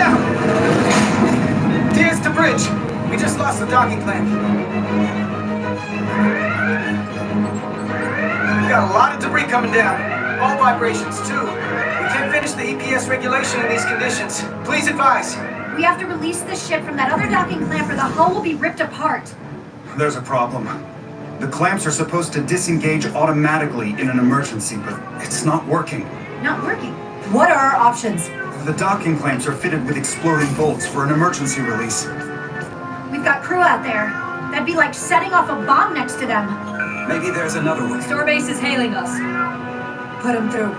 down! Diaz to bridge. We just lost the docking clamp. We've got a lot of debris coming down. All vibrations, too. We can't finish the EPS regulation in these conditions. Please advise. We have to release the ship from that other docking clamp or the hull will be ripped apart. There's a problem. The clamps are supposed to disengage automatically in an emergency, but it's not working. Not working? What are our options? The docking clamps are fitted with exploding bolts for an emergency release. We've got crew out there. That'd be like setting off a bomb next to them. Maybe there's another way. Starbase is hailing us. Put them through.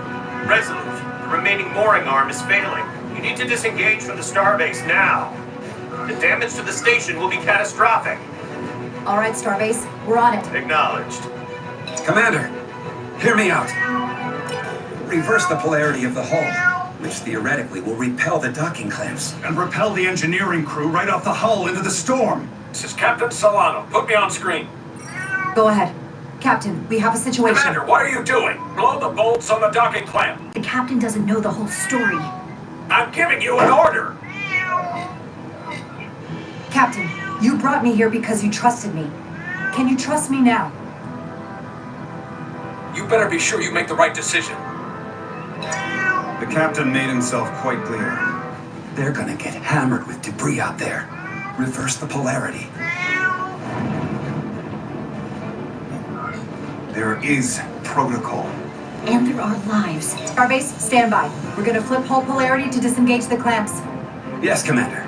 Resolute, the remaining mooring arm is failing. You need to disengage from the starbase now. The damage to the station will be catastrophic. All right, Starbase, we're on it. Acknowledged. Commander, hear me out. Reverse the polarity of the hull, which theoretically will repel the docking clamps. And repel the engineering crew right off the hull into the storm. This is Captain Solano. Put me on screen. Go ahead. Captain, we have a situation. Commander, what are you doing? Blow the bolts on the docking clamp. The captain doesn't know the whole story. I'm giving you an order. Captain, you brought me here because you trusted me. Can you trust me now? You better be sure you make the right decision. The captain made himself quite clear. They're gonna get hammered with debris out there. Reverse the polarity. There is protocol. And there are lives. Starbase, stand by. We're gonna flip hull polarity to disengage the clamps. Yes, Commander.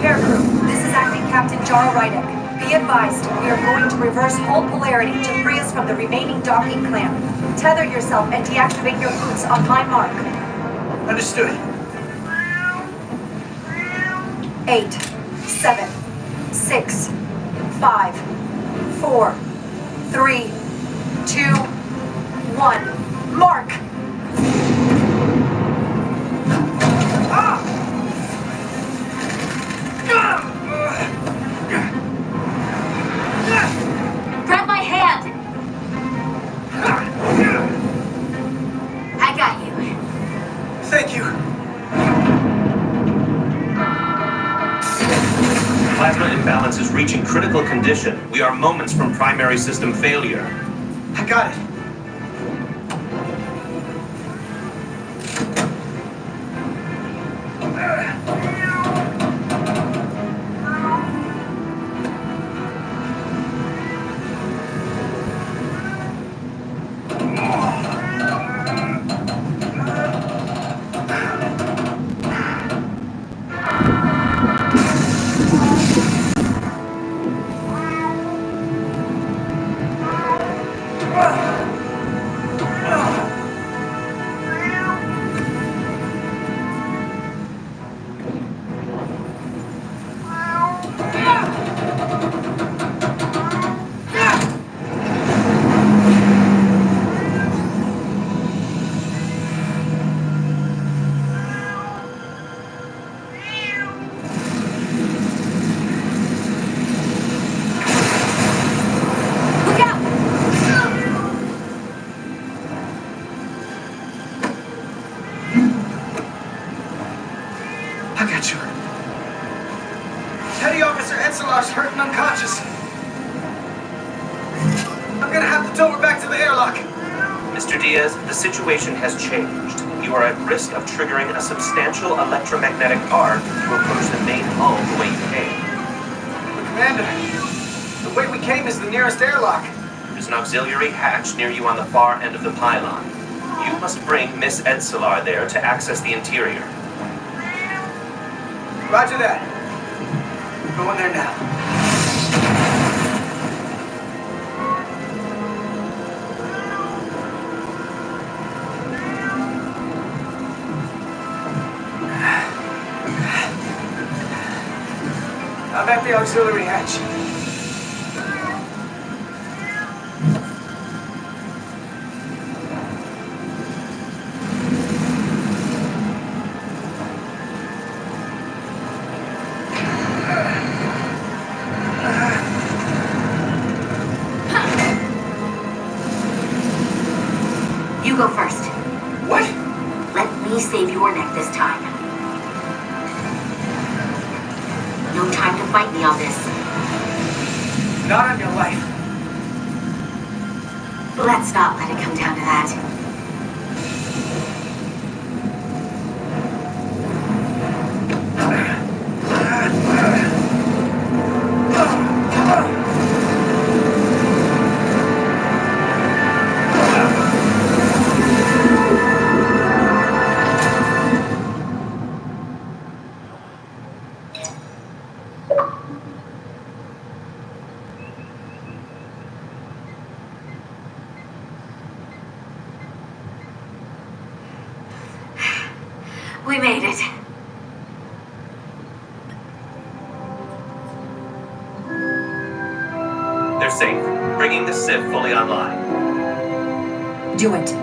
Air crew, this is acting Captain Jarl Rydek. Be advised, we are going to reverse hull polarity to free us from the remaining docking clamp. Tether yourself and deactivate your boots on my mark. Understood. 8, 7, 6, 5, 4, 3, 2, 1. Mark! Grab my hand! I got you. Thank you. Plasma imbalance is reaching critical condition. We are moments from primary system failure. I got it. I got you. Petty Officer Etzelar's hurt and unconscious. I'm gonna have to tow her back to the airlock. Mr. Diaz, the situation has changed. You are at risk of triggering a substantial electromagnetic arc to approach the main hull the way you came. But Commander, the way we came is the nearest airlock. There's an auxiliary hatch near you on the far end of the pylon. You must bring Miss Etzelar there to access the interior. Roger that. I'm going there now. I'm at the auxiliary hatch. me save your neck this time. No time to fight me on this. Not on your life. Let's not let it come down to that. We made it. They're safe, bringing the sieve fully online. Do it.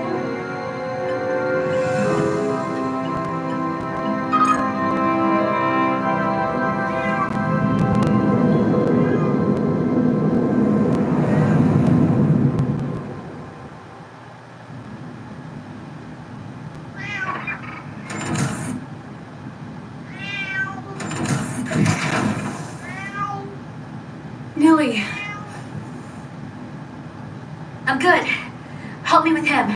Nilly. I'm good. Help me with him.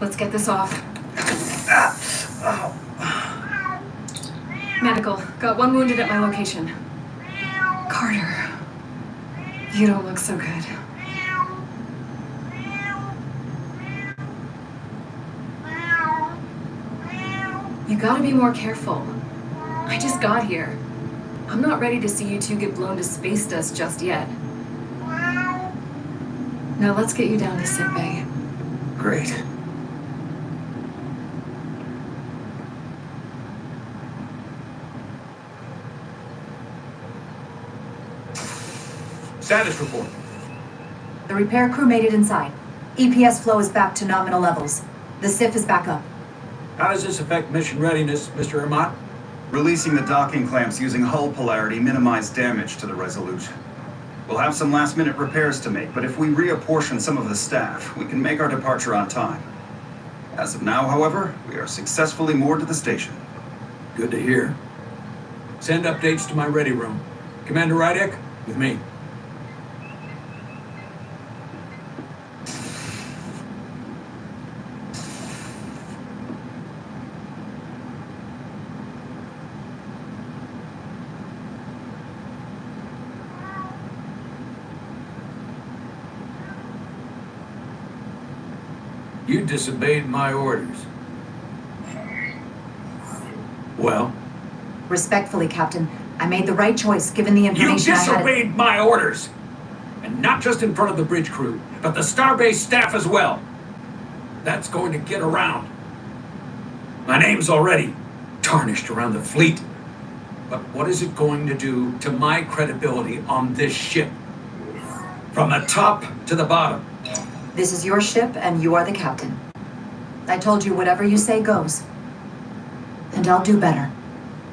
Let's get this off. Medical. Got one wounded at my location. Carter. You don't look so good. You gotta be more careful. I just got here. I'm not ready to see you two get blown to space dust just yet. Now let's get you down to sickbay. Great. Status report. The repair crew made it inside. EPS flow is back to nominal levels. The SIF is back up. How does this affect mission readiness, Mr. Ermont? Releasing the docking clamps using hull polarity minimized damage to the Resolute. We'll have some last-minute repairs to make, but if we reapportion some of the staff, we can make our departure on time. As of now, however, we are successfully moored to the station. Good to hear. Send updates to my ready room. Commander Rydek, with me. You disobeyed my orders. Well? Respectfully, Captain, I made the right choice given the information You I had. disobeyed my orders! And not just in front of the bridge crew, but the Starbase staff as well. That's going to get around. My name's already tarnished around the fleet. But what is it going to do to my credibility on this ship? From the top to the bottom. This is your ship, and you are the captain. I told you whatever you say goes. And I'll do better,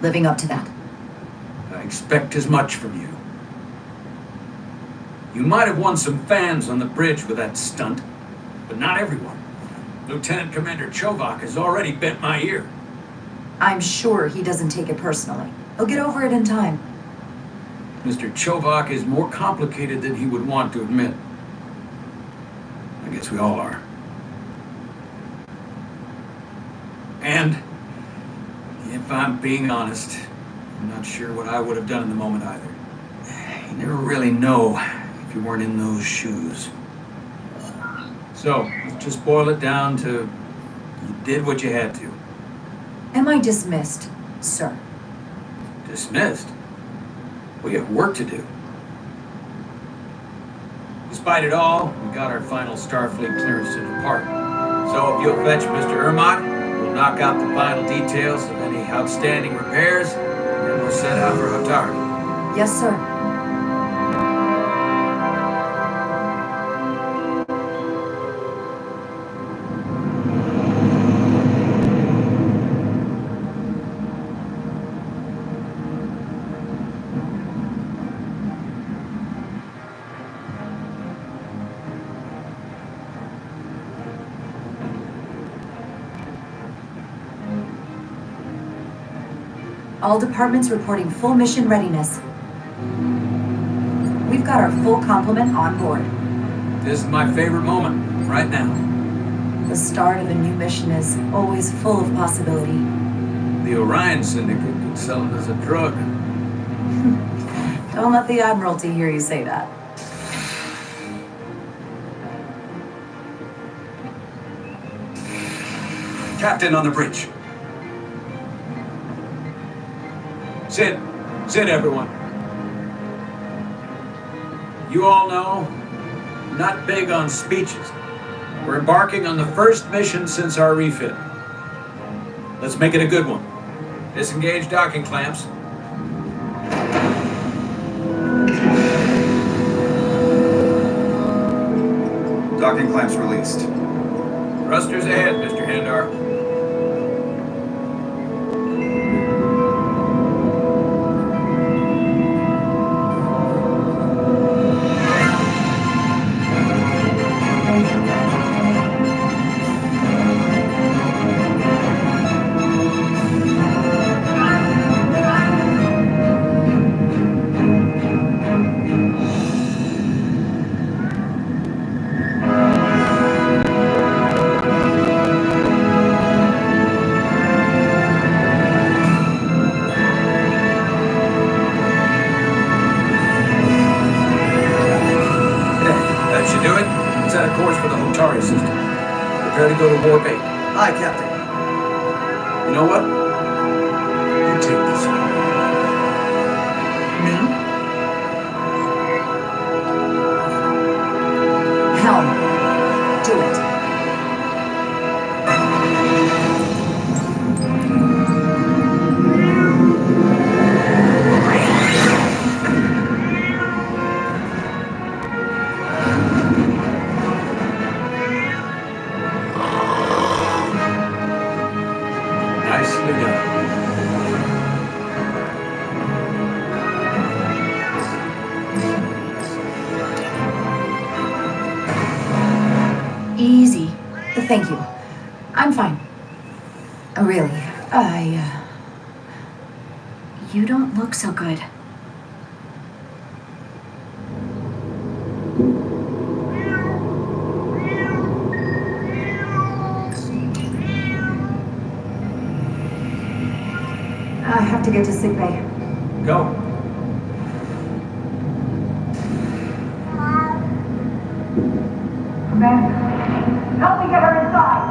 living up to that. I expect as much from you. You might have won some fans on the bridge with that stunt, but not everyone. Lieutenant Commander Chovak has already bent my ear. I'm sure he doesn't take it personally. He'll get over it in time. Mr. Chovak is more complicated than he would want to admit. I guess we all are. And, if I'm being honest, I'm not sure what I would have done in the moment either. You never really know if you weren't in those shoes. So, let's just boil it down to you did what you had to. Am I dismissed, sir? Dismissed? We have work to do. Despite it all, we got our final Starfleet clearance to depart. So if you'll fetch Mr. Ermont, we'll knock out the final details of any outstanding repairs, and then we'll set out for Hotar. Yes, sir. All departments reporting full mission readiness. We've got our full complement on board. This is my favorite moment, right now. The start of a new mission is always full of possibility. The Orion Syndicate could sell it as a drug. Don't let the Admiralty hear you say that. Captain on the bridge. Sit. Sit, everyone. You all know, I'm not big on speeches. We're embarking on the first mission since our refit. Let's make it a good one. Disengage docking clamps. Docking clamps released. Thrusters ahead, Mr. Handar. Prepare to go to warp 8. Aye, Captain. You know what? You take this. Me? Helm. Do it. Nicely done. Easy. Thank you. I'm fine. Really, You don't look so good. I have to get to sickbay. Go. Man, help me get her inside.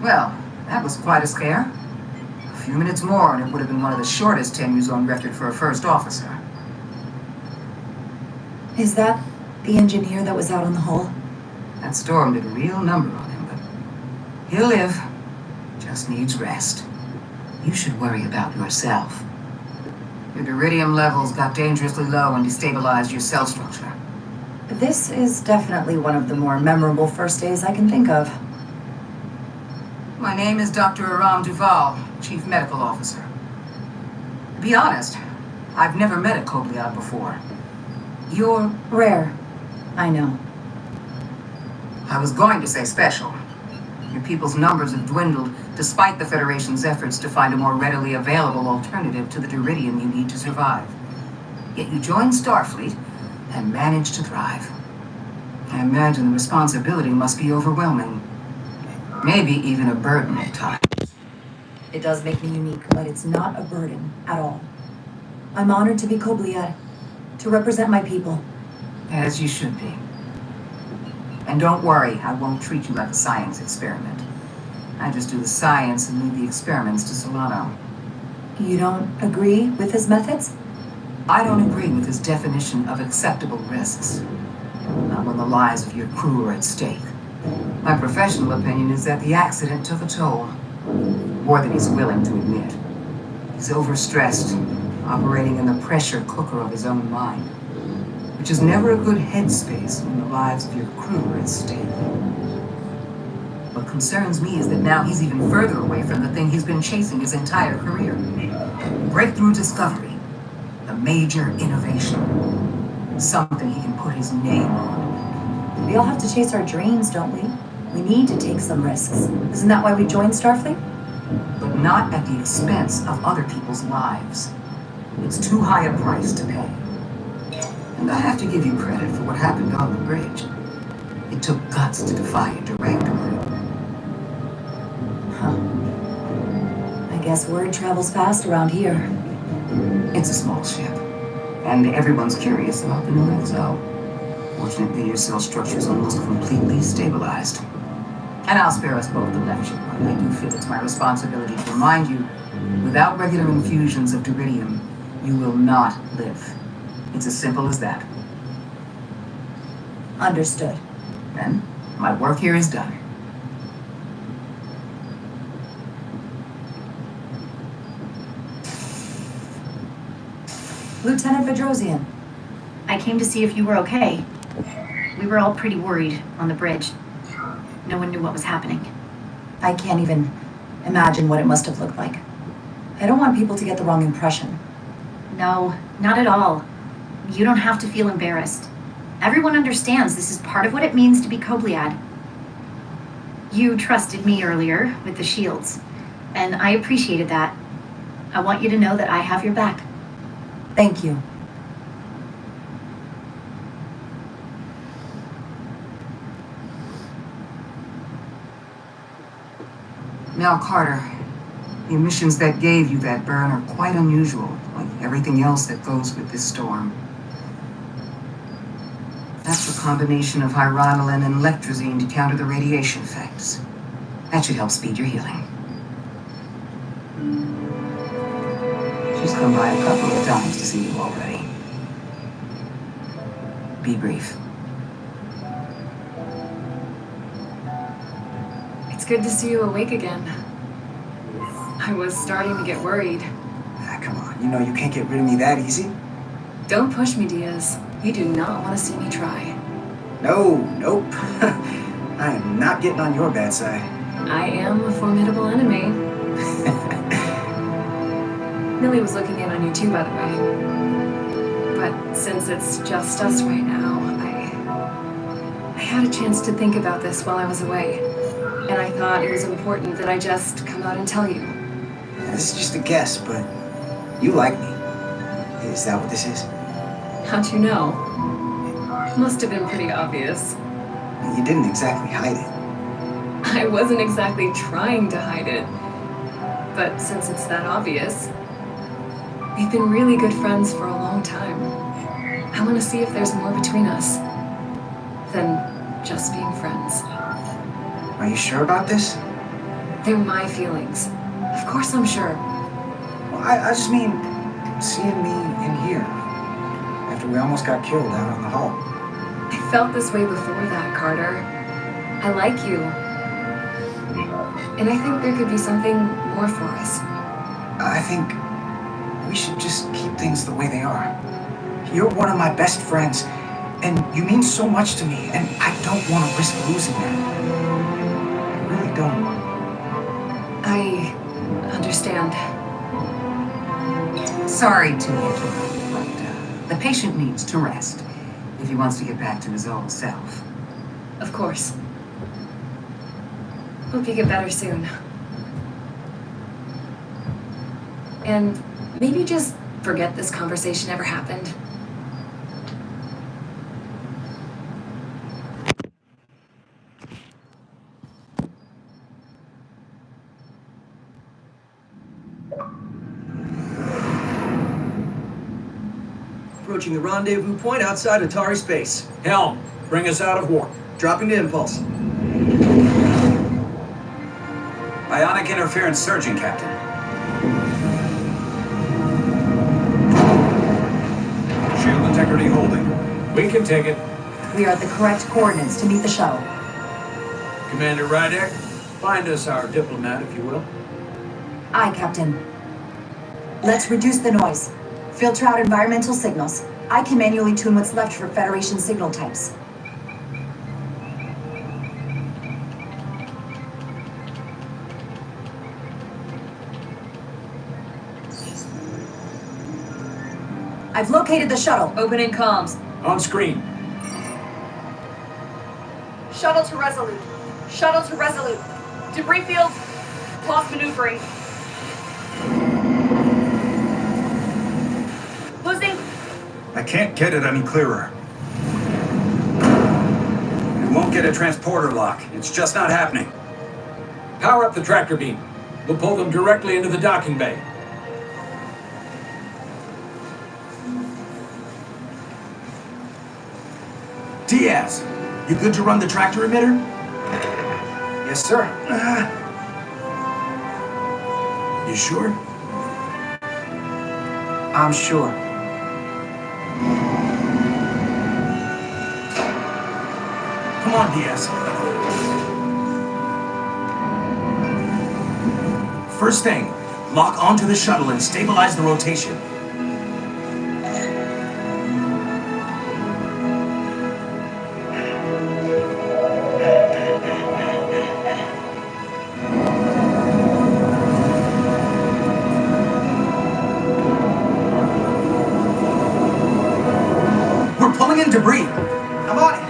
Well, that was quite a scare. A few minutes more and it would have been one of the shortest tenures on record for a first officer. Is that the engineer that was out on the hull? That storm did a real number on him, but he'll live. Just needs rest. You should worry about yourself. Your duridium levels got dangerously low and destabilized your cell structure. This is definitely one of the more memorable first days I can think of. My name is Dr. Aram Duval, Chief Medical Officer. To be honest, I've never met a Kobliad before. You're... Rare. I know. I was going to say special. Your people's numbers have dwindled despite the Federation's efforts to find a more readily available alternative to the duridium you need to survive. Yet you joined Starfleet and managed to thrive. I imagine the responsibility must be overwhelming. Maybe even a burden at times. It does make me unique, but it's not a burden at all. I'm honored to be Kobliad, to represent my people. As you should be. And don't worry, I won't treat you like a science experiment. I just do the science and leave the experiments to Solano. You don't agree with his methods? I don't agree with his definition of acceptable risks. Not when the lives of your crew are at stake. My professional opinion is that the accident took a toll. More than he's willing to admit. He's overstressed, operating in the pressure cooker of his own mind. which is never a good headspace when the lives of your crew are at stake. What concerns me is that now he's even further away from the thing he's been chasing his entire career. Breakthrough discovery, a major innovation, something he can put his name on. We all have to chase our dreams, don't we? We need to take some risks. Isn't that why we joined Starfleet? But not at the expense of other people's lives. It's too high a price to pay. And I have to give you credit for what happened on the bridge. It took guts to defy a director. Huh. I guess word travels fast around here. It's a small ship, and everyone's curious about the new XO. Fortunately, your cell structure is almost completely stabilized. And I'll spare us both the lecture, but I do feel it's my responsibility to remind you, without regular infusions of Duridium, you will not live. It's as simple as that. Understood. Then, my work here is done. Lieutenant Bedrosian. I came to see if you were okay. We were all pretty worried on the bridge. No one knew what was happening. I can't even imagine what it must have looked like. I don't want people to get the wrong impression. No, not at all. You don't have to feel embarrassed. Everyone understands this is part of what it means to be Kobliad. You trusted me earlier with the shields, and I appreciated that. I want you to know that I have your back. Thank you. Now, Carter, the emissions that gave you that burn are quite unusual, like everything else that goes with this storm. That's a combination of hyronolin and lectrozine to counter the radiation effects. That should help speed your healing. She's come by a couple of times to see you already. Be brief. It's good to see you awake again. I was starting to get worried. Ah, come on. You know you can't get rid of me that easy. Don't push me, Diaz. You do not want to see me try. No, nope. I am not getting on your bad side. I am a formidable enemy. Millie was looking in on you too, by the way. But since it's just us right now, I had a chance to think about this while I was away. And I thought it was important that I just come out and tell you. This is just a guess, but you like me. Is that what this is? How'd you know? Must have been pretty obvious. You didn't exactly hide it. I wasn't exactly trying to hide it. But since it's that obvious, we've been really good friends for a long time. I want to see if there's more between us than just being friends. Are you sure about this? They're my feelings. Of course I'm sure. Well, I just mean seeing me in here after we almost got killed out on the hull. I felt this way before that, Carter. I like you. And I think there could be something more for us. I think we should just keep things the way they are. You're one of my best friends, and you mean so much to me, and I don't want to risk losing that. I really don't. I understand. Sorry to interrupt, but the patient needs to rest if he wants to get back to his old self. Of course. Hope you get better soon. And maybe just forget this conversation ever happened. Approaching the rendezvous point outside Atari space. Helm, bring us out of warp. Dropping to impulse. Ionic interference surging, Captain. Shield integrity holding. We can take it. We are at the correct coordinates to meet the shuttle. Commander Rydek, find us our diplomat, if you will. Aye, Captain. Let's reduce the noise. Filter out environmental signals. I can manually tune what's left for Federation signal types. I've located the shuttle. Opening comms. On screen. Shuttle to Resolute. Shuttle to Resolute. Debris field. Lost maneuvering. Losing. I can't get it any clearer. We won't get a transporter lock. It's just not happening. Power up the tractor beam. We'll pull them directly into the docking bay. Diaz, you good to run the tractor emitter? Yes, sir. You sure? I'm sure. Come on, Diaz. First thing, lock onto the shuttle and stabilize the rotation. We're pulling in debris. I'm on it.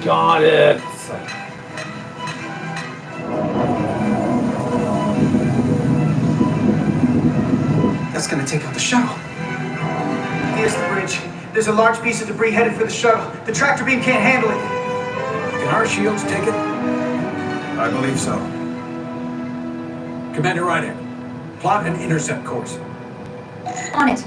Got it. That's gonna take out the shuttle. Here's the bridge. There's a large piece of debris headed for the shuttle. The tractor beam can't handle it. Can our shields take it? I believe so. Commander Ryder, plot an intercept course. On it.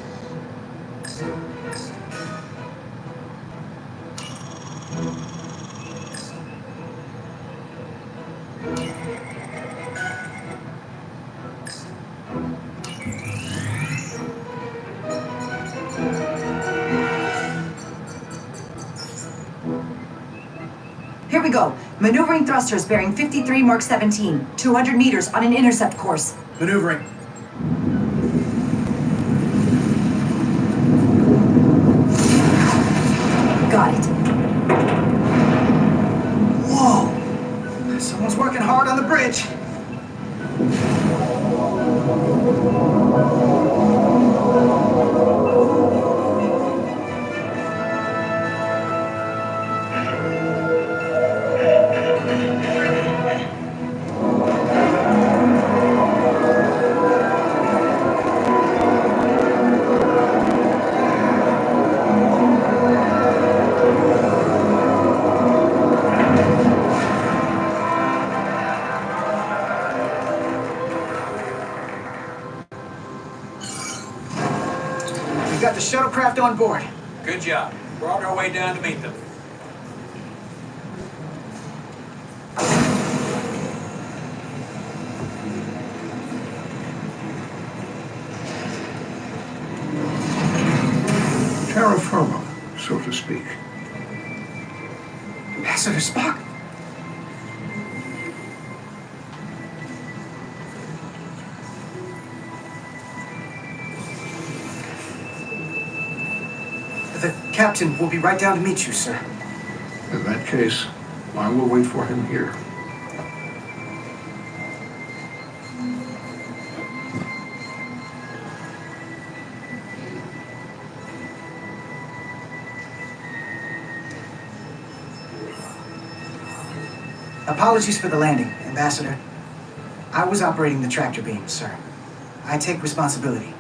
Here we go. Maneuvering thrusters bearing 53 Mark 17, 200 meters on an intercept course. Maneuvering. Got it. Whoa! Someone's working hard on the bridge. We got the shuttlecraft on board. Good job. We're on our way down to meet them. Terra firma, so to speak. Ambassador Spock? The captain will be right down to meet you, sir. In that case, I will wait for him here. Apologies for the landing, Ambassador. I was operating the tractor beam, sir. I take responsibility.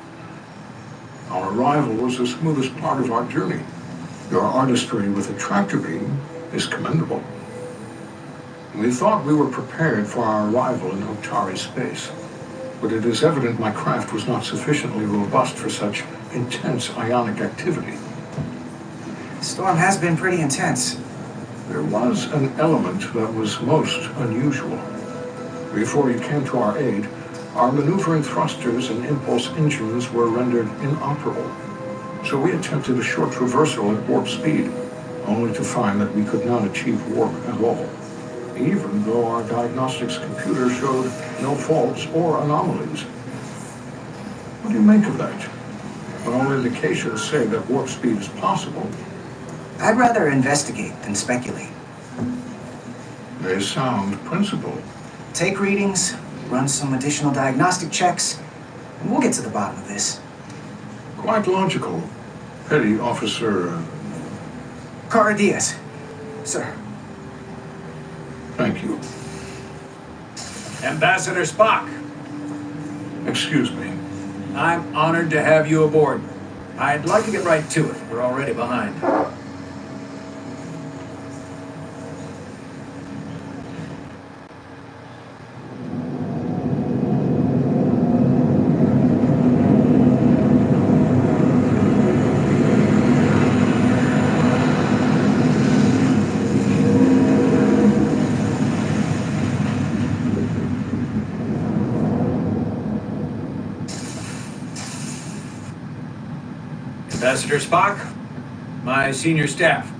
Our arrival was the smoothest part of our journey. Your artistry with the tractor beam is commendable. We thought we were prepared for our arrival in Otari space, but it is evident my craft was not sufficiently robust for such intense ionic activity. The storm has been pretty intense. There was an element that was most unusual. Before you came to our aid, our maneuvering thrusters and impulse engines were rendered inoperable. So we attempted a short reversal at warp speed, only to find that we could not achieve warp at all, even though our diagnostics computer showed no faults or anomalies. What do you make of that? When all indications say that warp speed is possible, I'd rather investigate than speculate. a sound principle. Take readings, run some additional diagnostic checks, and we'll get to the bottom of this. Quite logical. Petty Officer... Cara Diaz. Sir. Thank you. Ambassador Spock, Excuse me. I'm honored to have you aboard. I'd like to get right to it. We're already behind. Ambassador Spock, my senior staff.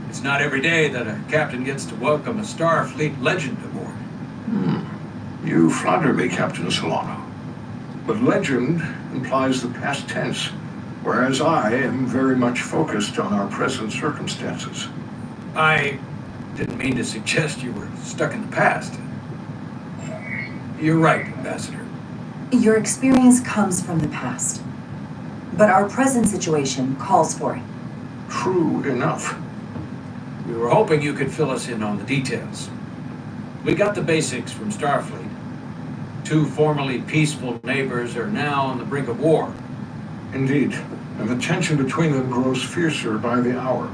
It's not every day that a captain gets to welcome a Starfleet legend aboard. You flatter me, Captain Solano. But legend implies the past tense, whereas I am very much focused on our present circumstances. I didn't mean to suggest you were stuck in the past. You're right, Ambassador. Your experience comes from the past. But our present situation calls for it. True enough. We were hoping you could fill us in on the details. We got the basics from Starfleet. Two formerly peaceful neighbors are now on the brink of war. Indeed. And the tension between them grows fiercer by the hour.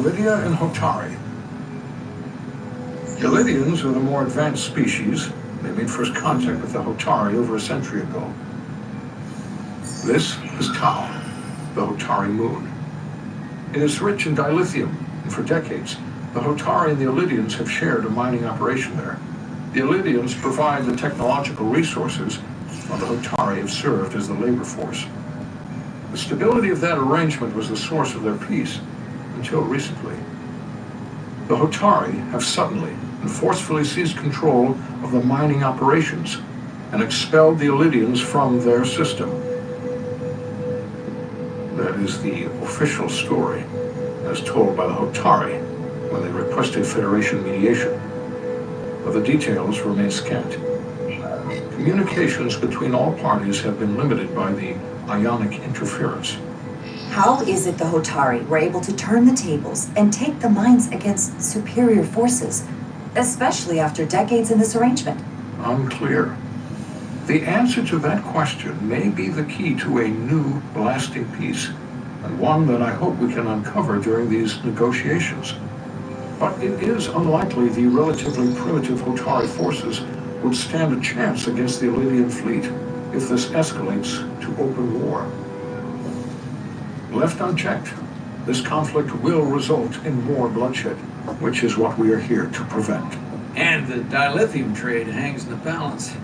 Lydia and Hotari. The Lydians are the more advanced species. They made first contact with the Hotari over a century ago. This is Tau, the Hotari moon. It is rich in dilithium, and for decades, the Hotari and the Illydians have shared a mining operation there. The Illydians provide the technological resources, while the Hotari have served as the labor force. The stability of that arrangement was the source of their peace, until recently. The Hotari have suddenly and forcefully seized control of the mining operations and expelled the Illydians from their system. That is the official story, as told by the Hotari when they requested Federation mediation. But the details remain scant. Communications between all parties have been limited by the ionic interference. How is it the Hotari were able to turn the tables and take the mines against superior forces, especially after decades in this arrangement? Unclear. The answer to that question may be the key to a new, lasting peace, and one that I hope we can uncover during these negotiations. But it is unlikely the relatively primitive Hotari forces would stand a chance against the Illydian fleet if this escalates to open war. Left unchecked, this conflict will result in more bloodshed, which is what we are here to prevent. And the dilithium trade hangs in the balance.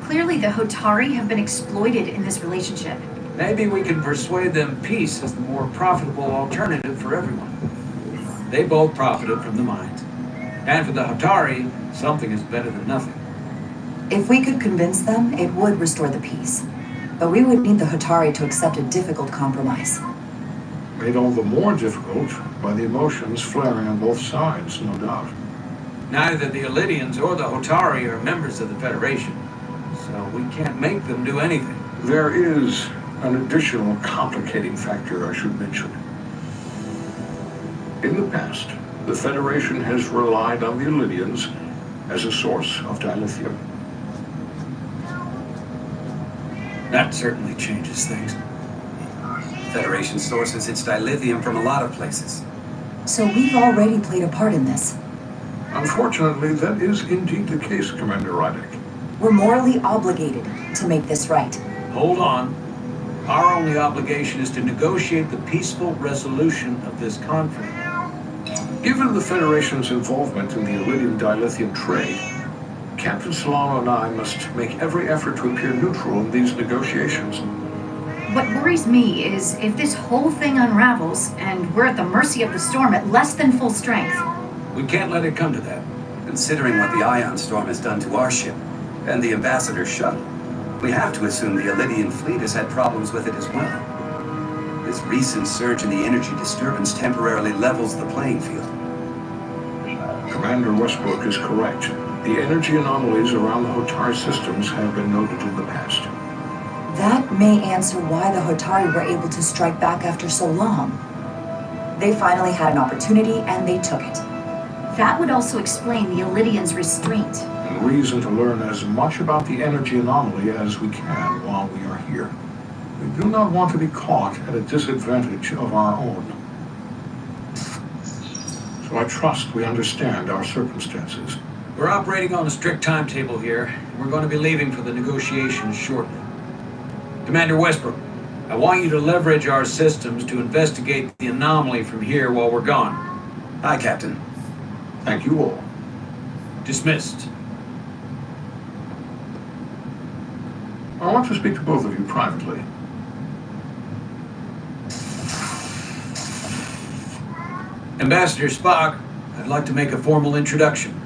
Clearly, the Hotari have been exploited in this relationship. Maybe we can persuade them peace is the more profitable alternative for everyone. They both profited from the mines. And for the Hotari, something is better than nothing. If we could convince them, it would restore the peace. But we would need the Hotari to accept a difficult compromise. Made all the more difficult by the emotions flaring on both sides, no doubt. Neither the Illydians or the Hotari are members of the Federation, so we can't make them do anything. There is an additional complicating factor I should mention. In the past, the Federation has relied on the Illydians as a source of dilithium. That certainly changes things. Federation sources its dilithium from a lot of places. So we've already played a part in this. Unfortunately, that is indeed the case, Commander Rydick. We're morally obligated to make this right. Hold on. Our only obligation is to negotiate the peaceful resolution of this conflict. Given the Federation's involvement in the Iridium dilithium trade, Captain Solano and I must make every effort to appear neutral in these negotiations. What worries me is if this whole thing unravels and we're at the mercy of the storm at less than full strength. We can't let it come to that. Considering what the ion storm has done to our ship and the Ambassador's shuttle, we have to assume the Elydian fleet has had problems with it as well. This recent surge in the energy disturbance temporarily levels the playing field. Commander Westbrook is correct. The energy anomalies around the Hotari systems have been noted in the past. That may answer why the Hotari were able to strike back after so long. They finally had an opportunity and they took it. That would also explain the Elydians' restraint. And reason to learn as much about the energy anomaly as we can while we are here. We do not want to be caught at a disadvantage of our own. So I trust we understand our circumstances. We're operating on a strict timetable here, and we're going to be leaving for the negotiations shortly. Commander Westbrook, I want you to leverage our systems to investigate the anomaly from here while we're gone. Aye, Captain. Thank you all. Dismissed. I want to speak to both of you privately. Ambassador Spock, I'd like to make a formal introduction.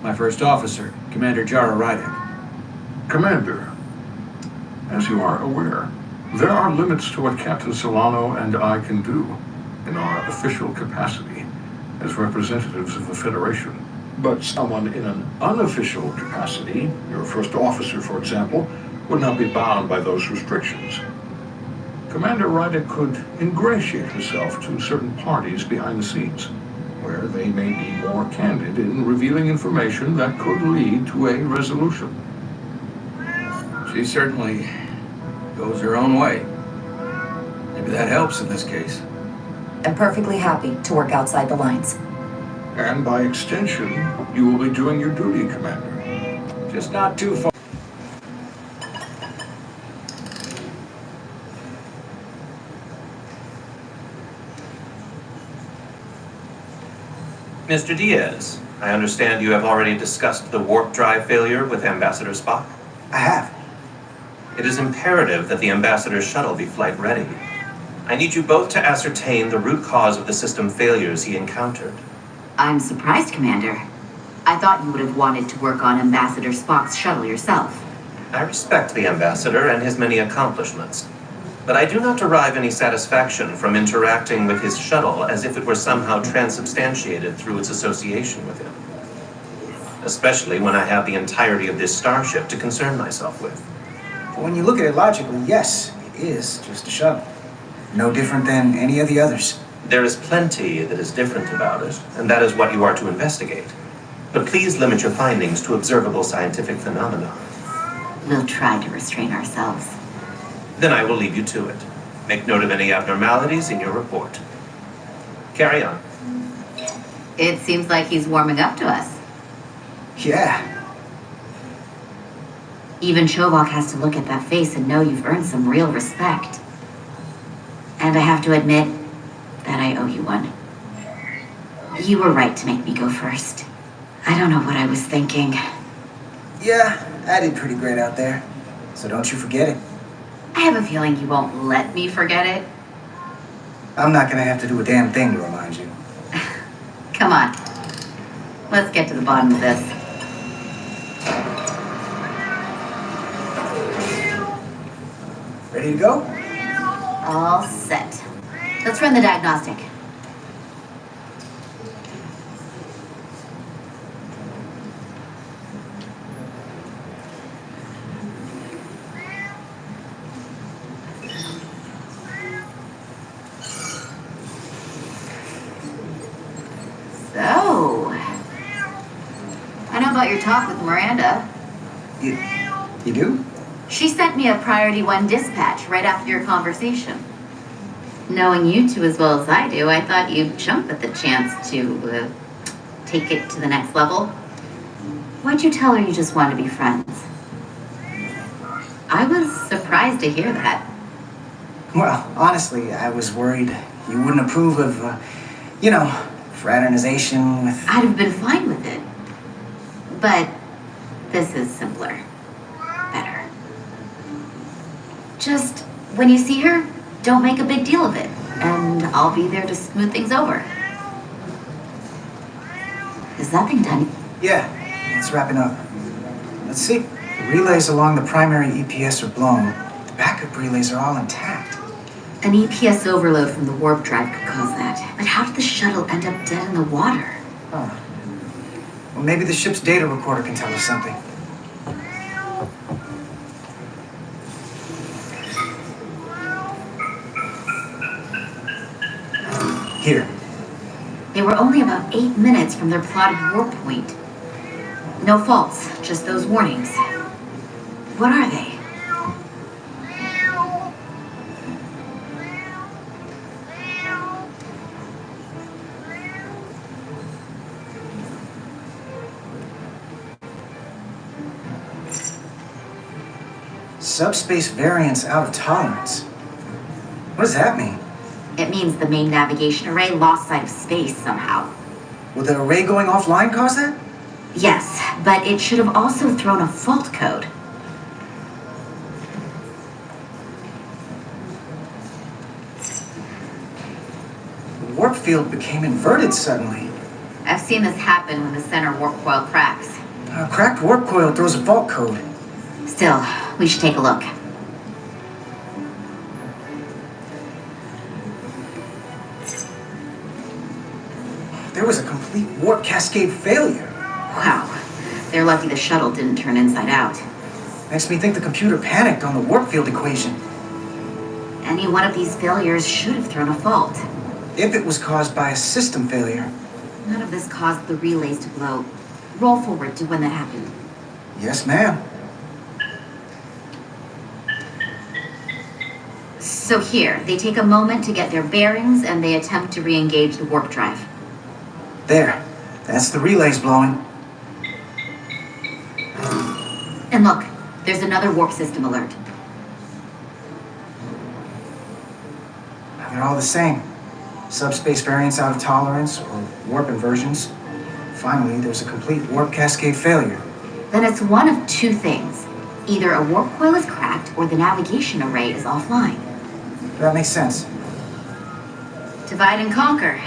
My first officer, Commander Jara Rydick. Commander, as you are aware, there are limits to what Captain Solano and I can do in our official capacity as representatives of the Federation. But someone in an unofficial capacity, your first officer, for example, would not be bound by those restrictions. Commander Rydick could ingratiate herself to certain parties behind the scenes, where they may be more candid in revealing information that could lead to a resolution. She certainly goes her own way. Maybe that helps in this case. I'm perfectly happy to work outside the lines. And by extension, you will be doing your duty, Commander. Just not too far. Mr. Diaz, I understand you have already discussed the warp drive failure with Ambassador Spock. I have. It is imperative that the Ambassador's shuttle be flight ready. I need you both to ascertain the root cause of the system failures he encountered. I'm surprised, Commander. I thought you would have wanted to work on Ambassador Spock's shuttle yourself. I respect the Ambassador and his many accomplishments, but I do not derive any satisfaction from interacting with his shuttle as if it were somehow transubstantiated through its association with him. Especially when I have the entirety of this starship to concern myself with. When you look at it logically, yes, it is just a shuttle. No different than any of the others. There is plenty that is different about it, and that is what you are to investigate. But please limit your findings to observable scientific phenomena. We'll try to restrain ourselves. Then I will leave you to it. Make note of any abnormalities in your report. Carry on. It seems like he's warming up to us. Yeah. Even Chobok has to look at that face and know you've earned some real respect. And I have to admit that I owe you one. You were right to make me go first. I don't know what I was thinking. Yeah, I did pretty great out there. So don't you forget it. I have a feeling you won't let me forget it. I'm not gonna have to do a damn thing to remind you. Come on. Let's get to the bottom of this. Ready to go? All set. Let's run the diagnostic. So, I know about your talk with Miranda. You do? She sent me a Priority 1 dispatch right after your conversation. Knowing you two as well as I do, I thought you'd jump at the chance to take it to the next level. Why'd you tell her you just wanted to be friends? I was surprised to hear that. Well, honestly, I was worried you wouldn't approve of, fraternization with... I'd have been fine with it. But this is simpler. Better. Just, when you see her, don't make a big deal of it. And I'll be there to smooth things over. Is that thing done? Yeah, it's wrapping up. Let's see. The relays along the primary EPS are blown. The backup relays are all intact. An EPS overload from the warp drive could cause that. But how did the shuttle end up dead in the water? Huh. Well, maybe the ship's data recorder can tell us something. Here. They were only about 8 minutes from their plotted warp point. No faults, just those warnings. What are they? Subspace variance out of tolerance. What does that mean? It means the main navigation array lost sight of space somehow. Will the array going offline cause that? Yes, but it should have also thrown a fault code. The warp field became inverted suddenly. I've seen this happen when the center warp coil cracks. A cracked warp coil throws a fault code. Still, we should take a look. There was a complete warp cascade failure. Wow. They're lucky the shuttle didn't turn inside out. Makes me think the computer panicked on the warp field equation. Any one of these failures should have thrown a fault. If it was caused by a system failure. None of this caused the relays to blow. Roll forward to when that happened. Yes, ma'am. So here, they take a moment to get their bearings and they attempt to re-engage the warp drive. There. That's the relays blowing. And look, there's another warp system alert. They're all the same. Subspace variance out of tolerance or warp inversions. Finally, there's a complete warp cascade failure. Then it's one of two things. Either a warp coil is cracked or the navigation array is offline. That makes sense. Divide and conquer.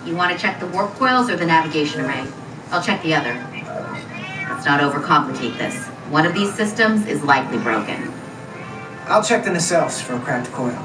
You want to check the warp coils or the navigation array? I'll check the other. Let's not overcomplicate this. One of these systems is likely broken. I'll check the nacelles for a cracked coil.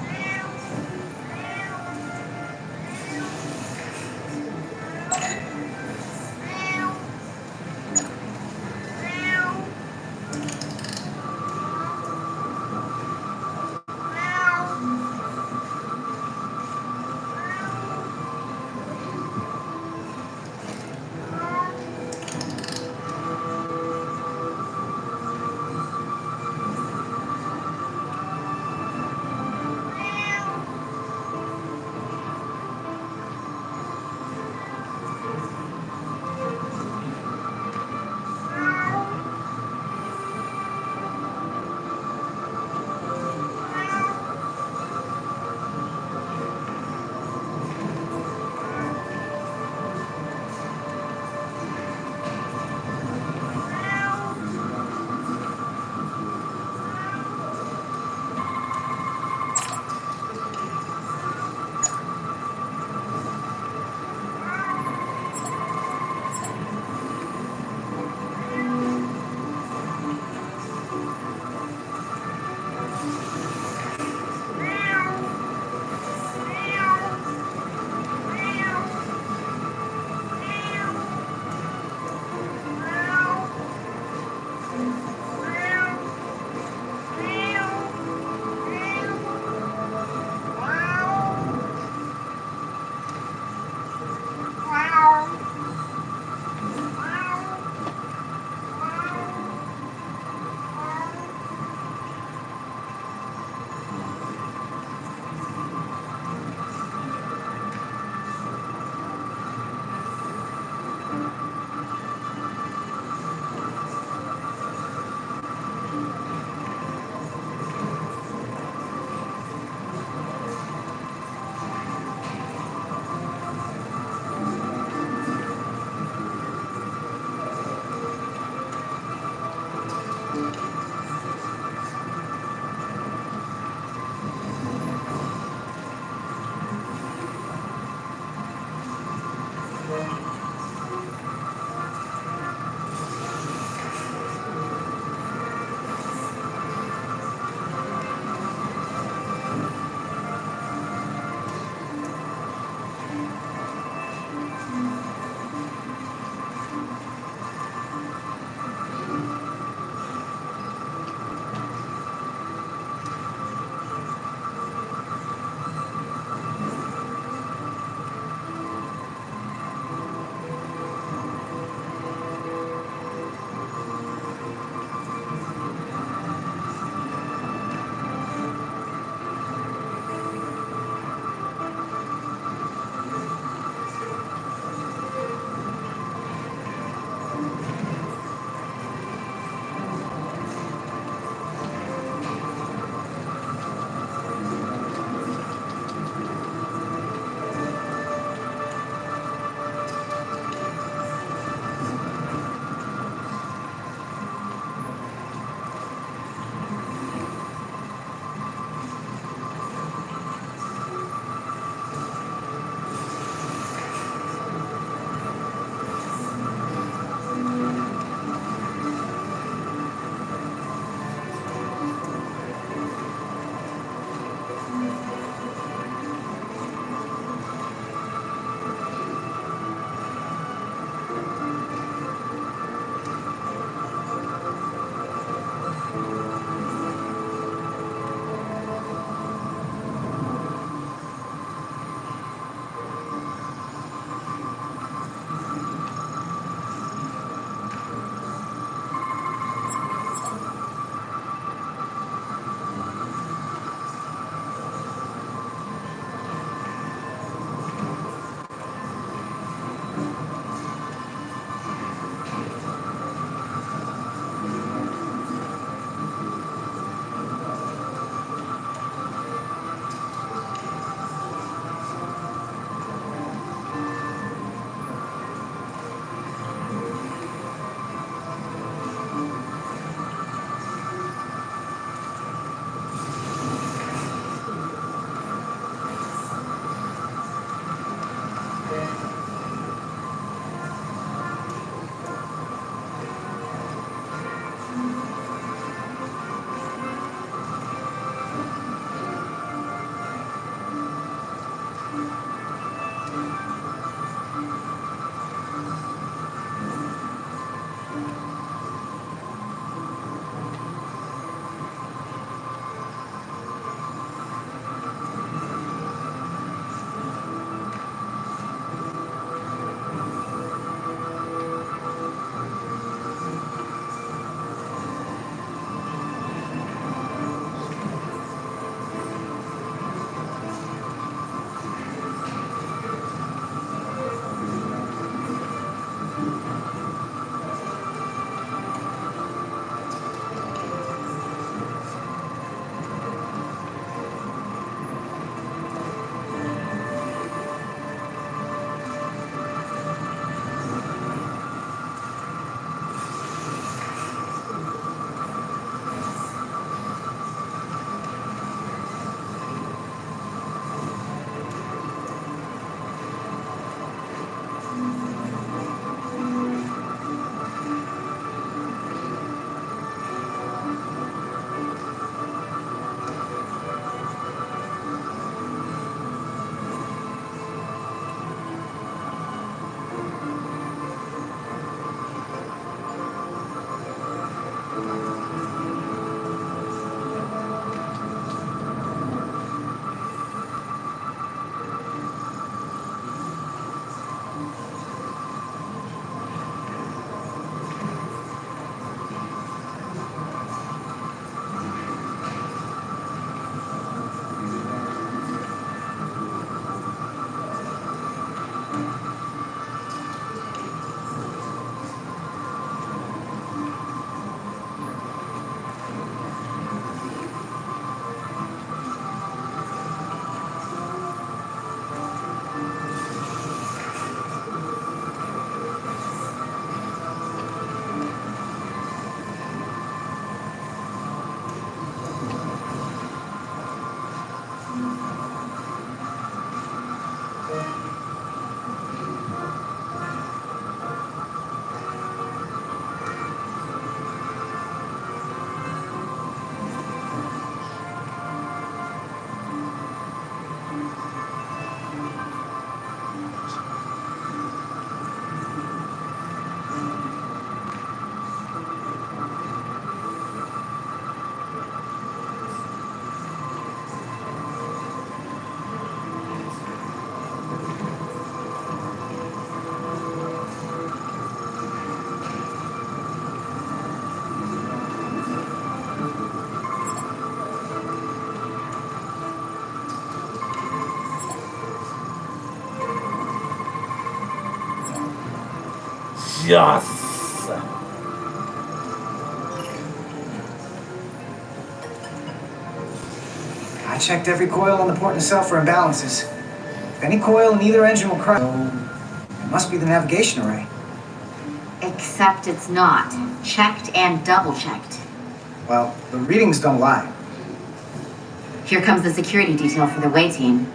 Yes. I checked every coil on the port nacelle for imbalances. If any coil in either engine will crack, it must be the navigation array. Except it's not. Checked and double-checked. Well, the readings don't lie. Here comes the security detail for the way team.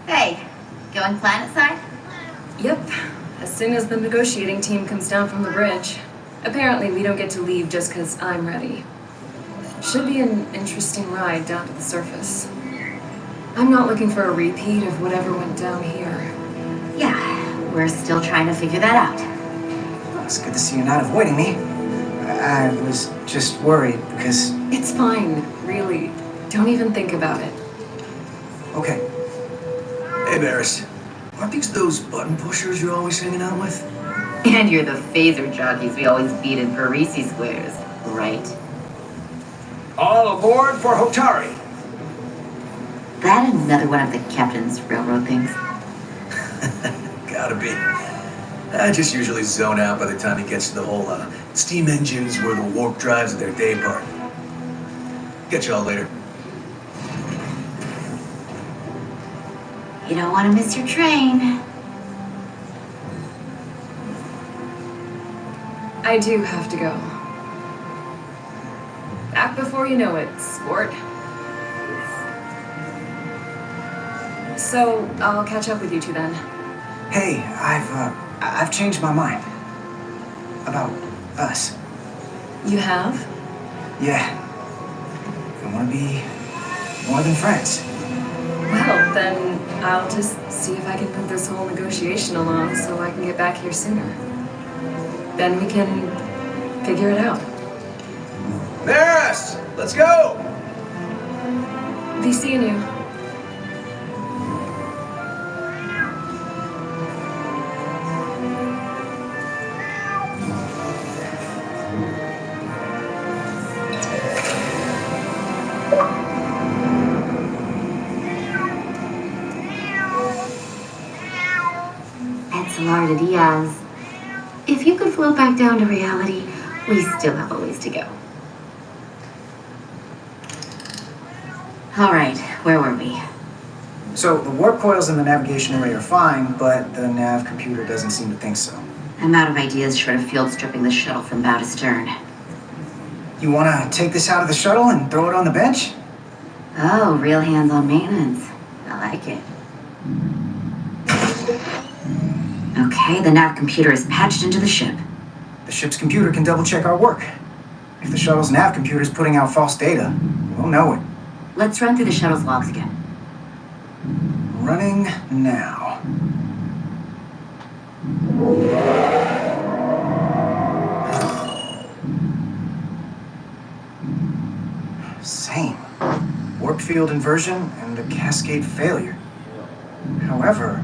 Hey, going planet side? Yep, as soon as the negotiating team comes down from the bridge. Apparently, we don't get to leave just because I'm ready. Should be an interesting ride down to the surface. I'm not looking for a repeat of whatever went down here. Yeah, we're still trying to figure that out. Well, it's good to see you're not avoiding me. I was just worried because... It's fine, really. Don't even think about it. Okay. Hey, Barris. Aren't these those button pushers you're always hanging out with? And you're the phaser jockeys we always beat in Parisi squares, right? All aboard for Hotari. That another one of the captain's railroad things? Gotta be. I just usually zone out by the time he gets to the whole steam engines were the warp drives of their day part. Catch y'all later. You don't want to miss your train. I do have to go. Back before you know it, sport. So, I'll catch up with you two then. Hey, I've changed my mind. About us. You have? Yeah. I want to be more than friends. Well, then I'll just see if I can move this whole negotiation along so I can get back here sooner. Then we can figure it out. Barris! Let's go! Be seeing you. Encelarda Diaz. If you could float back down to reality, we still have a ways to go. All right, where were we? So, the warp coils in the navigation array are fine, but the nav computer doesn't seem to think so. I'm out of ideas short of field stripping the shuttle from bow to stern. You want to take this out of the shuttle and throw it on the bench? Oh, real hands-on maintenance. I like it. Okay, the nav computer is patched into the ship. The ship's computer can double-check our work. If the shuttle's nav computer is putting out false data, we'll know it. Let's run through the shuttle's logs again. Running now. Same. Warp field inversion and a cascade failure. However,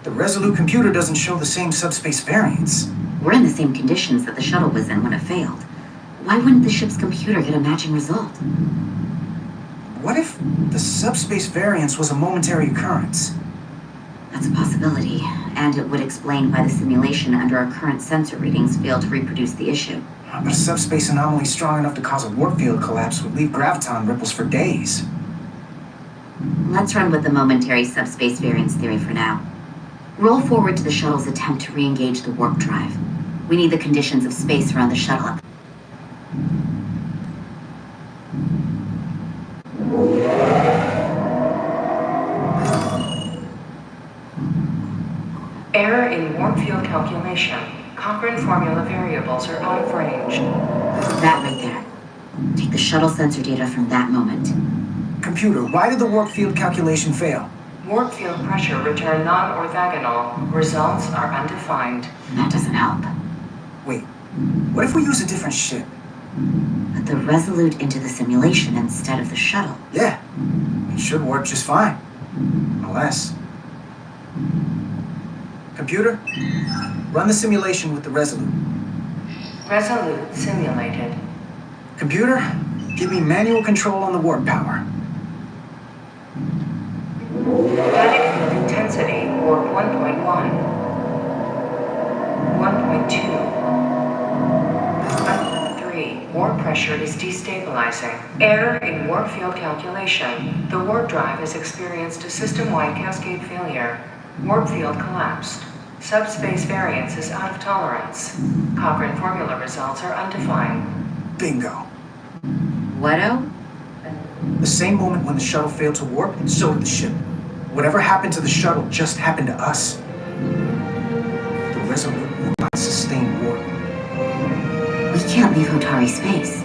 the Resolute computer doesn't show the same subspace variance. We're in the same conditions that the shuttle was in when it failed. Why wouldn't the ship's computer get a matching result? What if the subspace variance was a momentary occurrence? That's a possibility, and it would explain why the simulation under our current sensor readings failed to reproduce the issue. But a subspace anomaly strong enough to cause a warp field collapse would leave graviton ripples for days. Let's run with the momentary subspace variance theory for now. Roll forward to the shuttle's attempt to re-engage the warp drive. We need the conditions of space around the shuttle. Error in warp field calculation. Cochrane formula variables are out of range. That right there. Take the shuttle sensor data from that moment. Computer, why did the warp field calculation fail? Warp field pressure returned non-orthogonal. Results are undefined. That doesn't help. Wait, what if we use a different ship? Put the Resolute into the simulation instead of the shuttle. Yeah, it should work just fine. Unless... Computer, run the simulation with the Resolute. Resolute simulated. Computer, Give me manual control on the warp power. Magnetic field intensity, warp 1.1. 1.2. 3. Warp pressure is destabilizing. Error in warp field calculation. The warp drive has experienced a system-wide cascade failure. Warp field collapsed. Subspace variance is out of tolerance. Cochrane formula results are undefined. Bingo. What-o? The same moment when the shuttle failed to warp, so did the ship. Whatever happened to the shuttle just happened to us. The Resolute will not sustain warp. We can't leave Hotari space.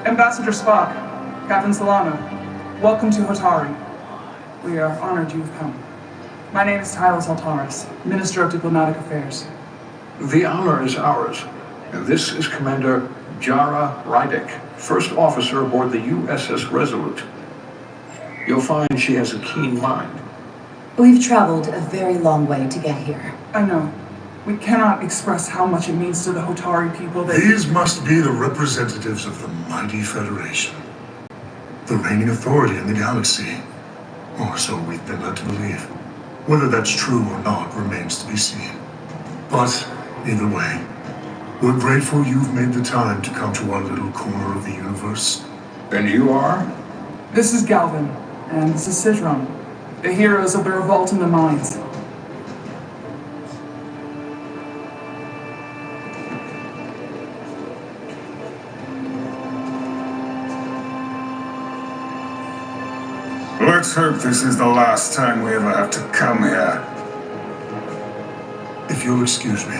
Ambassador Spock, Captain Solano, welcome to Hotari. We are honored you've come. My name is Tylos Altaris, Minister of Diplomatic Affairs. The honor is ours, and this is Commander Jara Rydick, first officer aboard the USS Resolute. You'll find she has a keen mind. We've traveled a very long way to get here. I know. We cannot express how much it means to the Hotari people that— These must be the representatives of the mighty Federation. The reigning authority in the galaxy. Or so we've been led to believe. Whether that's true or not remains to be seen. But, either way, we're grateful you've made the time to come to our little corner of the universe. And you are? This is Galvin, and this is Sidron, the heroes of the revolt in the mines. Let's hope this is the last time we ever have to come here. If you'll excuse me.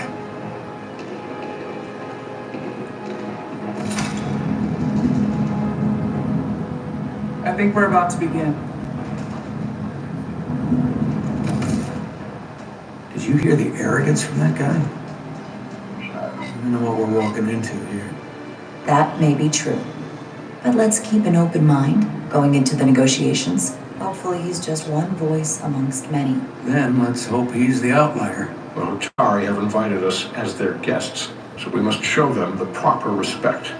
I think we're about to begin. Did you hear the arrogance from that guy? I don't know what we're walking into here. That may be true. But let's keep an open mind going into the negotiations. Hopefully he's just one voice amongst many. Then let's hope he's the outlier. The Hotari have invited us as their guests, so we must show them the proper respect.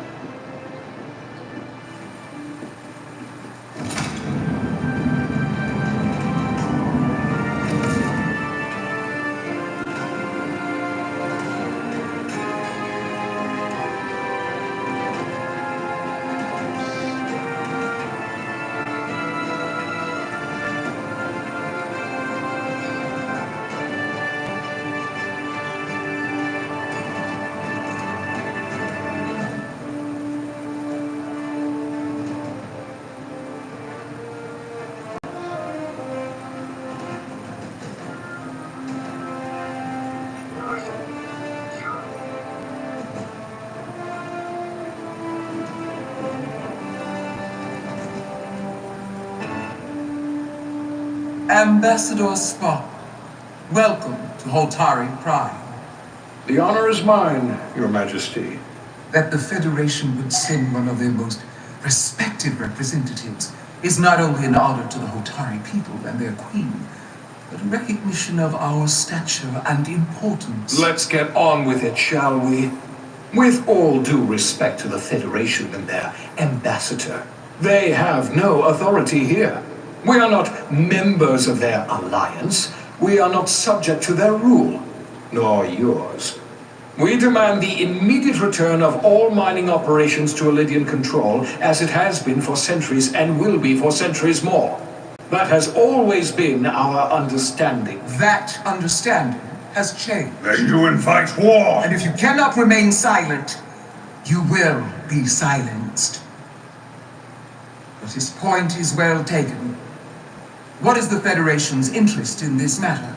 Ambassador Spock, welcome to Hotari Prime. The honor is mine, Your Majesty. That the Federation would send one of their most respected representatives is not only an honor to the Hotari people and their queen, but a recognition of our stature and importance. Let's get on with it, shall we? With all due respect to the Federation and their ambassador, they have no authority here. We are not members of their alliance. We are not subject to their rule, nor yours. We demand the immediate return of all mining operations to Elydian control, as it has been for centuries and will be for centuries more. That has always been our understanding. That understanding has changed. Then you invite war! And if you cannot remain silent, you will be silenced. But his point is well taken. What is the Federation's interest in this matter?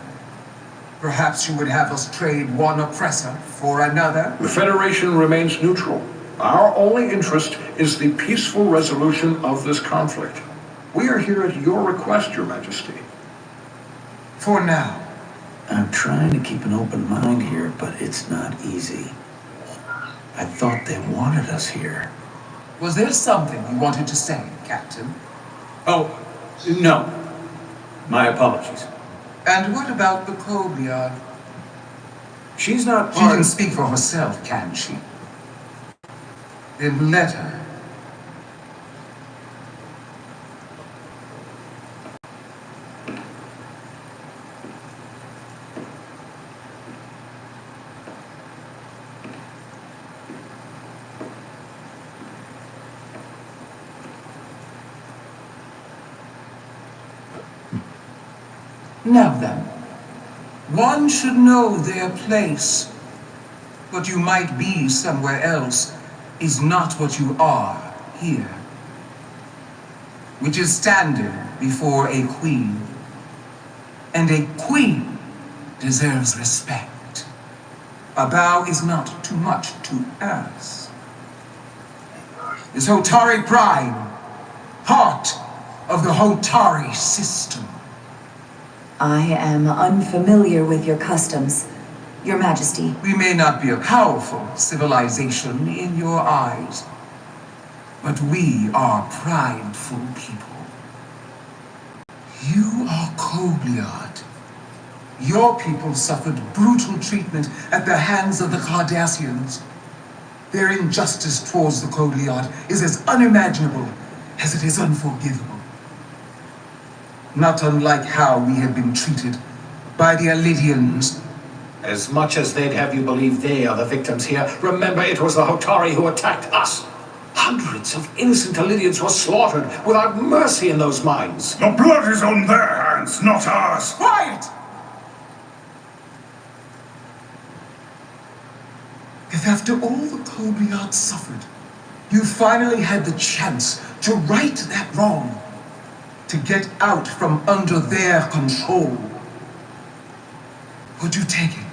Perhaps you would have us trade one oppressor for another? The Federation remains neutral. Our only interest is the peaceful resolution of this conflict. We are here at your request, Your Majesty. For now. I'm trying to keep an open mind here, but it's not easy. I thought they wanted us here. Was there something you wanted to say, Captain? Oh, no. My apologies. And what about the Kobliad? She's not She part can of... speak for herself, can she? Then let her. Now then, one should know their place. What you might be somewhere else is not what you are here. Which is standing before a queen. And a queen deserves respect. A bow is not too much to ask. Is Hotari Prime part of the Hotari system? I am unfamiliar with your customs, Your Majesty. We may not be a powerful civilization in your eyes, but we are prideful people. You are Kobliad. Your people suffered brutal treatment at the hands of the Cardassians. Their injustice towards the Kobliad is as unimaginable as it is unforgivable. Not unlike how we have been treated by the Alidians. As much as they'd have you believe they are the victims here, remember it was the Hotari who attacked us. Hundreds of innocent Alidians were slaughtered without mercy in those mines. The blood is on their hands, not ours. Quiet! If after all the Kobliad suffered, you finally had the chance to right that wrong, to get out from under their control, would you take it?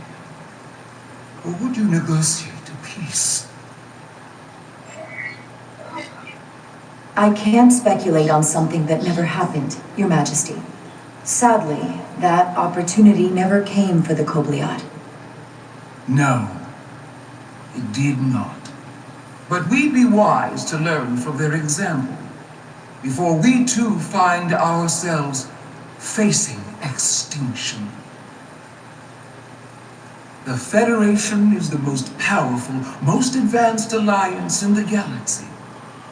Or would you negotiate a peace? I can't speculate on something that never happened, Your Majesty. Sadly, that opportunity never came for the Kobliad. No, it did not. But we'd be wise to learn from their example before we too find ourselves facing extinction. The Federation is the most powerful, most advanced alliance in the galaxy.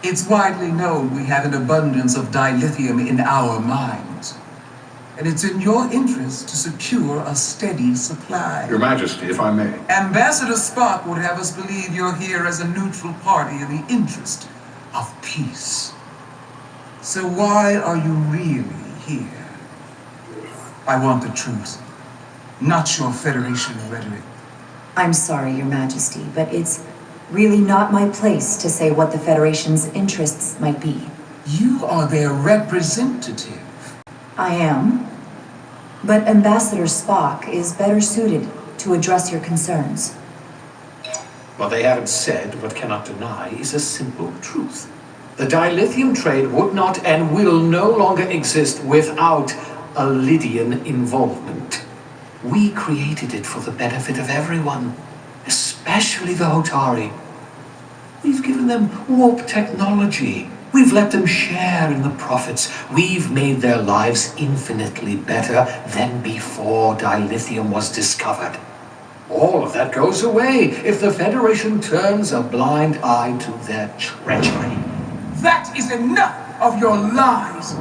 It's widely known we have an abundance of dilithium in our mines. And it's in your interest to secure a steady supply. Your Majesty, if I may. Ambassador Spock would have us believe you're here as a neutral party in the interest of peace. So why are you really here? I want the truth, not your Federation rhetoric. I'm sorry, Your Majesty, but it's really not my place to say what the Federation's interests might be. You are their representative. I am. But Ambassador Spock is better suited to address your concerns. What they haven't said, but cannot deny, is a simple truth. The dilithium trade would not and will no longer exist without Alidian involvement. We created it for the benefit of everyone, especially the Hotari. We've given them warp technology. We've let them share in the profits. We've made their lives infinitely better than before dilithium was discovered. All of that goes away if the Federation turns a blind eye to their treachery. That is enough of your lies!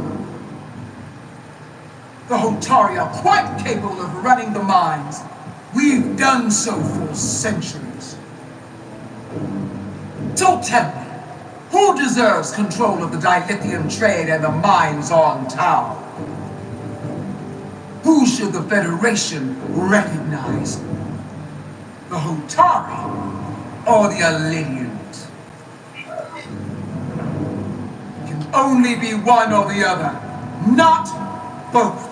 The Hotari are quite capable of running the mines. We've done so for centuries. So tell me, who deserves control of the dilithium trade and the mines on Tau? Who should the Federation recognize? The Hotari or the Alidians? It can only be one or the other, not both.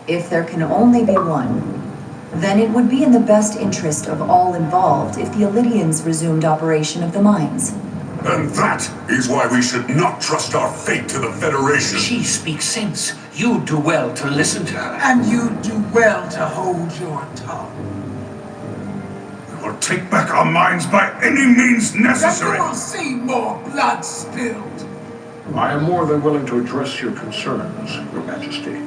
If there can only be one, Then it would be in the best interest of all involved if the Illydians resumed operation of the mines. And that is why we should not trust our fate to the Federation. She speaks sense. You do well to listen to her. And you do well to hold your tongue. We will take back our minds by any means necessary. And you will see more blood spilled. I am more than willing to address your concerns, Your Majesty.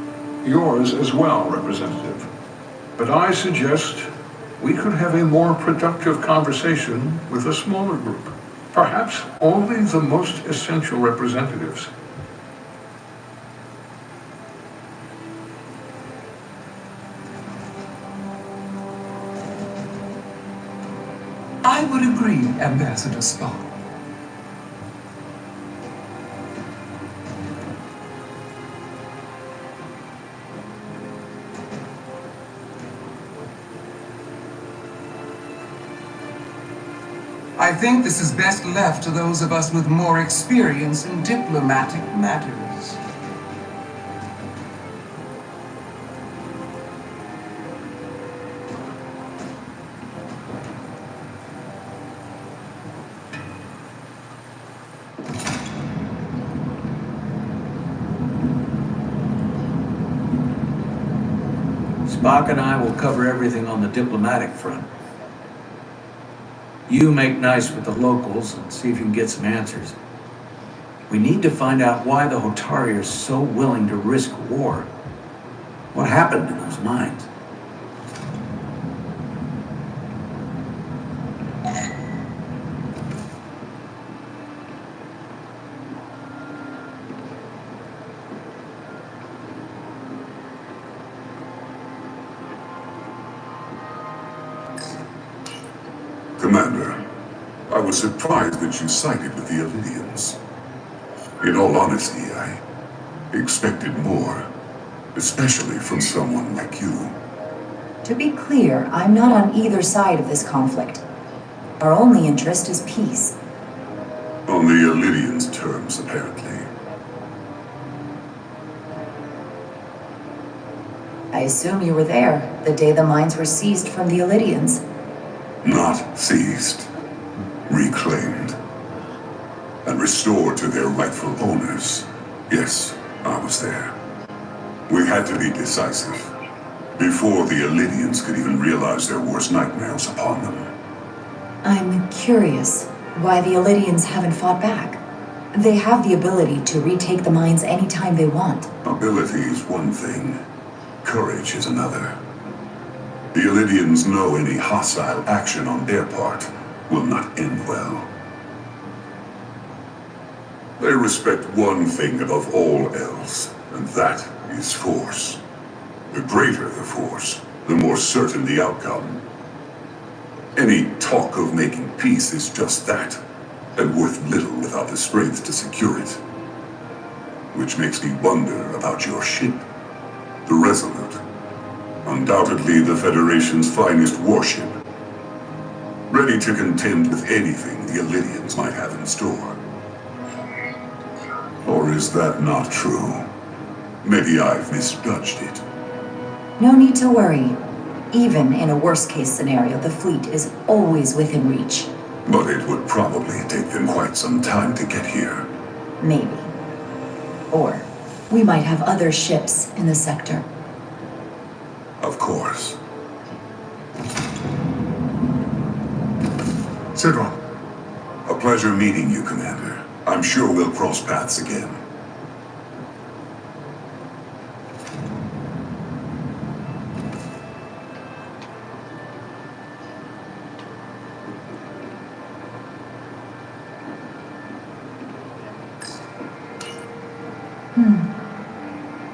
Yours as well, Representative. But I suggest we could have a more productive conversation with a smaller group. Perhaps only the most essential representatives. I would agree, Ambassador Spock. I think this is best left to those of us with more experience in diplomatic matters. Spock and I will cover everything on the diplomatic front. You make nice with the locals and see if you can get some answers. We need to find out why the Hotari are so willing to risk war. What happened in those mines? Commander, I was surprised that you sided with the Illydians. In all honesty, I expected more, especially from someone like you. To be clear, I'm not on either side of this conflict. Our only interest is peace. On the Illydians' terms, apparently. I assume you were there the day the mines were seized from the Illydians. Not seized, reclaimed, and restored to their rightful owners. Yes, I was there. We had to be decisive, before the Illydians could even realize their worst nightmares upon them. I'm curious why the Illydians haven't fought back. They have the ability to retake the mines anytime they want. Ability is one thing, courage is another. The Illydians know any hostile action on their part will not end well. They respect one thing above all else, and that is force. The greater the force, the more certain the outcome. Any talk of making peace is just that, and worth little without the strength to secure it. Which makes me wonder about your ship, the Resolute. Undoubtedly the Federation's finest warship. Ready to contend with anything the Illydians might have in store. Or is that not true? Maybe I've misjudged it. No need to worry. Even in a worst-case scenario, the fleet is always within reach. But it would probably take them quite some time to get here. Maybe. Or we might have other ships in the sector. Of course. Sidron. A pleasure meeting you, Commander. I'm sure we'll cross paths again.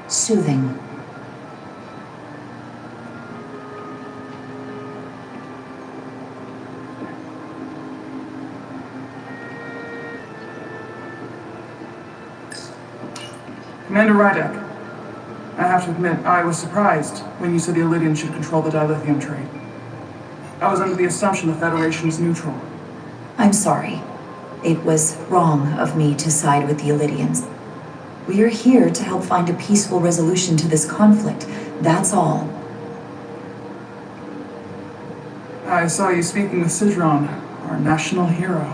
Soothing. Commander Rydek, I have to admit, I was surprised when you said the Illydians should control the dilithium trade. I was under the assumption the Federation is neutral. I'm sorry. It was wrong of me to side with the Illydians. We are here to help find a peaceful resolution to this conflict. That's all. I saw you speaking with Sidron, our national hero.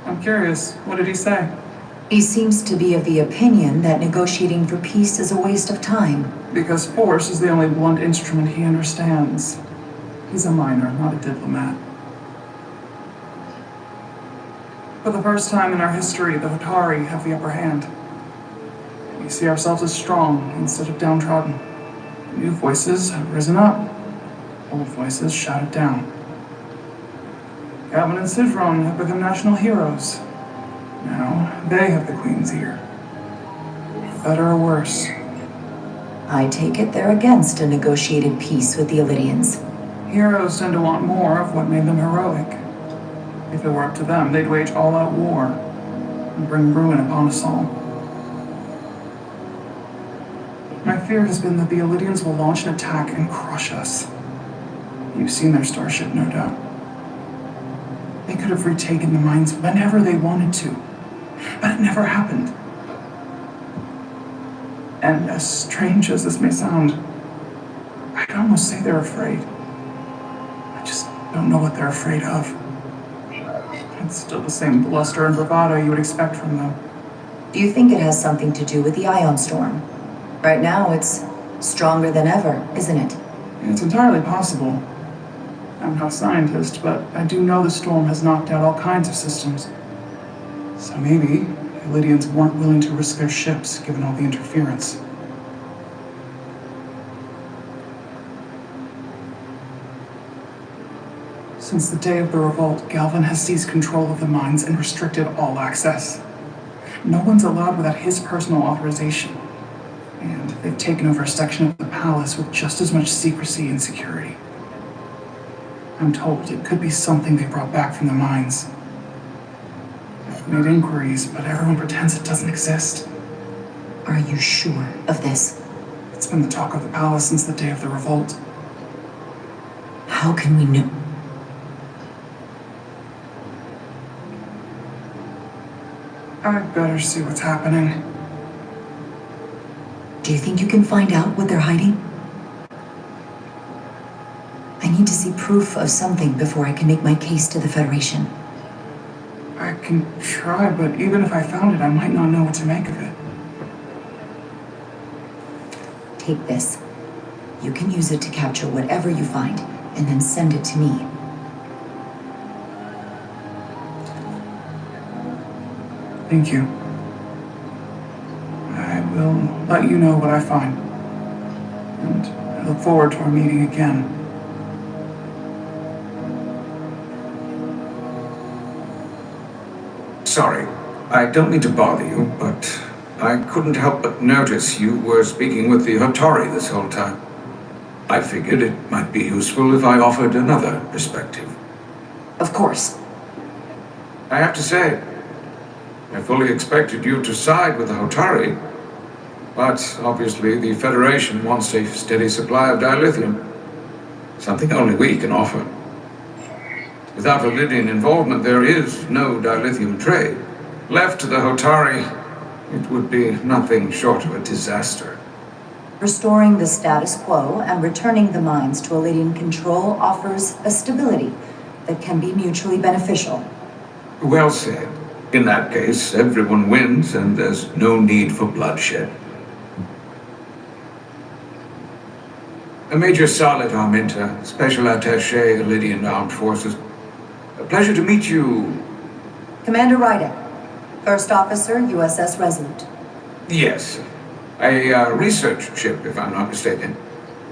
I'm curious, what did he say? He seems to be of the opinion that negotiating for peace is a waste of time. Because force is the only blunt instrument he understands. He's a miner, not a diplomat. For the first time in our history, the Hotari have the upper hand. We see ourselves as strong instead of downtrodden. New voices have risen up. Old voices shouted down. Gavin and Sidron have become national heroes. Now they have the Queen's ear. For better or worse. I take it they're against a negotiated peace with the Illidians. Heroes tend to want more of what made them heroic. If it were up to them, they'd wage all-out war and bring ruin upon us all. My fear has been that the Illidians will launch an attack and crush us. You've seen their starship, no doubt. They could have retaken the mines whenever they wanted to, but it never happened. And as strange as this may sound, I'd almost say they're afraid. I just don't know what they're afraid of. It's still the same bluster and bravado you would expect from them. Do you think it has something to do with the ion storm? Right now, it's stronger than ever, isn't it? It's entirely possible. I'm not a scientist, but I do know the storm has knocked out all kinds of systems. So maybe the Illidians weren't willing to risk their ships, given all the interference. Since the day of the revolt, Galvin has seized control of the mines and restricted all access. No one's allowed without his personal authorization. And they've taken over a section of the palace with just as much secrecy and security. I'm told it could be something they brought back from the mines. I've made inquiries, but everyone pretends it doesn't exist. Are you sure of this? It's been the talk of the palace since the day of the revolt. How can we know? I'd better see what's happening. Do you think you can find out what they're hiding? I need to see proof of something before I can make my case to the Federation. I can try, but even if I found it, I might not know what to make of it. Take this. You can use it to capture whatever you find, and then send it to me. Thank you. I will let you know what I find. And I look forward to our meeting again. Sorry, I don't mean to bother you, but I couldn't help but notice you were speaking with the Hotari this whole time. I figured it might be useful if I offered another perspective. Of course. I have to say, I fully expected you to side with the Hotari, but obviously the Federation wants a steady supply of dilithium, something only we can offer. Without Illidian involvement, there is no dilithium trade. Left to the Hotari, it would be nothing short of a disaster. Restoring the status quo and returning the mines to Illidian control offers a stability that can be mutually beneficial. Well said. In that case, everyone wins and there's no need for bloodshed. Major Salit Arminta, Special Attaché, Illidian Armed Forces. A pleasure to meet you. Commander Rydek, First Officer, USS Resolute. Yes. A research ship, if I'm not mistaken.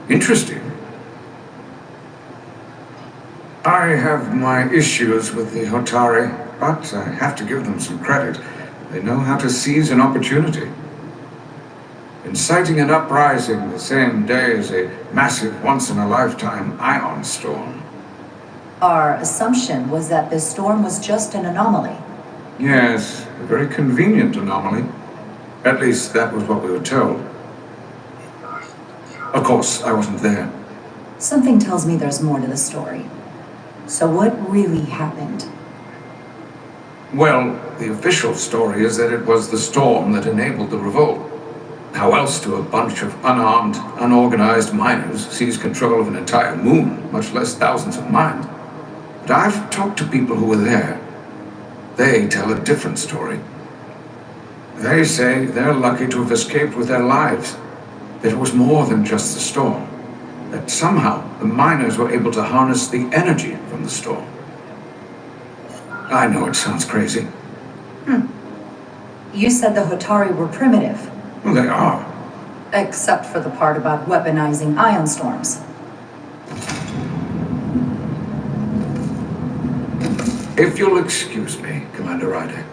Interesting. I have my issues with the Hotari, but I have to give them some credit. They know how to seize an opportunity. Inciting an uprising the same day as a massive, once-in-a-lifetime ion storm. Our assumption was that this storm was just an anomaly. Yes, a very convenient anomaly. At least that was what we were told. Of course, I wasn't there. Something tells me there's more to the story. So what really happened? Well, the official story is that it was the storm that enabled the revolt. How else do a bunch of unarmed, unorganized miners seize control of an entire moon, much less thousands of mines? But I've talked to people who were there. They tell a different story. They say they're lucky to have escaped with their lives. That it was more than just the storm. That somehow the miners were able to harness the energy from the storm. I know it sounds crazy. You said the Hotari were primitive. Well, they are. Except for the part about weaponizing ion storms. If you'll excuse me, Commander Ryder.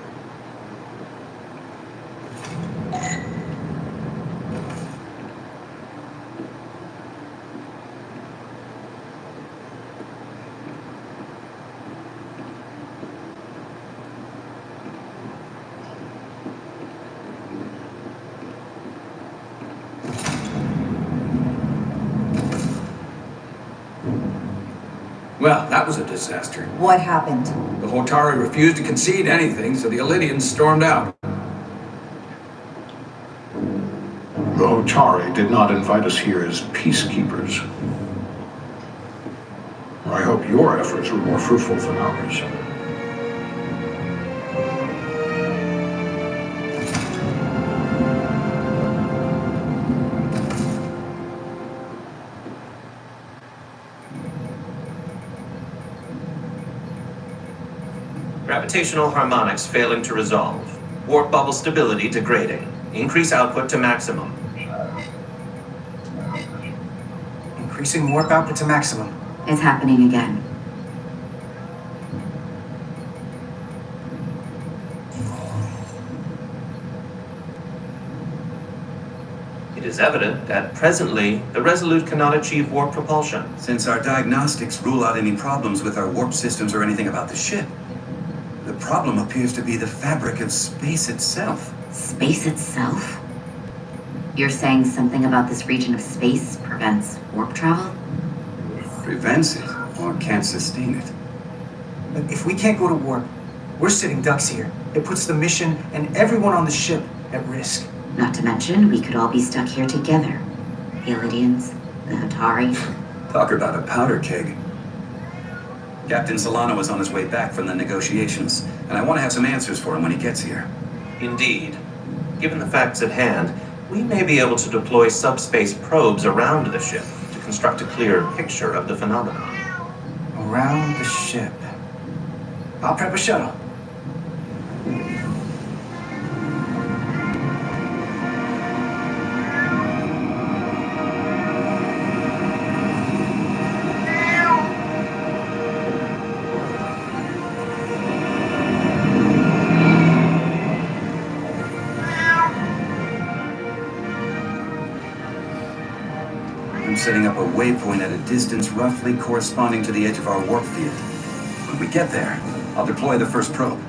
Well, that was a disaster. What happened? The Hotari refused to concede anything, so the Elydians stormed out. The Hotari did not invite us here as peacekeepers. I hope your efforts were more fruitful than ours. Gravitational harmonics failing to resolve. Warp bubble stability degrading. Increase output to maximum. Increasing warp output to maximum. It's happening again. It is evident that presently the Resolute cannot achieve warp propulsion. Since our diagnostics rule out any problems with our warp systems or anything about the ship, the problem appears to be the fabric of space itself. Space itself? You're saying something about this region of space prevents warp travel? Prevents it, or can't sustain it. But if we can't go to warp, we're sitting ducks here. It puts the mission and everyone on the ship at risk. Not to mention, we could all be stuck here together. The Elydians, the Hotari. Talk about a powder keg. Captain Solano is on his way back from the negotiations, and I want to have some answers for him when he gets here. Indeed. Given the facts at hand, we may be able to deploy subspace probes around the ship to construct a clear picture of the phenomenon. Around the ship. I'll prep a shuttle. Setting up a waypoint at a distance roughly corresponding to the edge of our warp field. When we get there, I'll deploy the first probe.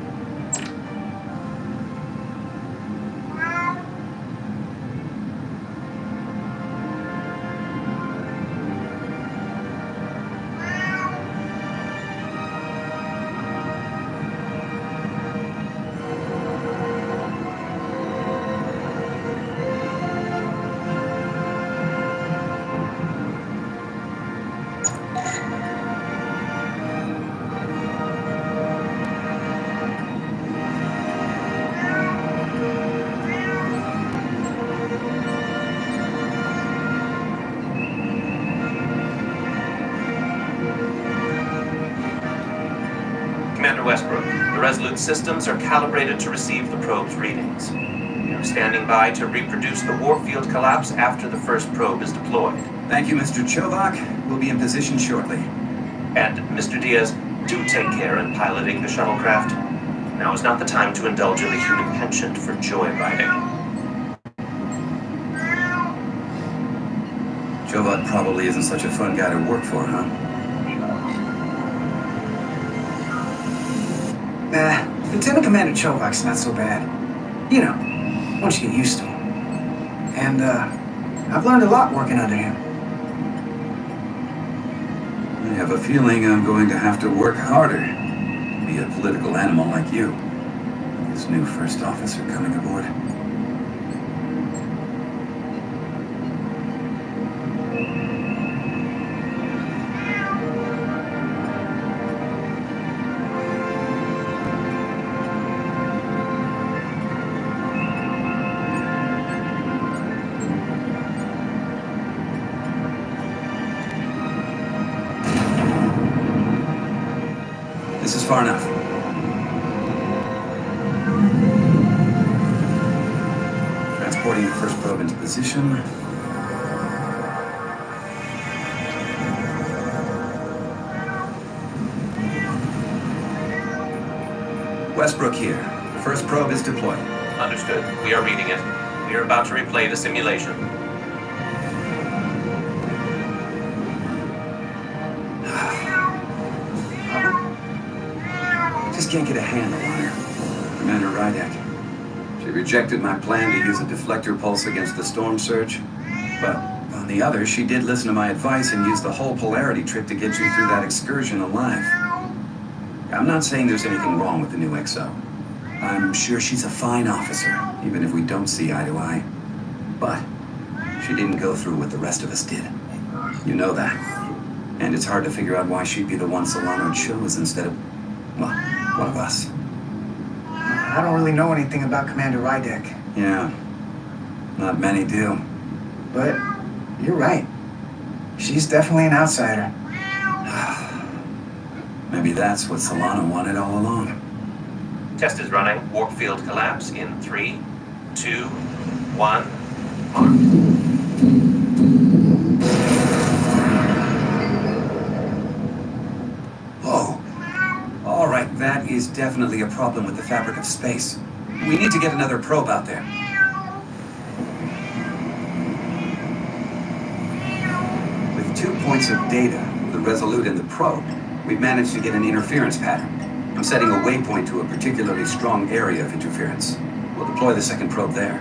Commander Westbrook, the Resolute systems are calibrated to receive the probe's readings. We are standing by to reproduce the warp field collapse after the first probe is deployed. Thank you, Mr. Chovak. We'll be in position shortly. And, Mr. Diaz, do take care in piloting the shuttlecraft. Now is not the time to indulge in the human penchant for joyriding. Chovak probably isn't such a fun guy to work for, huh? Nah, Lieutenant Commander Chovak's not so bad. You know, once you get used to him. And, I've learned a lot working under him. I have a feeling I'm going to have to work harder to be a political animal like you. This new first officer coming aboard. This is far enough. Transporting the first probe into position. Westbrook here. The first probe is deployed. Understood. We are reading it. We are about to replay the simulation. Just can't get a handle on her. Commander Rydek. She rejected my plan to use a deflector pulse against the storm surge. But on the other, she did listen to my advice and used the whole polarity trick to get you through that excursion alive. I'm not saying there's anything wrong with the new XO. I'm sure she's a fine officer, even if we don't see eye to eye. But she didn't go through what the rest of us did. You know that. And it's hard to figure out why she'd be the one Solano chose instead of, well, one of us. I don't really know anything about Commander Rydek. Yeah, not many do. But you're right. She's definitely an outsider. Maybe that's what Solano wanted all along. Test is running. Warp field collapse in 3, 2, 1. Whoa. All right, that is definitely a problem with the fabric of space. We need to get another probe out there. With 2 points of data, the Resolute and the probe, we've managed to get an interference pattern. I'm setting a waypoint to a particularly strong area of interference. We'll deploy the second probe there.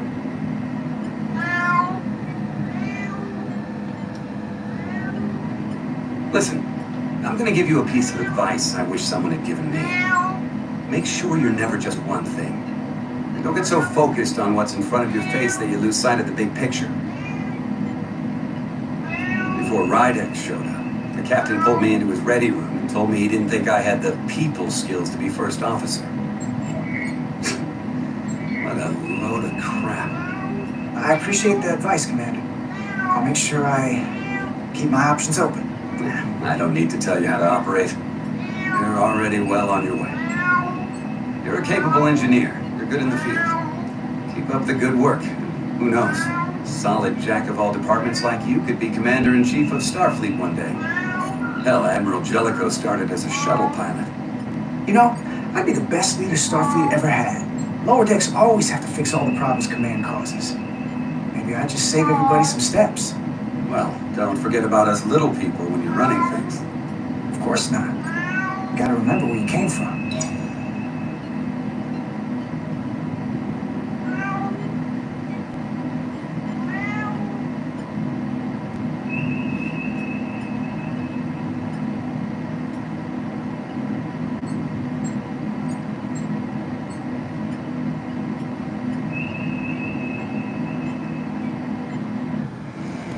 Listen, I'm gonna give you a piece of advice I wish someone had given me. Make sure you're never just one thing. And don't get so focused on what's in front of your face that you lose sight of the big picture. Before Rydek showed up, the captain pulled me into his ready room and told me he didn't think I had the people skills to be first officer. What a load of crap. I appreciate the advice, Commander. I'll make sure I keep my options open. I don't need to tell you how to operate. You're already well on your way. You're a capable engineer. You're good in the field. Keep up the good work. Who knows? Solid jack of all departments like you could be Commander-in-Chief of Starfleet one day. Hell, Admiral Jellicoe started as a shuttle pilot. You know, I'd be the best leader Starfleet ever had. Lower decks always have to fix all the problems command causes. Maybe I'd just save everybody some steps. Well, don't forget about us little people when you're running things. Of course not. You gotta remember where you came from.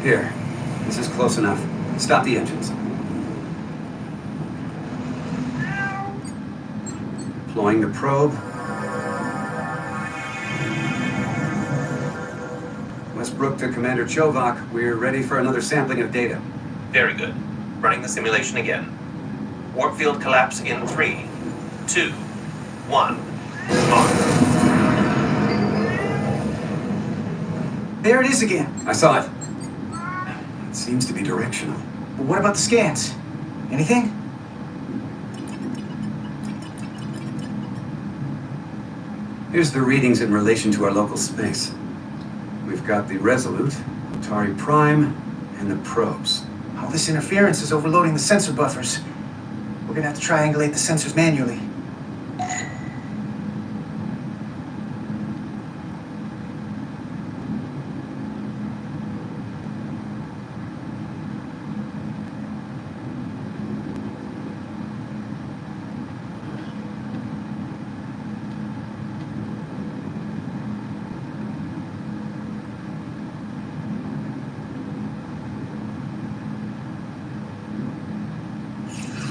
Here, this is close enough. Stop the engines. Deploying the probe. Westbrook to Commander Chovak. We're ready for another sampling of data. Very good. Running the simulation again. Warp field collapse in 3, 2, 1. Mark. There it is again. I saw it. It seems to be directional. But what about the scans? Anything? Here's the readings in relation to our local space. We've got the Resolute, Atari Prime, and the probes. All this interference is overloading the sensor buffers. We're gonna have to triangulate the sensors manually.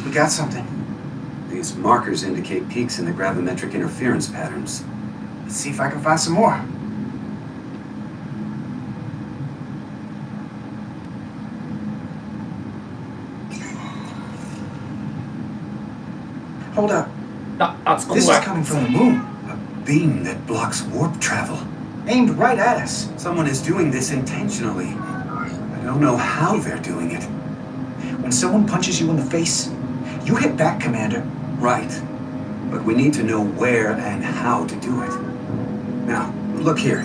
We got something. These markers indicate peaks in the gravimetric interference patterns. Let's see if I can find some more. Hold up. That's This is coming from the moon. A beam that blocks warp travel. Aimed right at us. Someone is doing this intentionally. I don't know how they're doing it. When someone punches you in the face, you hit back, Commander. Right. But we need to know where and how to do it. Now, look here.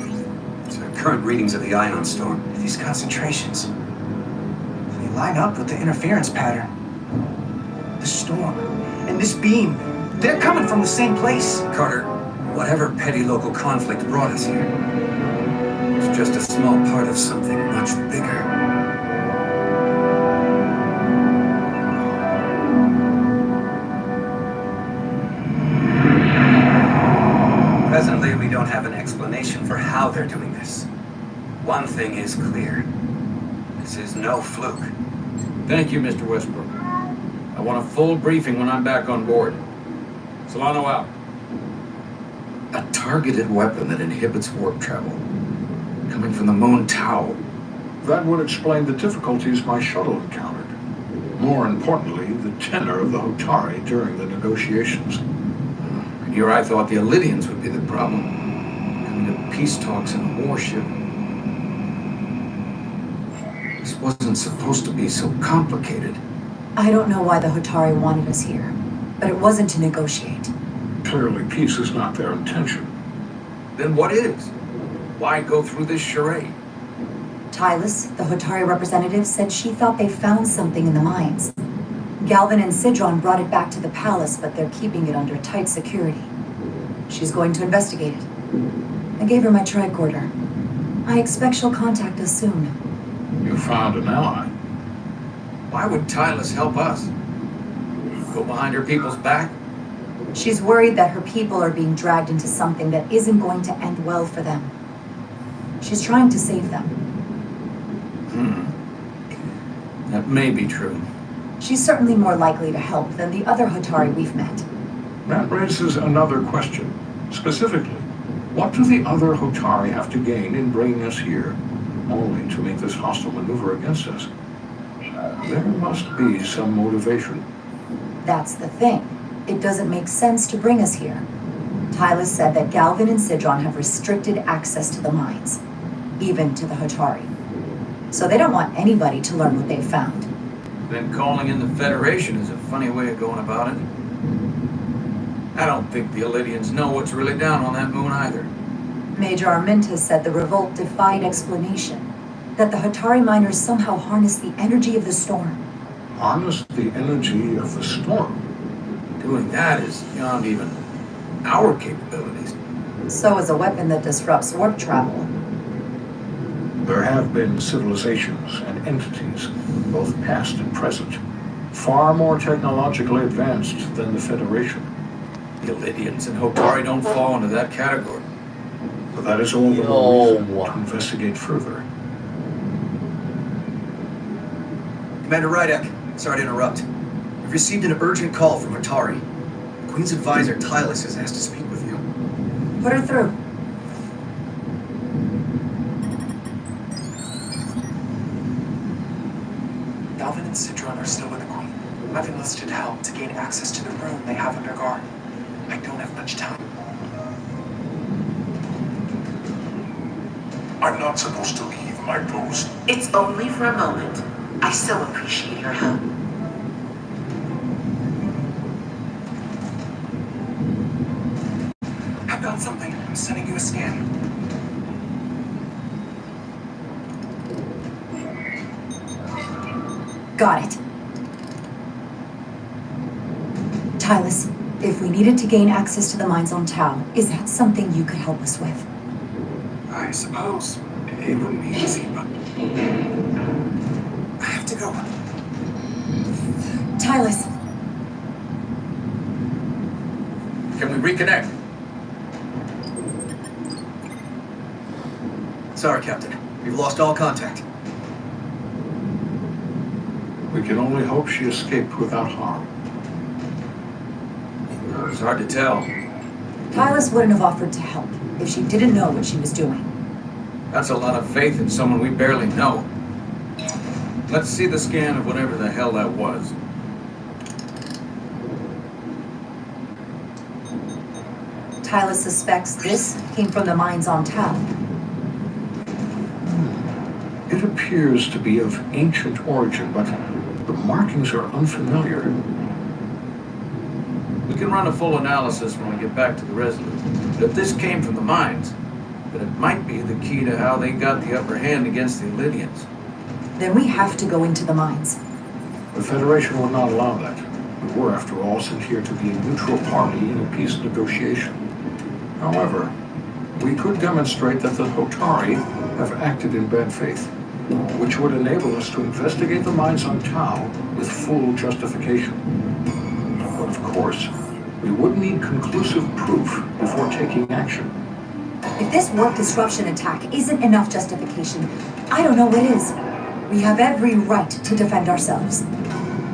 It's the current readings of the ion storm. These concentrations, they line up with the interference pattern. The storm and this beam, they're coming from the same place. Carter, whatever petty local conflict brought us here, it's just a small part of something much bigger. Presently, we don't have an explanation for how they're doing this. One thing is clear. This is no fluke. Thank you, Mr. Westbrook. I want a full briefing when I'm back on board. Solano out. A targeted weapon that inhibits warp travel. Coming from the moon Tau. That would explain the difficulties my shuttle encountered. More importantly, the tenor of the Hotari during the negotiations. And here I thought the Elydians would be the problem. Coming to peace talks in a warship. This wasn't supposed to be so complicated. I don't know why the Hotari wanted us here, but it wasn't to negotiate. Clearly, peace is not their intention. Then what is? Why go through this charade? Tylus, the Hotari representative, said she thought they found something in the mines. Galvin and Sidron brought it back to the palace, but they're keeping it under tight security. She's going to investigate it. I gave her my tricorder. I expect she'll contact us soon. You found an ally. Why would Tylus help us? Go behind her people's back? She's worried that her people are being dragged into something that isn't going to end well for them. She's trying to save them. That may be true. She's certainly more likely to help than the other Hotari we've met. That raises another question. Specifically, what do the other Hotari have to gain in bringing us here, only to make this hostile maneuver against us? There must be some motivation. That's the thing. It doesn't make sense to bring us here. Tylus said that Galvin and Sidron have restricted access to the mines, even to the Hotari. So they don't want anybody to learn what they've found. Then calling in the Federation is a funny way of going about it. I don't think the Elydians know what's really down on that moon either. Major Arminta said the revolt defied explanation, that the Hotari miners somehow harness the energy of the storm. Harness the energy of the storm? Doing that is beyond even our capabilities. So is a weapon that disrupts warp travel. There have been civilizations and entities, both past and present, far more technologically advanced than the Federation. The Elydians and Hotari don't fall into that category. But that is all the more reason to investigate further. Commander Rydek, sorry to interrupt. We've received an urgent call from Hotari. The Queen's advisor, Tylus, has asked to speak with you. Put her through. Galvin and Sidron are still with the Queen. I've enlisted help to gain access to the room they have under guard. I don't have much time. I'm not supposed to leave my post. It's only for a moment. I so appreciate your help. I found something. I'm sending you a scan. Got it. Tylus, if we needed to gain access to the mines on Tau, is that something you could help us with? I suppose it wouldn't be easy, but I have to go. Tylus. Can we reconnect? Sorry, Captain. We've lost all contact. We can only hope she escaped without harm. It's hard to tell. Tylus wouldn't have offered to help if she didn't know what she was doing. That's a lot of faith in someone we barely know. Let's see the scan of whatever the hell that was. Hylas suspects this came from the mines on Tau. It appears to be of ancient origin, but the markings are unfamiliar. We can run a full analysis when we get back to the Resolute. But if this came from the mines, then it might be the key to how they got the upper hand against the Lydians. Then we have to go into the mines. The Federation will not allow that. We were, after all, sent here to be a neutral party in a peace negotiation. However, we could demonstrate that the Hotari have acted in bad faith, which would enable us to investigate the mines on Tau with full justification. But of course, we would need conclusive proof before taking action. If this warp disruption attack isn't enough justification, I don't know what is. We have every right to defend ourselves.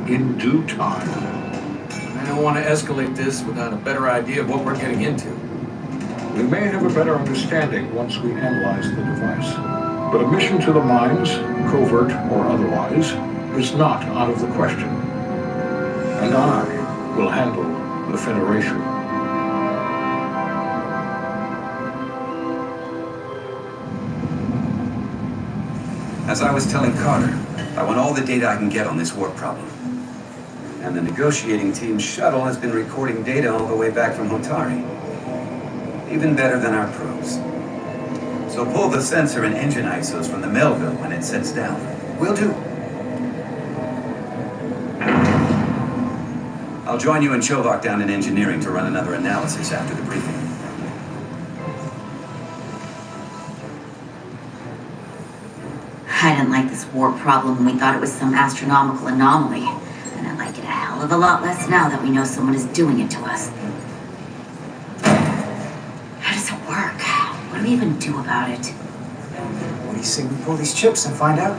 In due time. I don't want to escalate this without a better idea of what we're getting into. We may have a better understanding once we analyze the device. But a mission to the mines, covert or otherwise, is not out of the question. And I will handle the Federation. As I was telling Carter, I want all the data I can get on this warp problem. And the negotiating team's shuttle has been recording data all the way back from Hotari. Even better than our probes. So pull the sensor and engine ISOs from the Melville when it sets down. Will do. I'll join you and Chovak down in engineering to run another analysis after the briefing. I didn't like this warp problem when we thought it was some astronomical anomaly. And I like it a hell of a lot less now that we know someone is doing it to us. How does it work? What do we even do about it? What do you say we pull these chips and find out?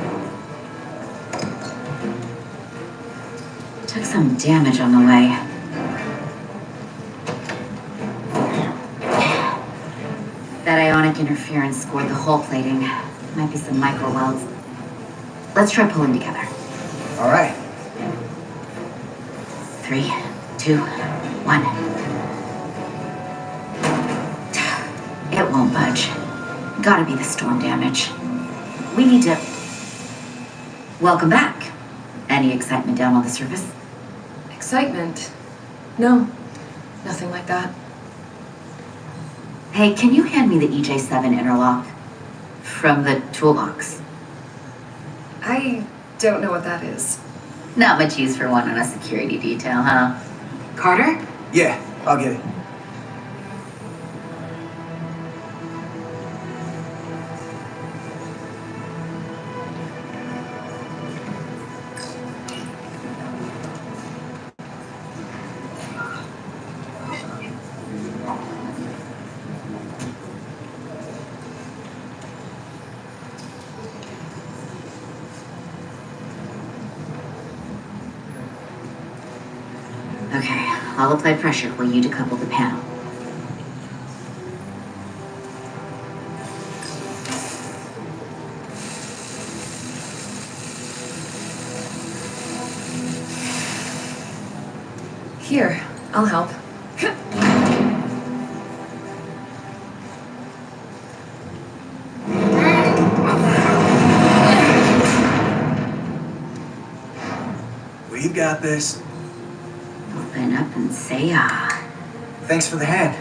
Took some damage on the way. That ionic interference scored the hull plating. Might be some micro welds. Let's try pulling together. All right. 3, 2, 1. It won't budge. Gotta be the storm damage. We need to... Welcome back. Any excitement down on the surface? Excitement? No, nothing like that. Hey, can you hand me the EJ7 interlock? From the toolbox. I don't know what that is. Not much use for one on a security detail, huh? Carter? Yeah, I'll get it. Okay, I'll apply pressure while you decouple the panel. Here, I'll help. We've got this. Open up and say ah. Thanks for the hand.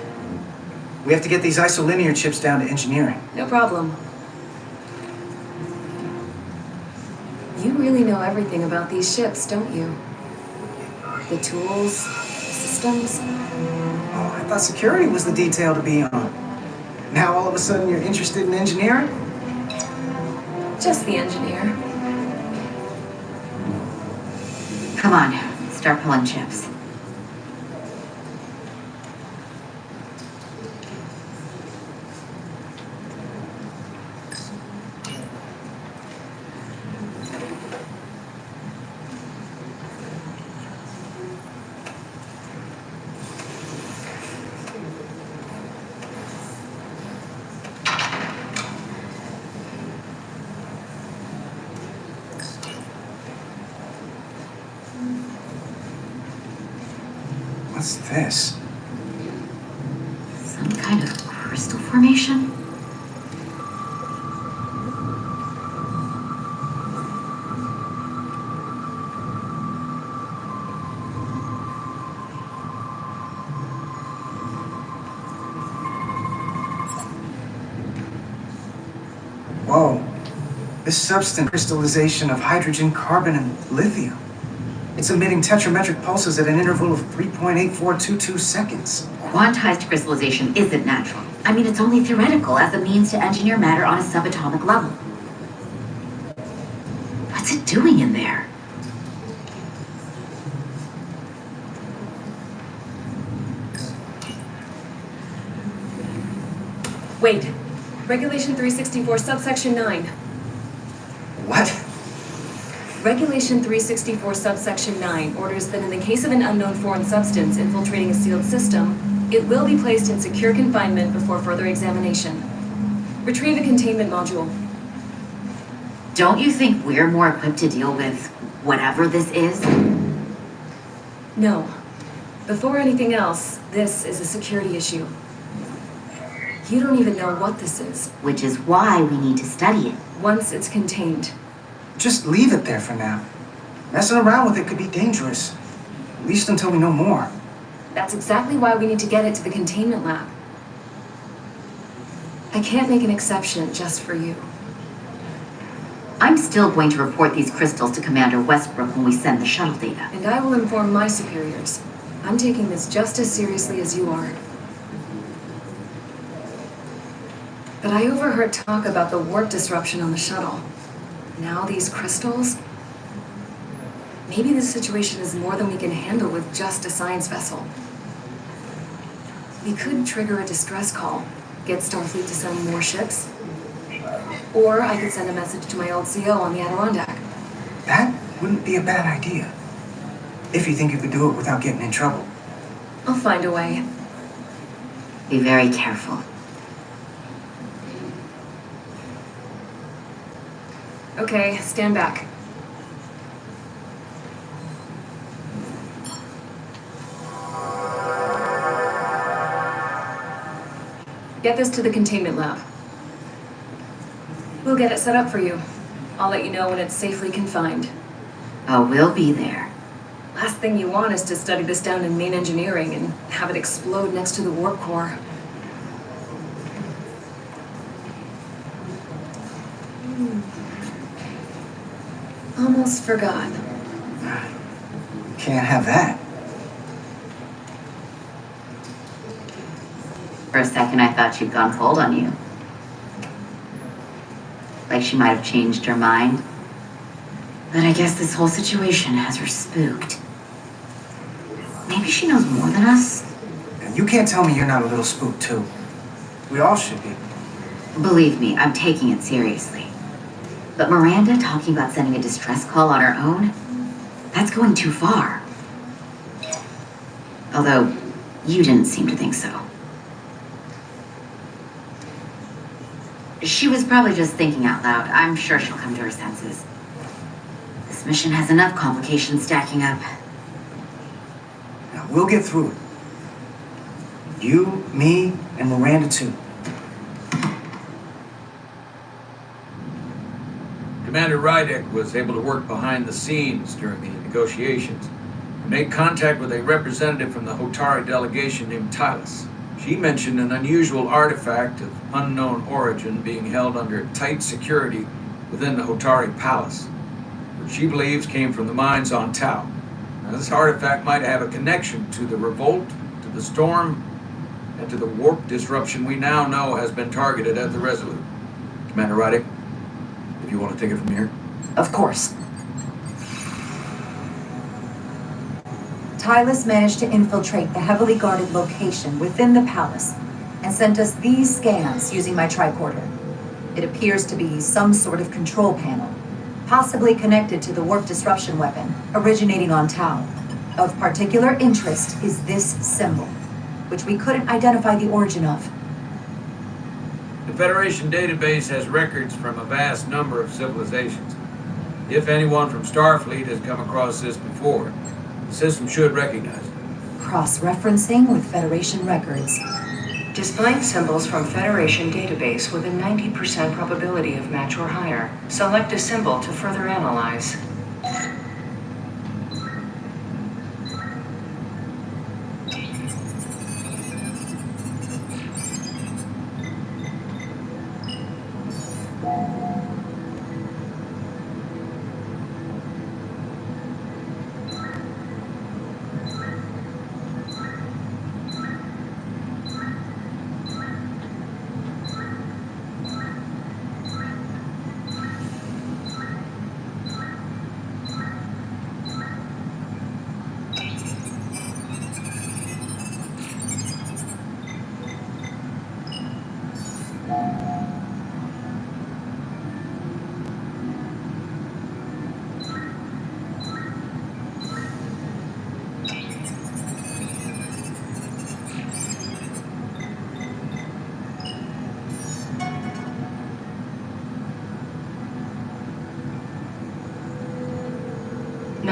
We have to get these isolinear chips down to engineering. No problem. You really know everything about these ships, don't you? The tools, the systems. Oh, I thought security was the detail to be on. Now all of a sudden you're interested in engineering? Just the engineer. Come on, start pulling chips. What's this? Some formation? Whoa. This substance crystallization of hydrogen, carbon, and lithium. It's emitting tetrametric pulses at an interval of 3.8422 seconds. Quantized crystallization isn't natural. I mean, it's only theoretical as a means to engineer matter on a subatomic level. What's it doing in there? Wait. Regulation 364, subsection 9. What? Regulation 364, subsection 9 orders that in the case of an unknown foreign substance infiltrating a sealed system, it will be placed in secure confinement before further examination. Retrieve a containment module. Don't you think we're more equipped to deal with whatever this is? No. Before anything else, this is a security issue. You don't even know what this is. Which is why we need to study it. Once it's contained. Just leave it there for now. Messing around with it could be dangerous. At least until we know more. That's exactly why we need to get it to the containment lab. I can't make an exception just for you. I'm still going to report these crystals to Commander Westbrook when we send the shuttle data. And I will inform my superiors. I'm taking this just as seriously as you are. But I overheard talk about the warp disruption on the shuttle. Now these crystals? Maybe this situation is more than we can handle with just a science vessel. We could trigger a distress call, get Starfleet to send more ships. Or I could send a message to my old CO on the Adirondack. That wouldn't be a bad idea. If you think you could do it without getting in trouble. I'll find a way. Be very careful. Okay, stand back. Get this to the containment lab. We'll get it set up for you. I'll let you know when it's safely confined. Oh, we'll be there. Last thing you want is to study this down in main engineering and have it explode next to the warp core. Almost forgot. Can't have that. For a second, I thought she'd gone cold on you. Like she might have changed her mind. But I guess this whole situation has her spooked. Maybe she knows more than us? You can't tell me you're not a little spooked, too. We all should be. Believe me, I'm taking it seriously. But Miranda talking about sending a distress call on her own? That's going too far. Although, you didn't seem to think so. She was probably just thinking out loud. I'm sure she'll come to her senses. This mission has enough complications stacking up. Now, we'll get through it. You, me, and Miranda, too. Commander Rydek was able to work behind the scenes during the negotiations and made contact with a representative from the Hotari delegation named Tylus. She mentioned an unusual artifact of unknown origin being held under tight security within the Hotari Palace, which she believes came from the mines on Tau. Now, this artifact might have a connection to the revolt, to the storm, and to the warp disruption we now know has been targeted at the Resolute. Commander Rydek, if you want to take it from here. Of course. Tylus managed to infiltrate the heavily guarded location within the palace and sent us these scans using my tricorder. It appears to be some sort of control panel, possibly connected to the warp disruption weapon originating on Tau. Of particular interest is this symbol, which we couldn't identify the origin of. The Federation database has records from a vast number of civilizations. If anyone from Starfleet has come across this before, the system should recognize it. Cross-referencing with Federation records. Displaying symbols from Federation database with a 90% probability of match or higher. Select a symbol to further analyze.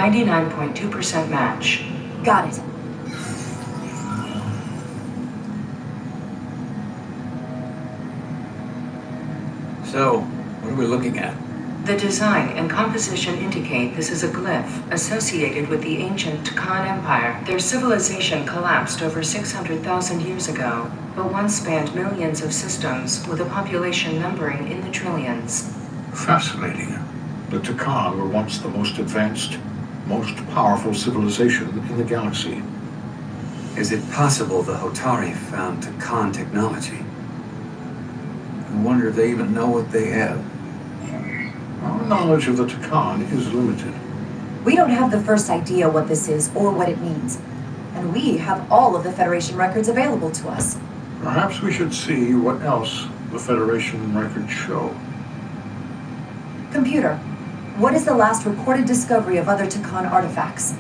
.2% match. Got it. So, what are we looking at? The design and composition indicate this is a glyph associated with the ancient Khan Empire. Their civilization collapsed over 600,000 years ago, but once spanned millions of systems with a population numbering in the trillions. Fascinating. The Takan were once the most advanced, most powerful civilization in the galaxy. Is it possible the Hotari found Takan technology? I wonder if they even know what they have. Our knowledge of the Takan is limited. We don't have the first idea what this is or what it means. And we have all of the Federation records available to us. Perhaps we should see what else the Federation records show. Computer, what is the last recorded discovery of other Takan artifacts?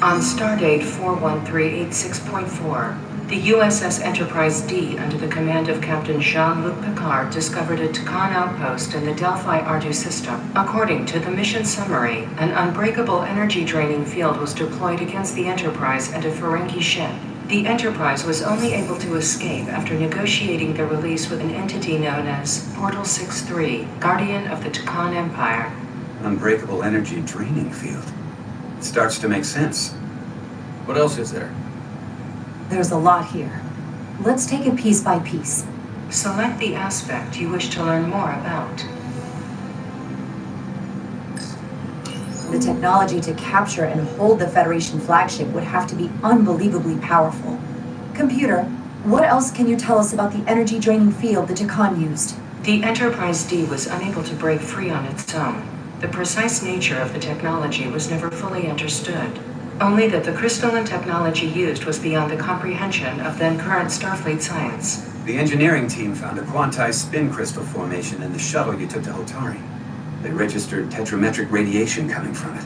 On stardate 41386.4, the USS Enterprise D, under the command of Captain Jean-Luc Picard, discovered a Takan outpost in the Delphi Ardu system. According to the mission summary, an unbreakable energy-draining field was deployed against the Enterprise and a Ferengi ship. The Enterprise was only able to escape after negotiating their release with an entity known as Portal 63, Guardian of the Takan Empire. Unbreakable energy draining field. It starts to make sense. What else is there? There's a lot here. Let's take it piece by piece. Select the aspect you wish to learn more about. The technology to capture and hold the Federation flagship would have to be unbelievably powerful. Computer, what else can you tell us about the energy-draining field the Takan used? The Enterprise D was unable to break free on its own. The precise nature of the technology was never fully understood. Only that the crystalline technology used was beyond the comprehension of then current Starfleet science. The engineering team found a quantized spin crystal formation in the shuttle you took to Hotari. They registered tetrametric radiation coming from it.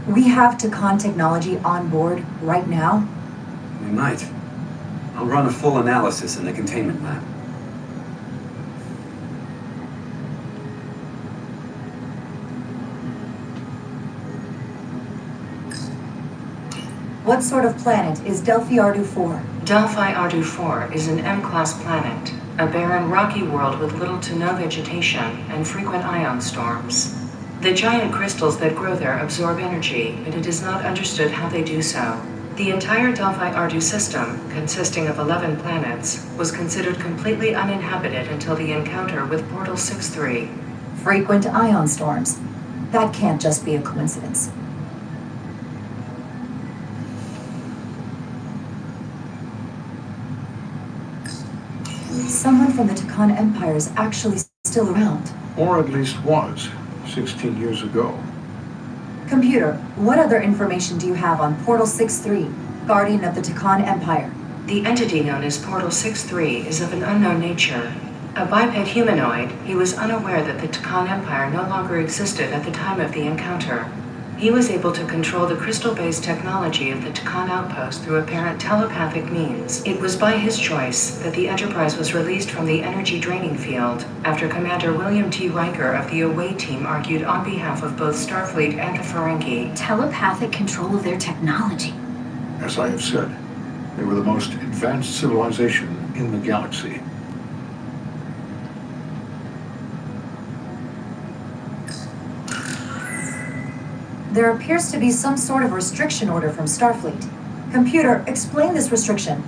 We have Takan technology on board right now? We might. I'll run a full analysis in the containment lab. What sort of planet is Delphi Ardu 4? Delphi Ardu 4 is an M-class planet, a barren rocky world with little to no vegetation and frequent ion storms. The giant crystals that grow there absorb energy, but it is not understood how they do so. The entire Delphi Ardu system, consisting of 11 planets, was considered completely uninhabited until the encounter with Portal 63. Frequent ion storms. That can't just be a coincidence. Someone from the Takan Empire is actually still around. Or at least was, 16 years ago. Computer, what other information do you have on Portal 63, Guardian of the Takan Empire? The entity known as Portal 63 is of an unknown nature. A biped humanoid, he was unaware that the Takan Empire no longer existed at the time of the encounter. He was able to control the crystal-based technology of the Takan outpost through apparent telepathic means. It was by his choice that the Enterprise was released from the energy-draining field after Commander William T. Riker of the Away Team argued on behalf of both Starfleet and the Ferengi. Telepathic control of their technology. As I have said, they were the most advanced civilization in the galaxy. There appears to be some sort of restriction order from Starfleet. Computer, explain this restriction.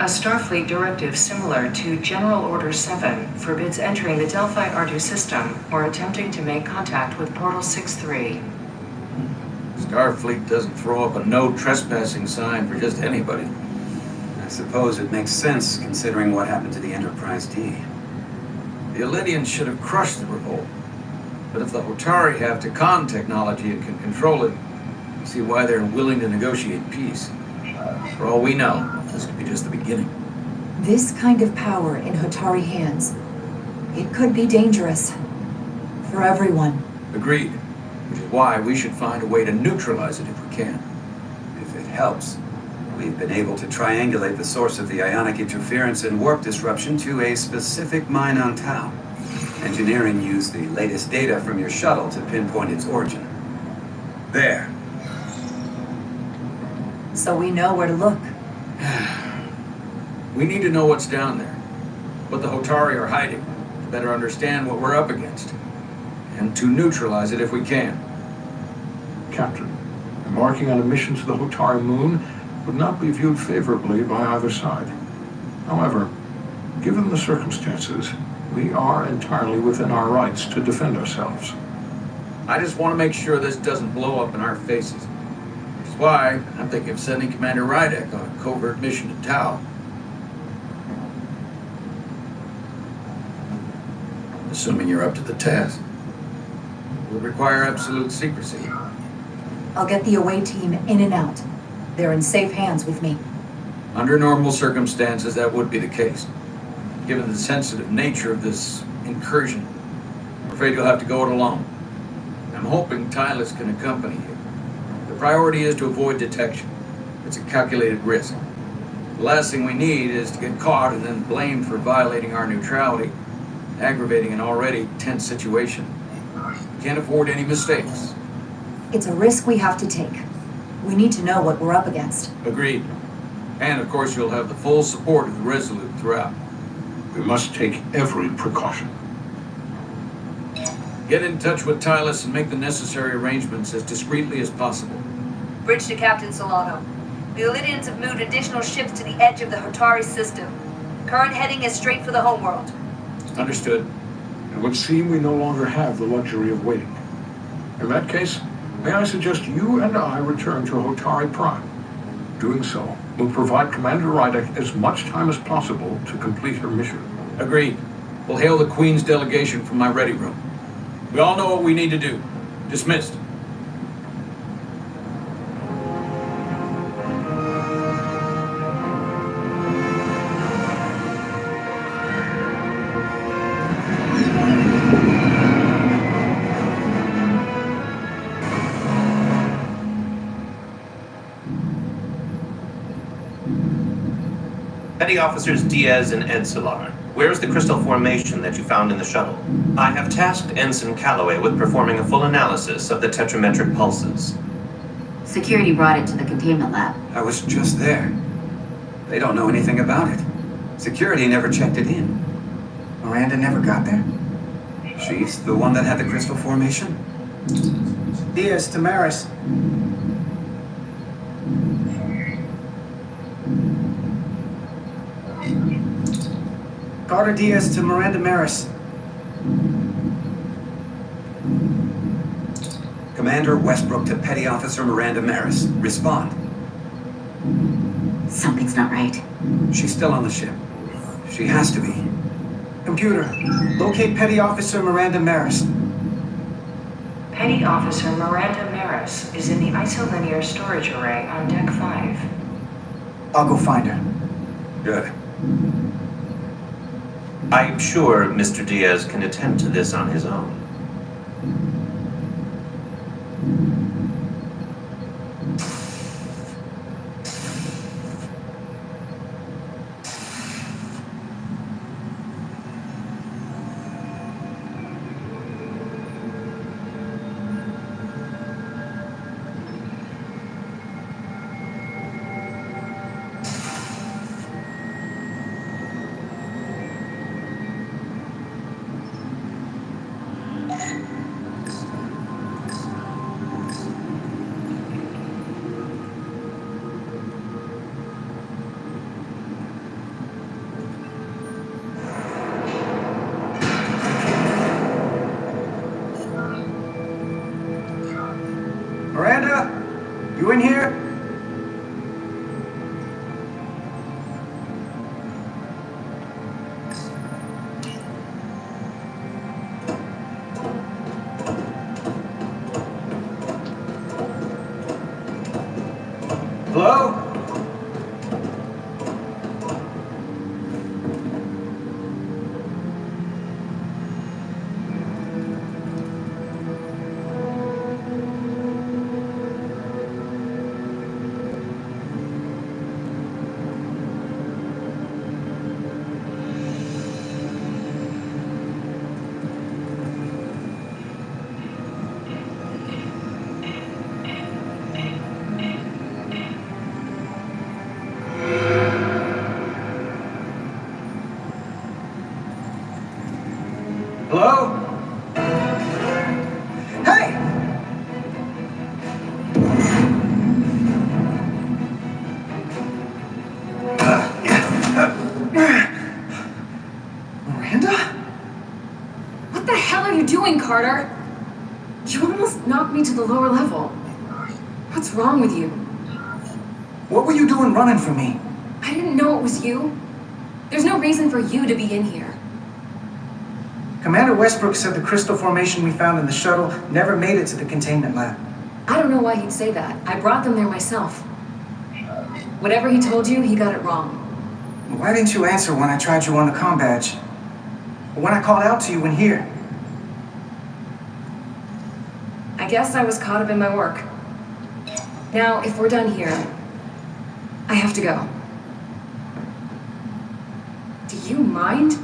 A Starfleet directive similar to General Order 7 forbids entering the Delphi R2 system or attempting to make contact with Portal 6-3. Starfleet doesn't throw up a no trespassing sign for just anybody. I suppose it makes sense considering what happened to the Enterprise D. The Elydians should have crushed the revolt. But if the Hotari have Takan technology and can control it, I see why they're willing to negotiate peace. For all we know, this could be just the beginning. This kind of power in Hotari hands, it could be dangerous. For everyone. Agreed. Which is why we should find a way to neutralize it if we can. If it helps, we've been able to triangulate the source of the ionic interference and warp disruption to a specific mine on Tau. Engineering used the latest data from your shuttle to pinpoint its origin. There. So we know where to look. We need to know what's down there, what the Hotari are hiding, to better understand what we're up against, and to neutralize it if we can. Captain, embarking on a mission to the Hotari moon would not be viewed favorably by either side. However, given the circumstances, we are entirely within our rights to defend ourselves. I just want to make sure this doesn't blow up in our faces. Which is why I'm thinking of sending Commander Rydek on a covert mission to Tau. Assuming you're up to the task. It would require absolute secrecy. I'll get the away team in and out. They're in safe hands with me. Under normal circumstances, that would be the case. Given the sensitive nature of this incursion, I'm afraid you'll have to go it alone. I'm hoping Tylus can accompany you. The priority is to avoid detection. It's a calculated risk. The last thing we need is to get caught and then blamed for violating our neutrality, aggravating an already tense situation. We can't afford any mistakes. It's a risk we have to take. We need to know what we're up against. Agreed. And of course you'll have the full support of the Resolute throughout. We must take every precaution. Get in touch with Tylus and make the necessary arrangements as discreetly as possible. Bridge to Captain Solano. The Elydians have moved additional ships to the edge of the Hotari system. Current heading is straight for the homeworld. Understood. It would seem we no longer have the luxury of waiting. In that case, may I suggest you and I return to Hotari Prime. Doing so will provide Commander Rydek as much time as possible to complete her mission. Agreed. We'll hail the Queen's delegation from my ready room. We all know what we need to do. Dismissed. Petty Officers Diaz and Edsolar, where is the crystal formation that you found in the shuttle? I have tasked Ensign Calloway with performing a full analysis of the tetrametric pulses. Security brought it to the containment lab. I was just there. They don't know anything about it. Security never checked it in. Miranda never got there? She's the one that had the crystal formation? Diaz, Tamaris. Carter Diaz to Miranda Maris. Commander Westbrook to Petty Officer Miranda Maris. Respond. Something's not right. She's still on the ship. She has to be. Computer, locate Petty Officer Miranda Maris. Petty Officer Miranda Maris is in the isolinear storage array on Deck 5. I'll go find her. Good. I'm sure Mr. Diaz can attend to this on his own. You in here? Hello? Hello? Hey! Miranda? What the hell are you doing, Carter? You almost knocked me to the lower level. What's wrong with you? What were you doing running from me? I didn't know it was you. There's no reason for you to be in here. Commander Westbrook said the crystal formation we found in the shuttle never made it to the containment lab. I don't know why he'd say that. I brought them there myself. Whatever he told you, he got it wrong. Why didn't you answer when I tried you on the comm badge? Or when I called out to you in here? I guess I was caught up in my work. Now, if we're done here, I have to go. Do you mind?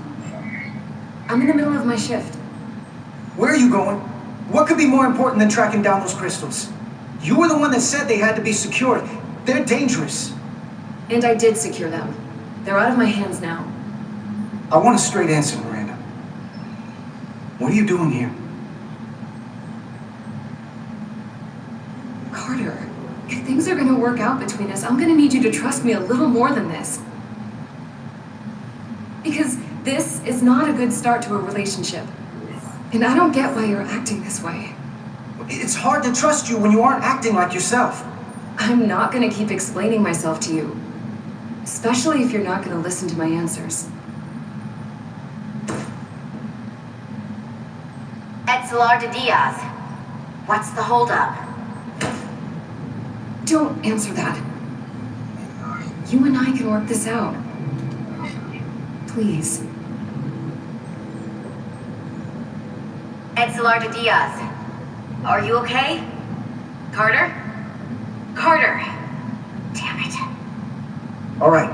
I'm in the middle of my shift. Where are you going? What could be more important than tracking down those crystals? You were the one that said they had to be secured. They're dangerous. And I did secure them. They're out of my hands now. I want a straight answer, Miranda. What are you doing here? Carter, if things are gonna work out between us, I'm gonna need you to trust me a little more than this. Because this is not a good start to a relationship. And I don't get why you're acting this way. It's hard to trust you when you aren't acting like yourself. I'm not gonna keep explaining myself to you. Especially if you're not gonna listen to my answers. Etzelar de Diaz. What's the holdup? Don't answer that. You and I can work this out. Please. Etzelar de Diaz. Are you okay? Carter? Carter! Damn it. All right.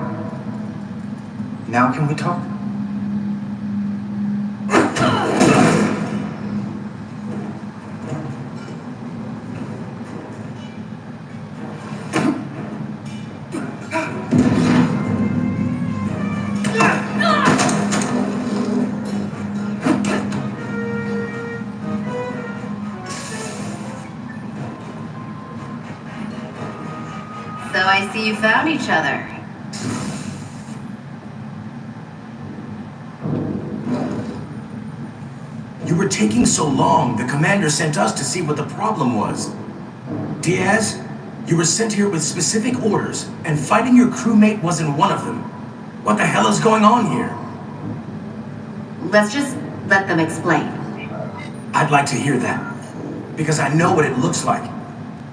Now can we talk? So I see you found each other. You were taking so long, the commander sent us to see what the problem was. Diaz, you were sent here with specific orders, and fighting your crewmate wasn't one of them. What the hell is going on here? Let's just let them explain. I'd like to hear that, because I know what it looks like.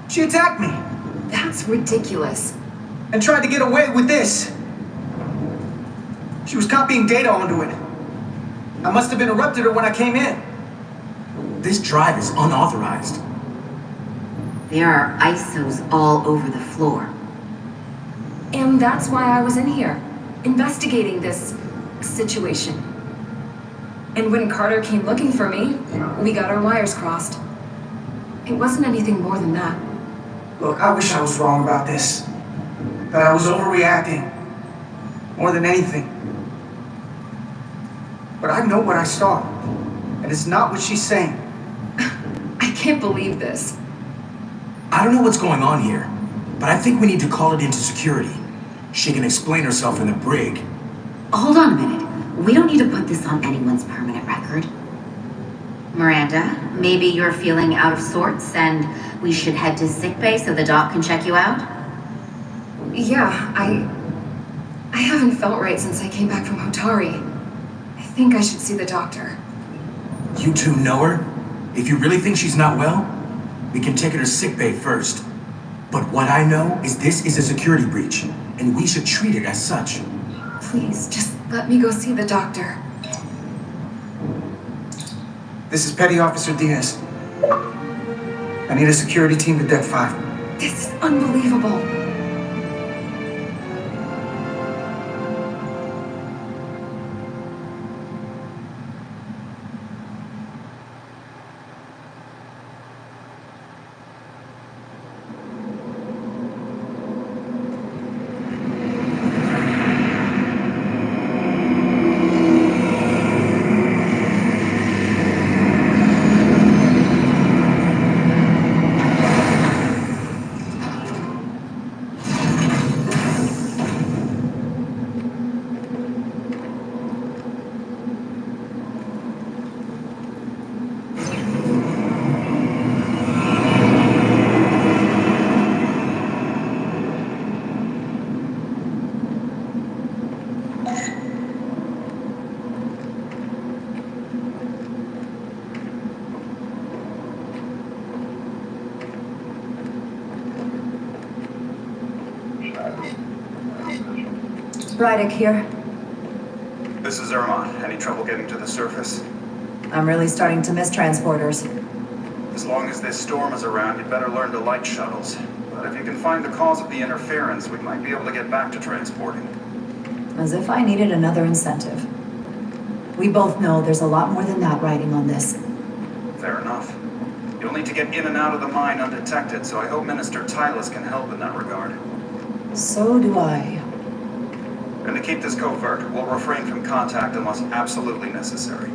She attacked me. That's ridiculous. And tried to get away with this. She was copying data onto it. I must have interrupted her when I came in. This drive is unauthorized. There are ISOs all over the floor. And that's why I was in here, investigating this situation. And when Carter came looking for me, we got our wires crossed. It wasn't anything more than that. Look, I wish I was wrong about this. That I was overreacting. More than anything. But I know what I saw. And it's not what she's saying. I can't believe this. I don't know what's going on here, but I think we need to call it into security. She can explain herself in the brig. Hold on a minute. We don't need to put this on anyone's permanent record. Miranda, maybe you're feeling out of sorts and we should head to sickbay so the doc can check you out? Yeah, I haven't felt right since I came back from Hotari. I think I should see the doctor. You two know her? If you really think she's not well, we can take her to sickbay first. But what I know is this is a security breach, and we should treat it as such. Please, just let me go see the doctor. This is Petty Officer Diaz. I need a security team to Deck 5. This is unbelievable. Rydick here. This is Irma. Any trouble getting to the surface? I'm really starting to miss transporters. As long as this storm is around, you'd better learn to light shuttles. But if you can find the cause of the interference, we might be able to get back to transporting. As if I needed another incentive. We both know there's a lot more than that riding on this. Fair enough. You'll need to get in and out of the mine undetected, so I hope Minister Tylus can help in that regard. So do I. And to keep this covert, we'll refrain from contact unless absolutely necessary.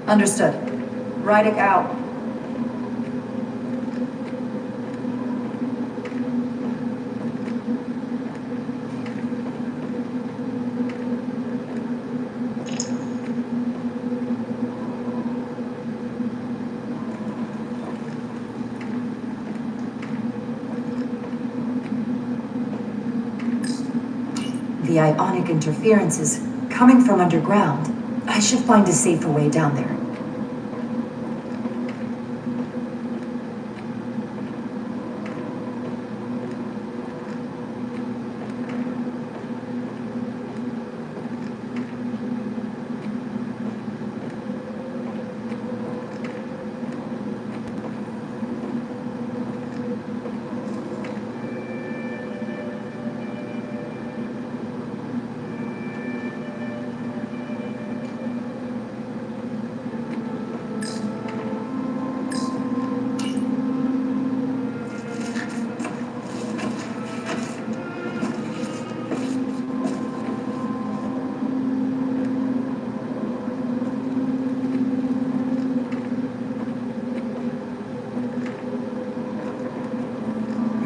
Understood. Rydick out. The ionic interference is coming from underground. I should find a safer way down there.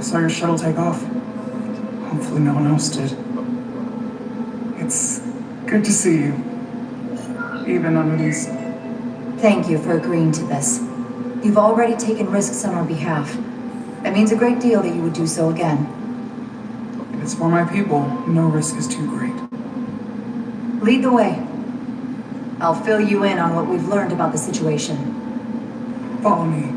Saw your shuttle take off. Hopefully no one else did. It's good to see you. Even under these... Thank you for agreeing to this. You've already taken risks on our behalf. That means a great deal that you would do so again. If it's for my people, no risk is too great. Lead the way. I'll fill you in on what we've learned about the situation. Follow me.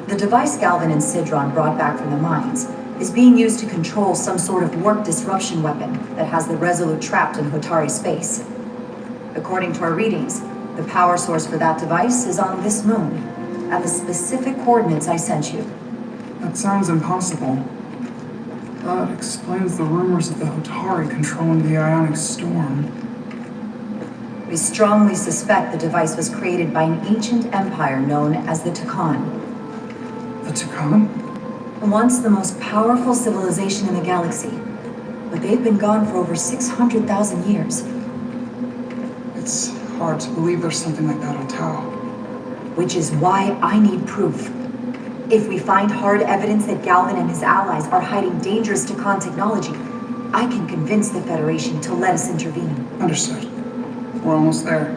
The device Galvin and Sidron brought back from the mines is being used to control some sort of warp disruption weapon that has the Resolute trapped in Hotari space. According to our readings, the power source for that device is on this moon, at the specific coordinates I sent you. That sounds impossible. That explains the rumors of the Hotari controlling the ionic storm. We strongly suspect the device was created by an ancient empire known as the Takan. The Takan? Once the most powerful civilization in the galaxy, but they've been gone for over 600,000 years. It's hard to believe there's something like that on Tau. Which is why I need proof. If we find hard evidence that Galvin and his allies are hiding dangerous Takan technology, I can convince the Federation to let us intervene. Understood. We're almost there.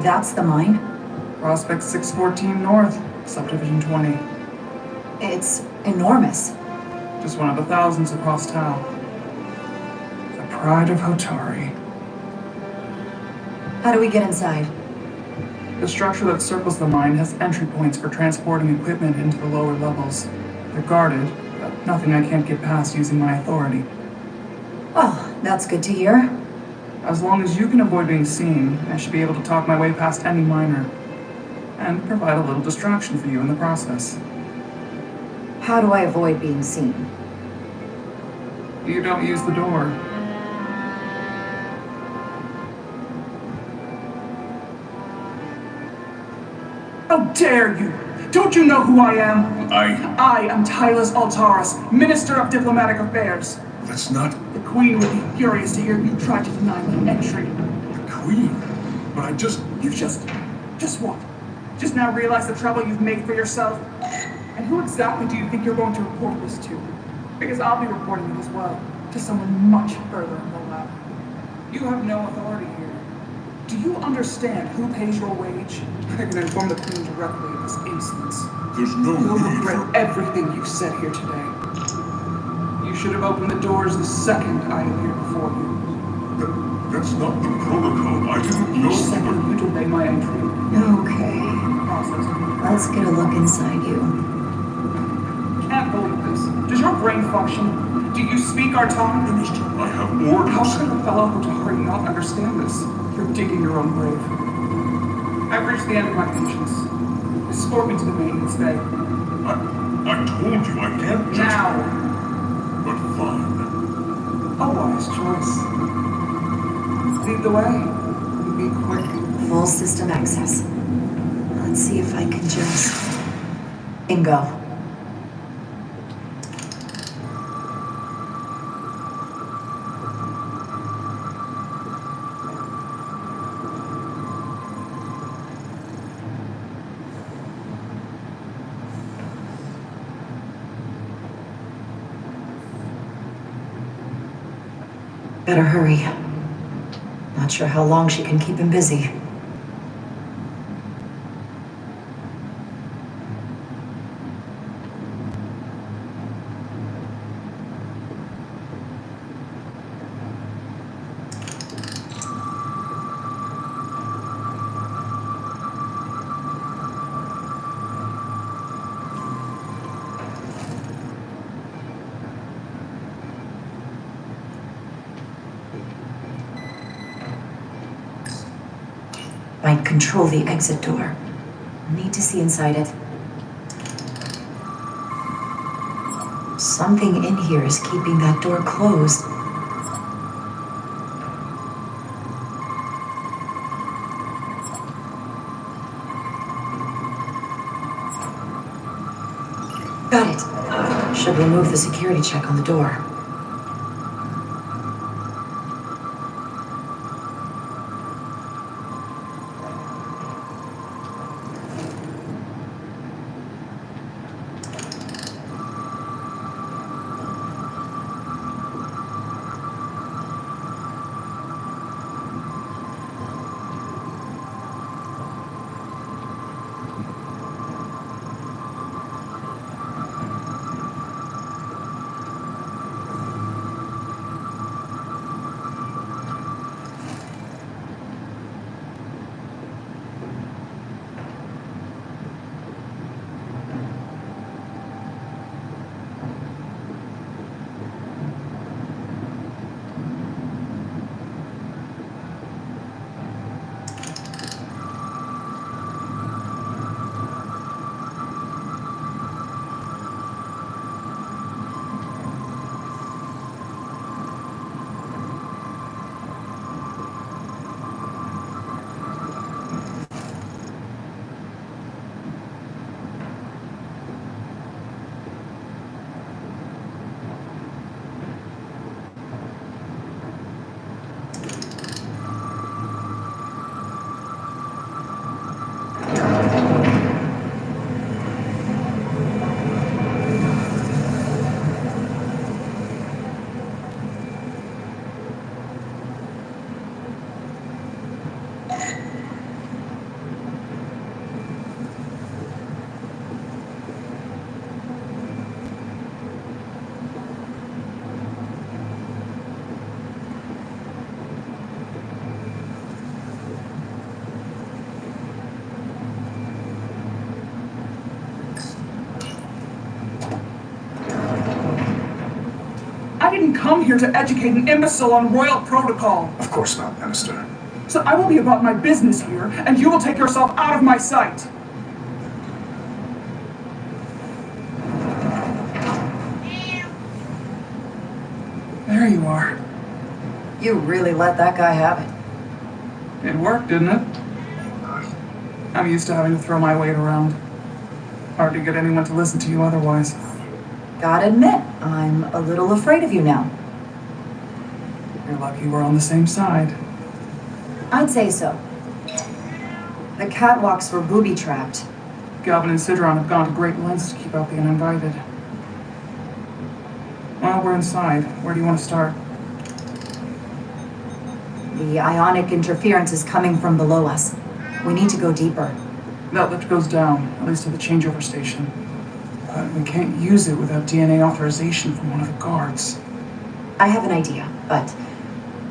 That's the mine? Prospect 614 North, Subdivision 20. It's enormous. Just one of the thousands across town. The pride of Hotari. How do we get inside? The structure that circles the mine has entry points for transporting equipment into the lower levels. They're guarded, but nothing I can't get past using my authority. Well, that's good to hear. As long as you can avoid being seen, I should be able to talk my way past any miner. And provide a little distraction for you in the process. How do I avoid being seen? You don't use the door. How dare you! Don't you know who I am? I am Tylus Altaris, Minister of Diplomatic Affairs. That's not... The Queen would be furious to hear you try to deny me entry. the Queen. But I just... You just what? Just now realize the trouble you've made for yourself? And who exactly do you think you're going to report this to? Because I'll be reporting it as well, to someone much further in the lab. You have no authority here. Do you understand who pays your wage? I can inform the Queen directly of this instance. There's no You'll need regret for... everything you've said here today. You should have opened the doors the second I appeared before you. That's not the protocol. I didn't know... Each second you delay my entry. Okay. Process. Let's get a look inside you. Can't believe this. Does your brain function? Do you speak our tongue? Minister, I have orders. How could a fellow Hotari not understand this? You're digging your own grave. I've reached the end of my patience. Escort me to the maintenance bay. I told you I can't just... Now! But fine. A wise choice. Lead the way. And be quick. Full system access. Let's see if I can just... Bingo. Better hurry. Not sure how long she can keep him busy. Might control the exit door. Need to see inside it. Something in here is keeping that door closed. Got it. Should remove the security check on the door. didn't come here to educate an imbecile on royal protocol. Of course not, Minister. So I will be about my business here, and you will take yourself out of my sight. There you are. You really let that guy have it. It worked, didn't it? I'm used to having to throw my weight around. Hard to get anyone to listen to you otherwise. Gotta admit, I'm a little afraid of you now. You're lucky we're on the same side. I'd say so. The catwalks were booby-trapped. Galvin and Sidron have gone to great lengths to keep out the uninvited. Well, we're inside. Where do you want to start? The ionic interference is coming from below us. We need to go deeper. That lift goes down, at least to the changeover station. But we can't use it without DNA authorization from one of the guards. I have an idea, but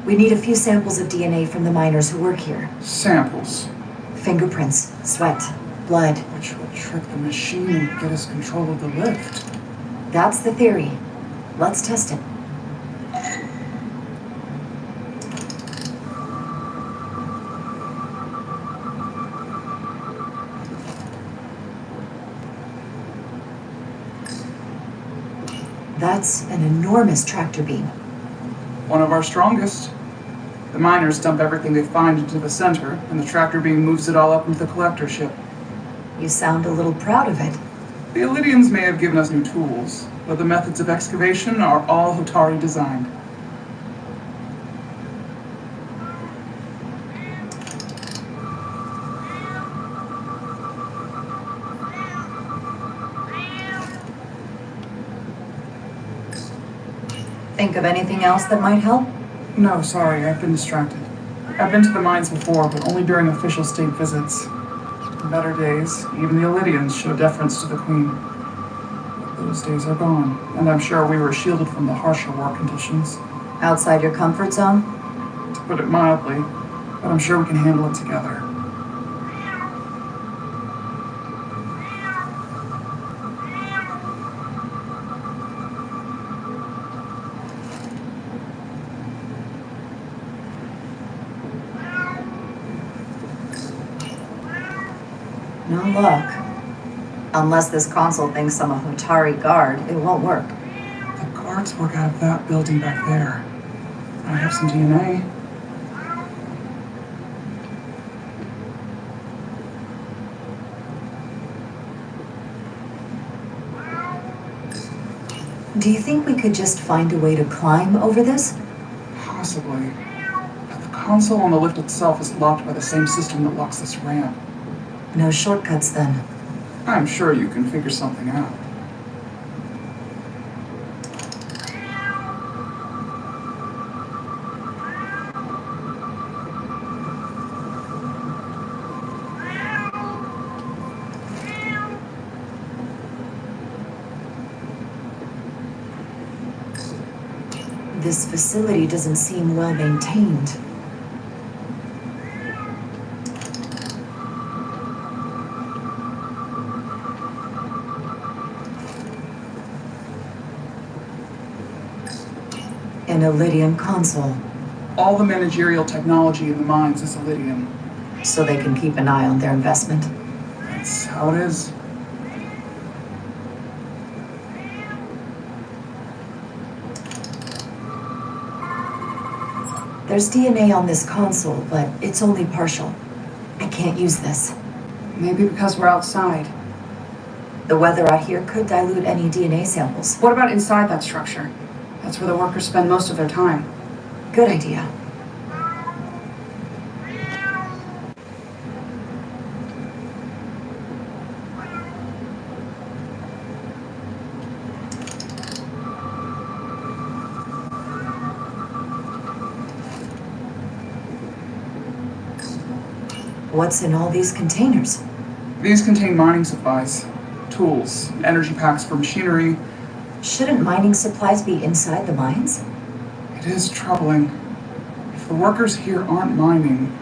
we need a few samples of DNA from the miners who work here. Samples? Fingerprints, sweat, blood. Which will trick the machine and get us control of the lift. That's the theory. Let's test it. That's an enormous tractor beam. One of our strongest. The miners dump everything they find into the center, and the tractor beam moves it all up into the collector ship. You sound a little proud of it. The Illydians may have given us new tools, but the methods of excavation are all Hotari designed. Think of anything else that might help? No, sorry, I've been distracted. I've been to the mines before, but only during official state visits. In better days, even the Illydians show deference to the Queen. But those days are gone, and I'm sure we were shielded from the harsher war conditions. Outside your comfort zone? To put it mildly, but I'm sure we can handle it together. No luck. Unless this console thinks I'm a Hotari guard, it won't work. The guards work out of that building back there. I have some DNA. Do you think we could just find a way to climb over this? Possibly. But the console on the lift itself is locked by the same system that locks this ramp. No shortcuts then. I'm sure you can figure something out. This facility doesn't seem well maintained. An Illydian console. All the managerial technology in the mines is Illydian. So they can keep an eye on their investment. That's how it is. There's DNA on this console, but it's only partial. I can't use this. Maybe because we're outside. The weather out here could dilute any DNA samples. What about inside that structure? That's where the workers spend most of their time. Good idea. What's in all these containers? These contain mining supplies, tools, energy packs for machinery. Shouldn't mining supplies be inside the mines? It is troubling. If the workers here aren't mining,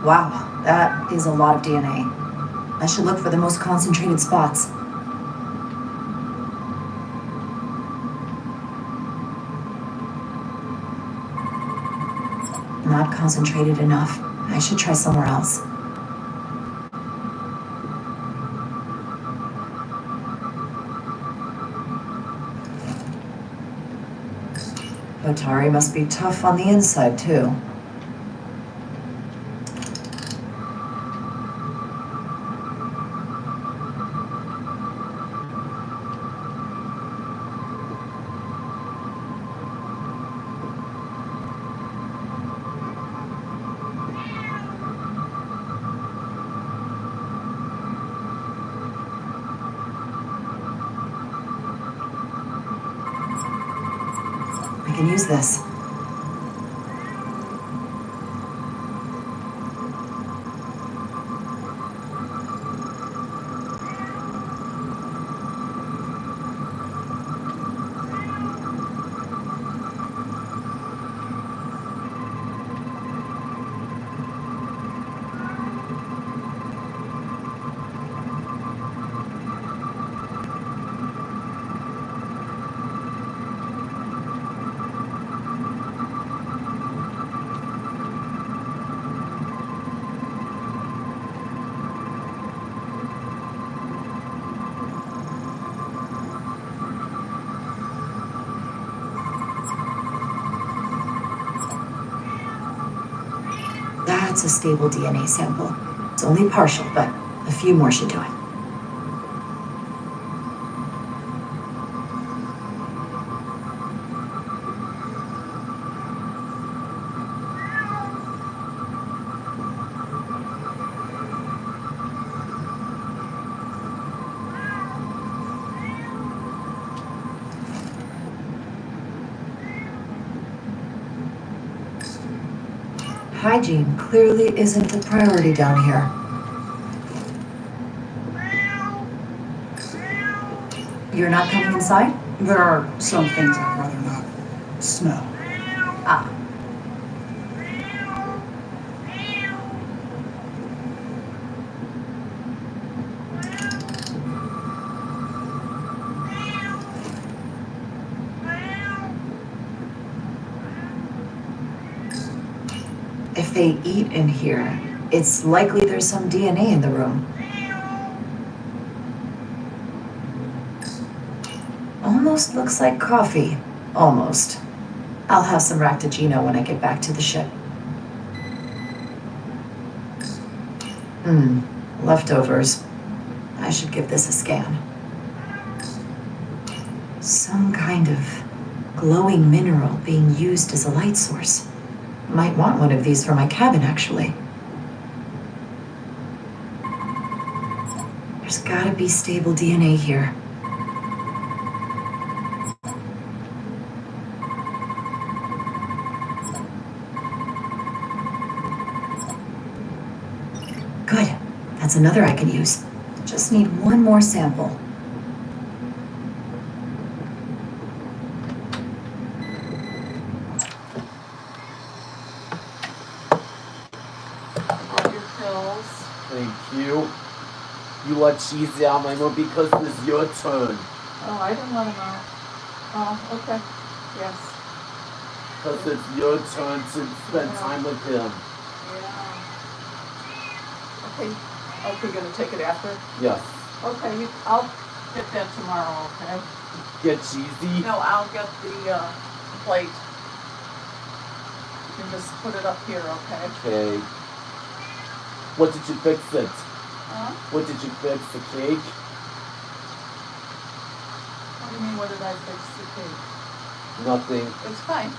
Wow, that is a lot of DNA. I should look for the most concentrated spots. Not concentrated enough. I should try somewhere else. Otari must be tough on the inside, too. I can use this. That's a stable DNA sample. It's only partial, but a few more should do it. Hygiene clearly isn't a priority down here. You're not coming inside? There are some things I'd rather not smell. Ah. If they eat in here, it's likely there's some DNA in the room. Almost looks like coffee. Almost. I'll have some Ractogino when I get back to the ship. Leftovers. I should give this a scan. Some kind of glowing mineral being used as a light source. Might want one of these for my cabin, actually. There's gotta be stable DNA here. Good. That's another I can use. Just need one more sample. Thank you. You let Cheesy out my mouth because it's your turn. Oh, I didn't let him out. Oh, okay. Yes. Because it's your turn to spend time with him. Yeah. Okay. Okay, you're gonna take it after? Yes. Okay, I'll get that tomorrow, okay? Get Cheesy? No, I'll get the plate. You can just put it up here, okay? Okay. What did you fix it? Huh? What did you fix? The cake? What do you mean, what did I fix the cake? Nothing. It's fine.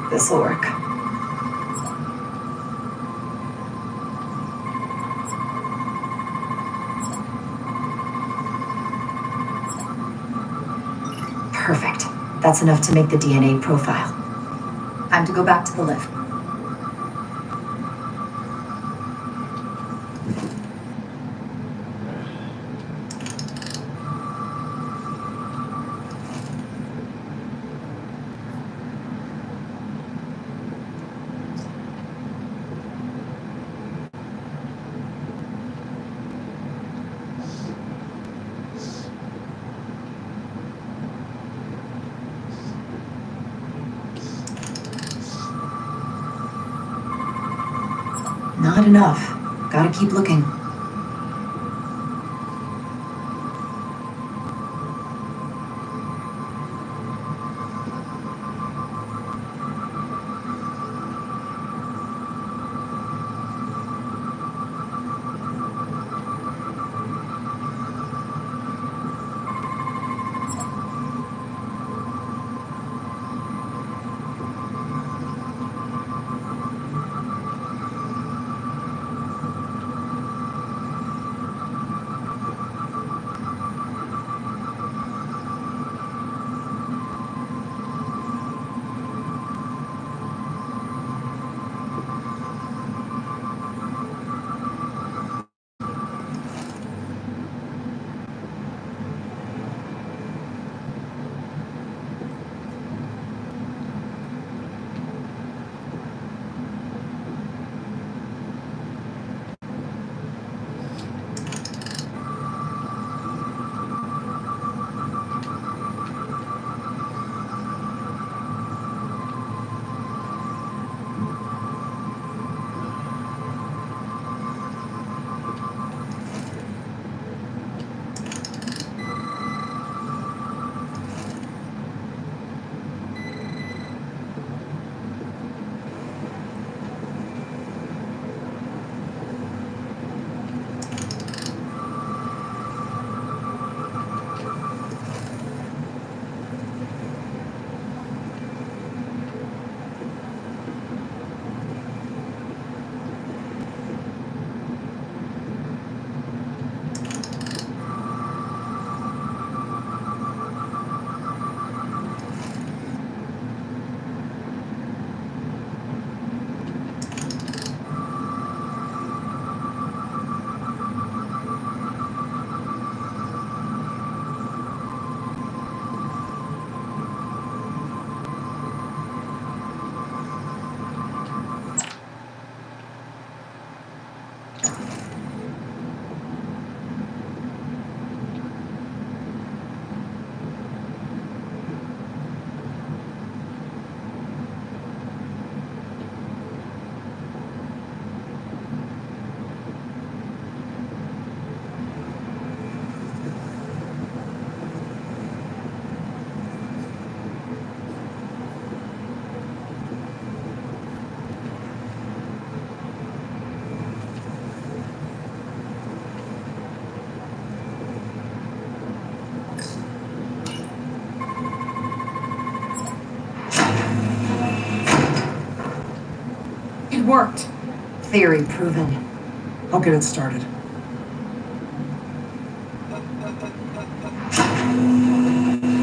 This'll work. Perfect. That's enough to make the DNA profile. I'm to go back to the lift. Not enough. Gotta keep looking. It worked. Theory proven. I'll get it started.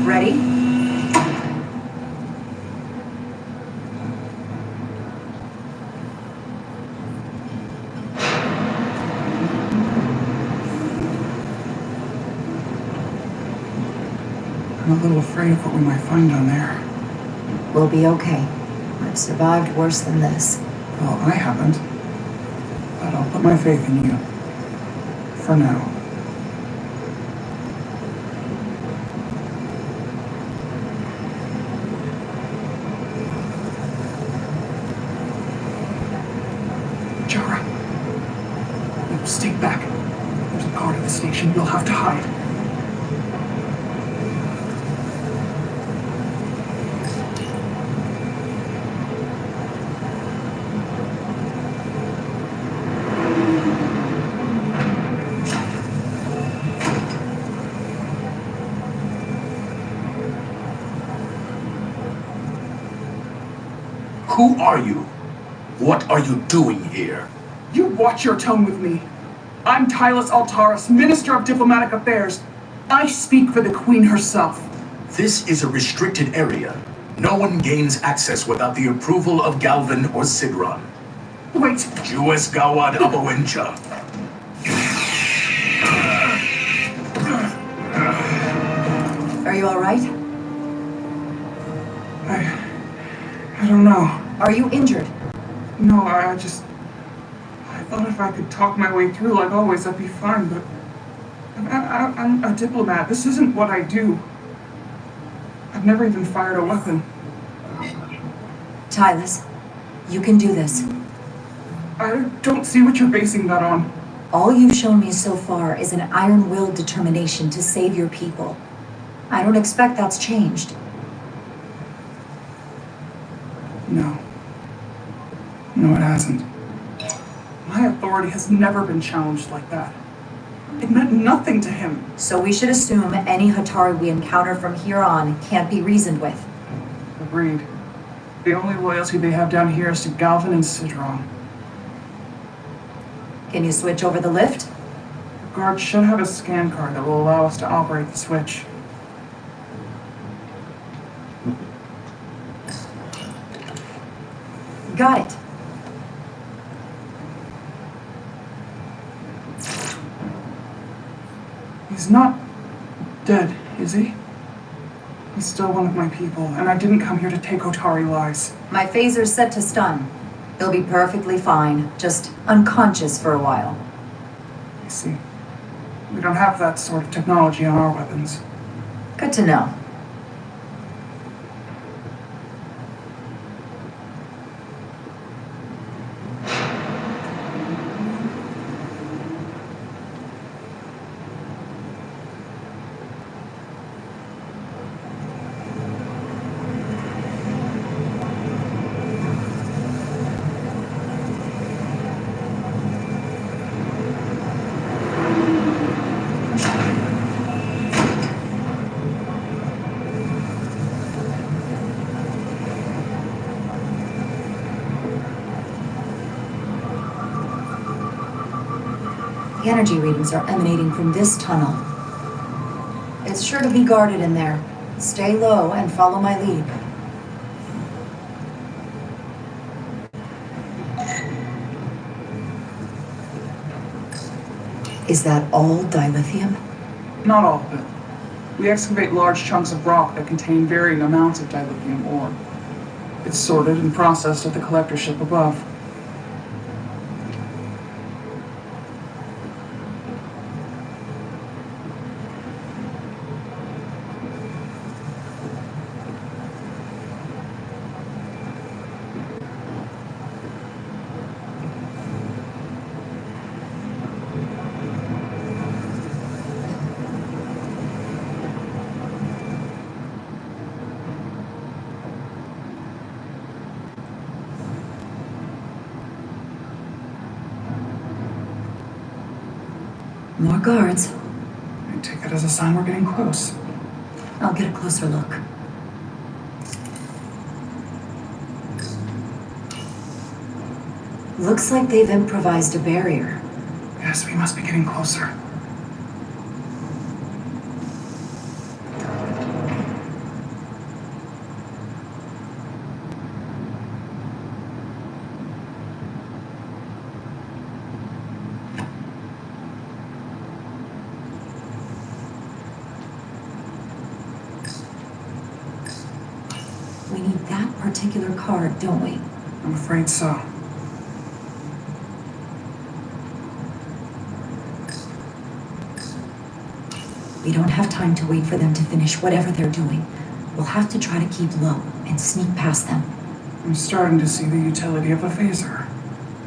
Ready? I'm a little afraid of what we might find down there. We'll be okay. I've survived worse than this. Well, I haven't. But I'll put my faith in you. For now. Jara. No, stay back. There's a guard at the station. You'll have to hide. Who are you? What are you doing here? You watch your tone with me. I'm Tylus Altaris, Minister of Diplomatic Affairs. I speak for the Queen herself. This is a restricted area. No one gains access without the approval of Galvin or Sidron. Wait. Jues Gawad Abawencha. Are you all right? I don't know. Are you injured? No, I thought if I could talk my way through like always, I'd be fine, but I'm a diplomat. This isn't what I do. I've never even fired a weapon. Tylus, you can do this. I don't see what you're basing that on. All you've shown me so far is an iron-willed determination to save your people. I don't expect that's changed. No. No, it hasn't. My authority has never been challenged like that. It meant nothing to him. So we should assume any Hatari we encounter from here on can't be reasoned with. Agreed. The only loyalty they have down here is to Galvin and Sidron. Can you switch over the lift? The guard should have a scan card that will allow us to operate the switch. Got it. He's not dead, is he? He's still one of my people, and I didn't come here to take Otari lies. My phaser's set to stun. He'll be perfectly fine, just unconscious for a while. I see. We don't have that sort of technology on our weapons. Good to know. The energy readings are emanating from this tunnel. It's sure to be guarded in there. Stay low and follow my lead. Is that all dilithium? Not all of it. We excavate large chunks of rock that contain varying amounts of dilithium ore. It's sorted and processed at the collector ship above. More guards. I take that as a sign we're getting close. I'll get a closer look. Looks like they've improvised a barrier. Yes, we must be getting closer. We need that particular card, don't we? I'm afraid so. We don't have time to wait for them to finish whatever they're doing. We'll have to try to keep low and sneak past them. I'm starting to see the utility of a phaser.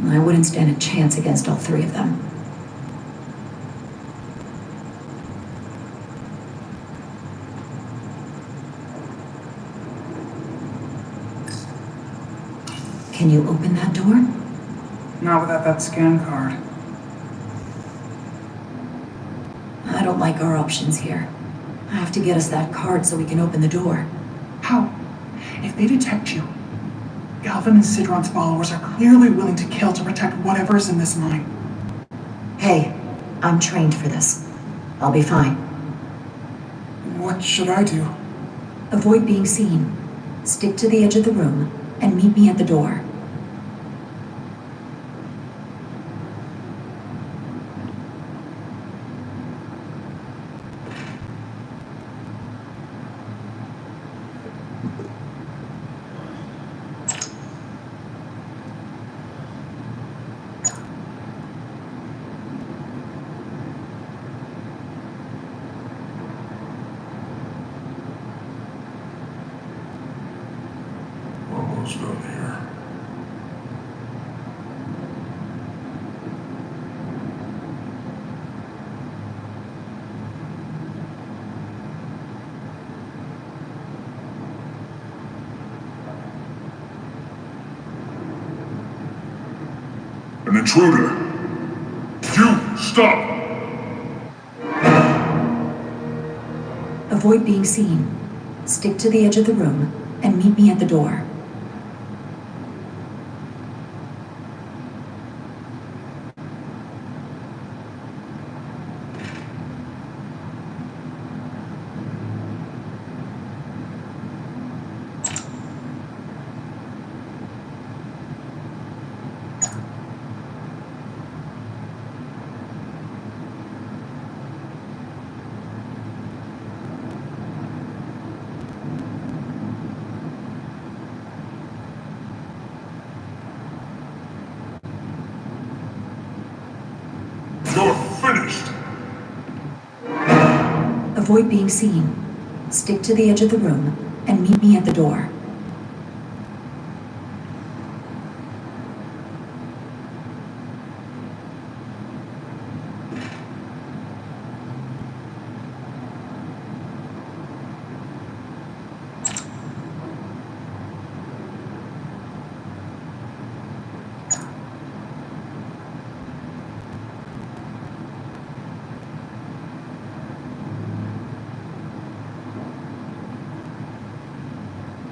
I wouldn't stand a chance against all three of them. Can you open that door? Not without that scan card. I don't like our options here. I have to get us that card so we can open the door. How? If they detect you, Galvin and Sidron's followers are clearly willing to kill to protect whatever is in this mine. Hey, I'm trained for this. I'll be fine. What should I do? Avoid being seen. Stick to the edge of the room and meet me at the door. Almost done here. An intruder! You, stop! Avoid being seen. Stick to the edge of the room and meet me at the door. You're finished! Avoid being seen. Stick to the edge of the room and meet me at the door.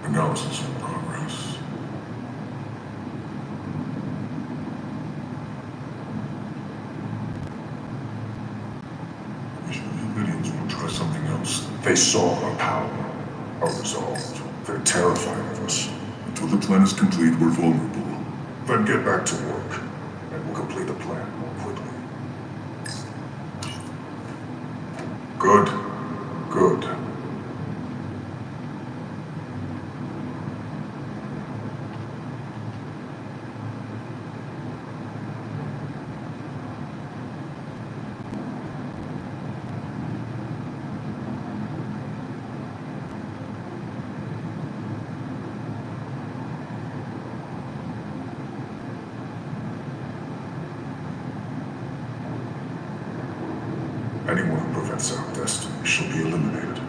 Analysis in progress. The Illyrians will try something else. They saw our power, our resolve. They're terrified of us. Until the plan is complete, we're vulnerable. Then get back to work, and we'll complete the plan more quickly. Good. Good. Anyone who prevents our destiny shall be eliminated.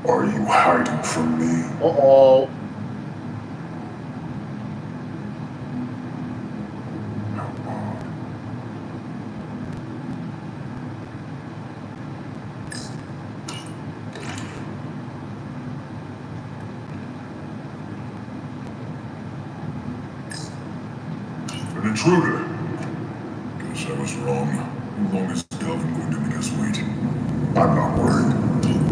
Are you hiding from me? Uh-oh. An intruder! Guess I was wrong. How long is Galvin going to make us wait? I'm not worried.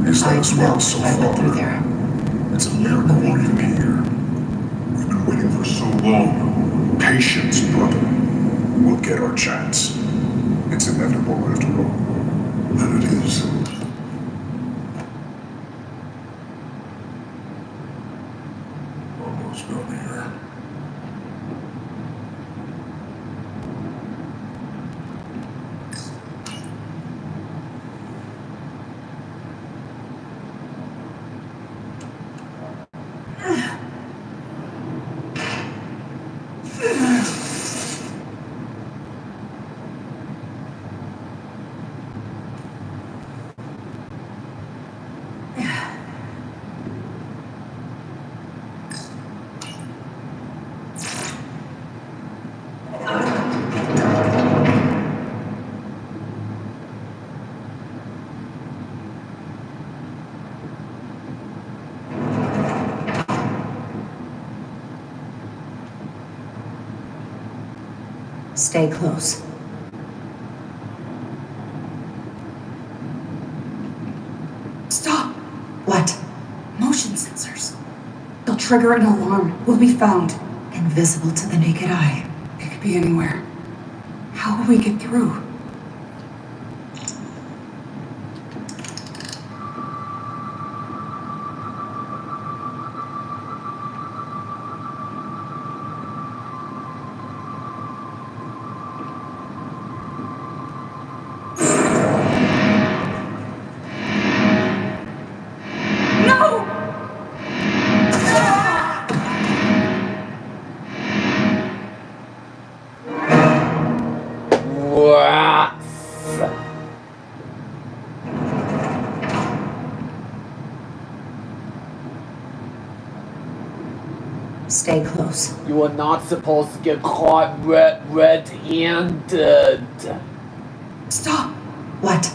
He's let us well so far. It's a miracle we're even here. We've been waiting for so long. Patience, brother. We'll get our chance. It's inevitable after all. Then it is. Almost done here. Stay close. Stop! What? Motion sensors. They'll trigger an alarm. We'll be found. Invisible to the naked eye. It could be anywhere. How will we get through? Stay close. You are not supposed to get caught red-handed. Stop! What?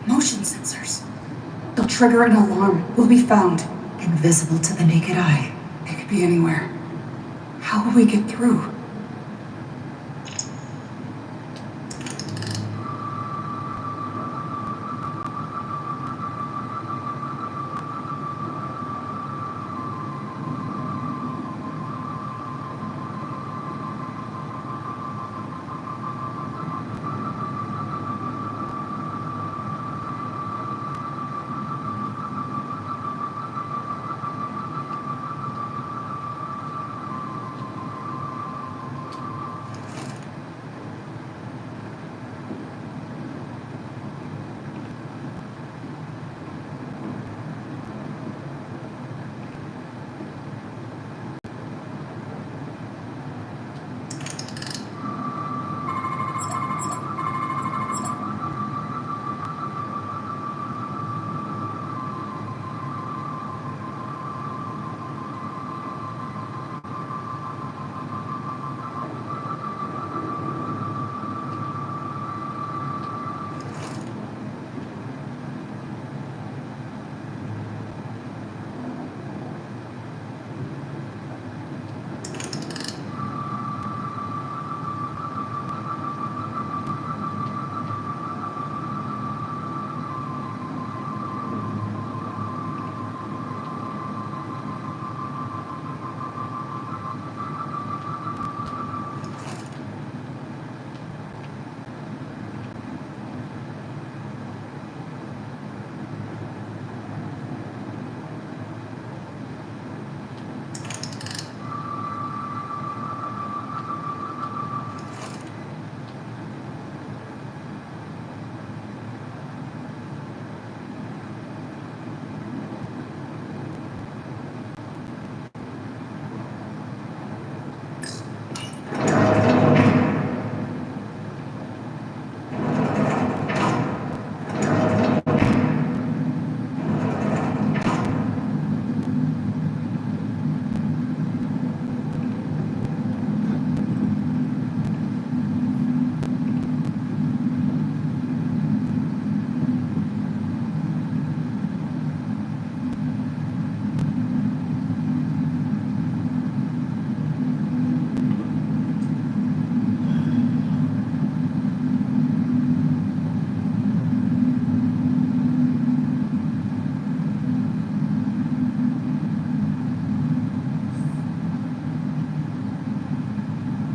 Motion sensors. They'll trigger an alarm. We'll be found. Invisible to the naked eye. It could be anywhere. How will we get through?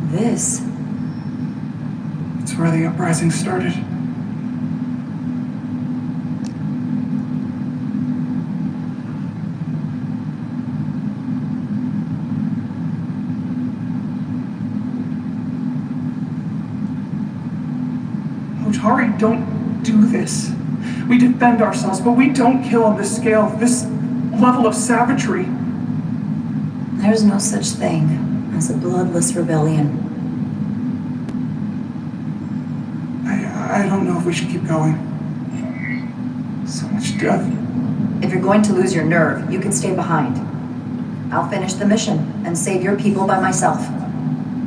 This. It's where the uprising started. Otari don't do this. We defend ourselves, but we don't kill on this scale, this level of savagery. There's no such thing as a bloodless rebellion. I don't know if we should keep going. So much death. If you're going to lose your nerve, you can stay behind. I'll finish the mission and save your people by myself.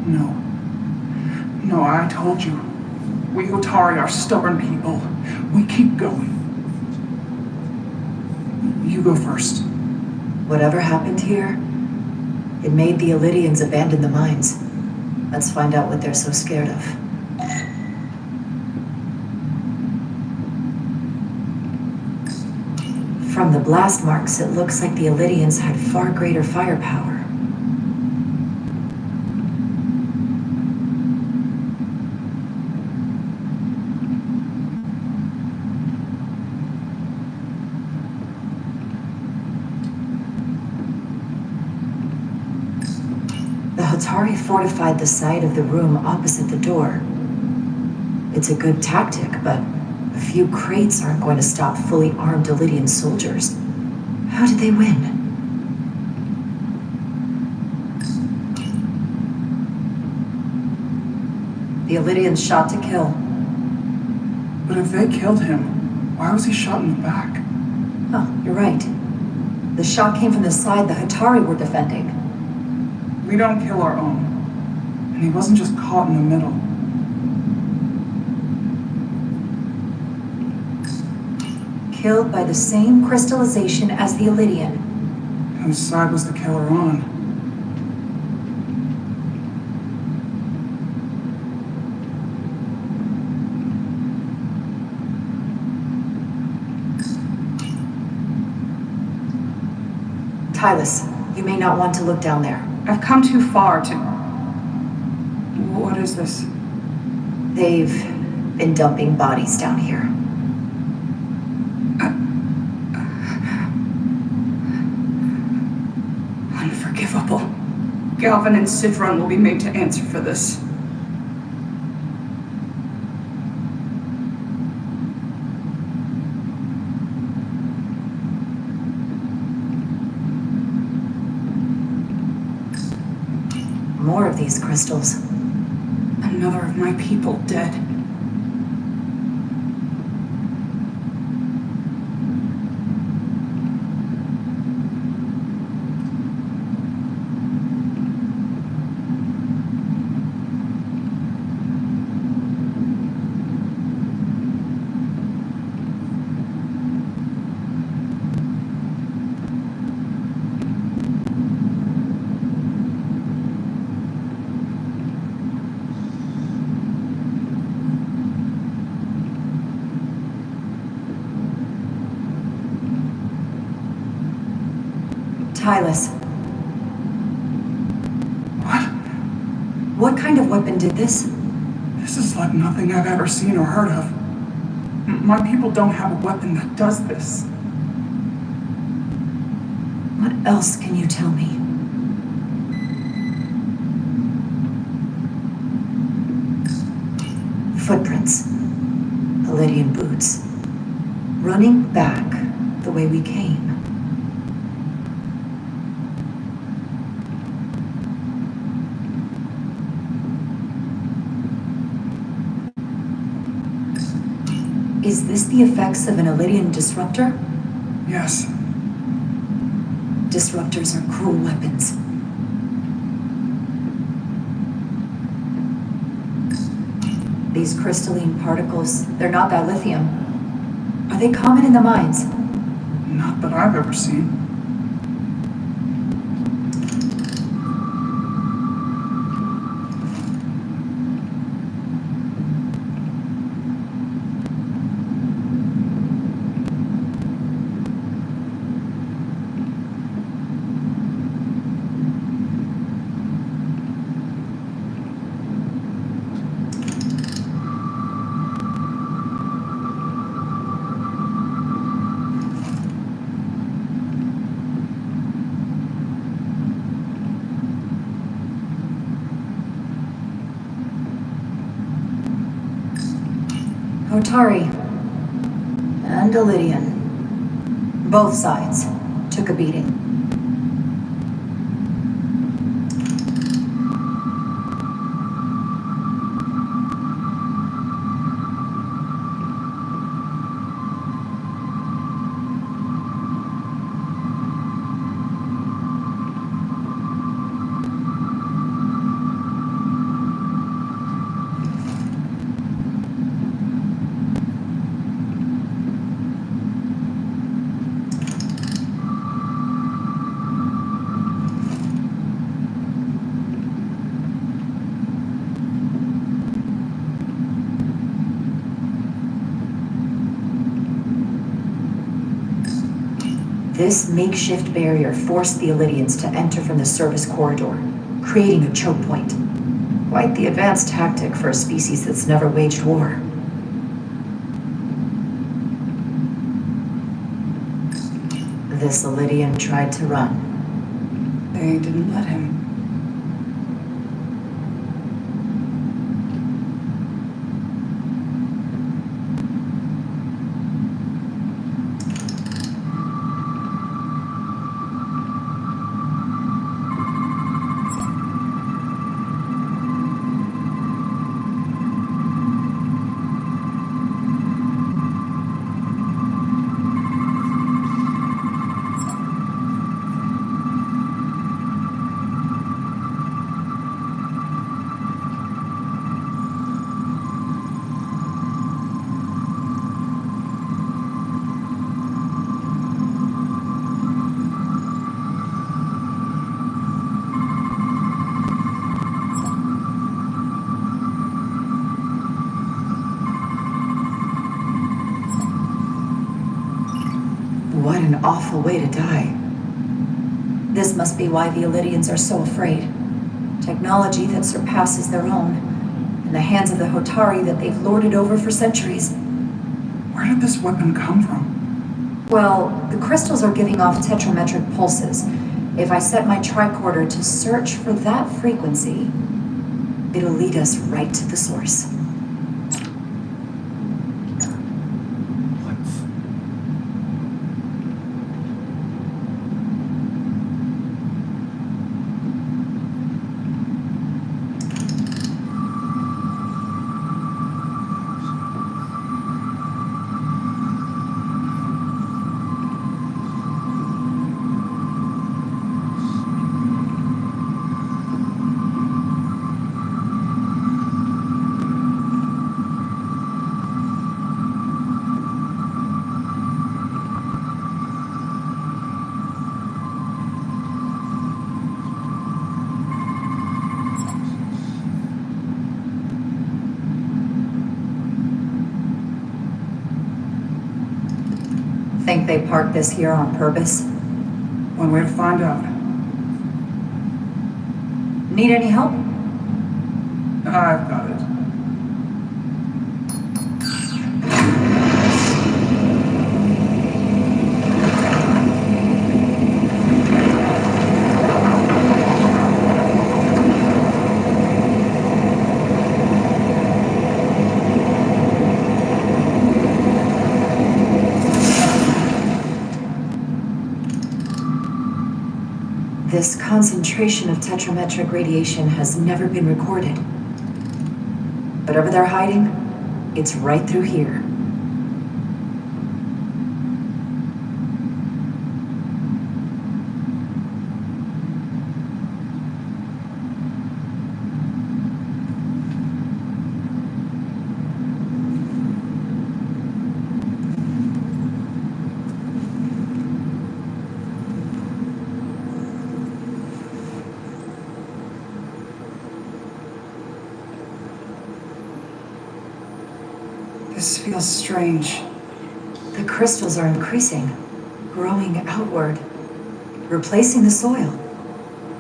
No. No, I told you. We Otari are stubborn people. We keep going. You go first. Whatever happened here, it made the Elydians abandon the mines. Let's find out what they're so scared of. From the blast marks, it looks like the Elydians had far greater firepower. The Hatari fortified the side of the room opposite the door. It's a good tactic, but a few crates aren't going to stop fully armed Elydian soldiers. How did they win? The Elydians shot to kill. But if they killed him, why was he shot in the back? Oh, you're right. The shot came from the side the Hatari were defending. We don't kill our own. And he wasn't just caught in the middle. Killed by the same crystallization as the Elydian. Whose side was the killer on? Tylus, you may not want to look down there. I've come too far to... What is this? They've been dumping bodies down here. Unforgivable. Galvin and Sidron will be made to answer for this. More of these crystals. Another of my people dead. Tylus. What kind of weapon did this? This is like nothing I've ever seen or heard of. My people don't have a weapon that does this. What else can you tell me? Footprints. Elydian boots. Running back the way we came. Is this the effects of an Elydian disruptor? Yes. Disruptors are cruel weapons. These crystalline particles, they're not dilithium. Are they common in the mines? Not that I've ever seen. Hatari and Elydian. Both sides took a beating. This makeshift barrier forced the Illydians to enter from the service corridor, creating a choke point. Quite the advanced tactic for a species that's never waged war. This Illydian tried to run. They didn't let him. What an awful way to die. This must be why the Illydians are so afraid. Technology that surpasses their own, in the hands of the Hotari that they've lorded over for centuries. Where did this weapon come from? Well, the crystals are giving off tetrametric pulses. If I set my tricorder to search for that frequency, it'll lead us right to the source. Think they parked this here on purpose? One way to find out. Need any help? I've got it. This concentration of tetrametric radiation has never been recorded. Whatever they're hiding, it's right through here. This feels strange. The crystals are increasing, growing outward, replacing the soil.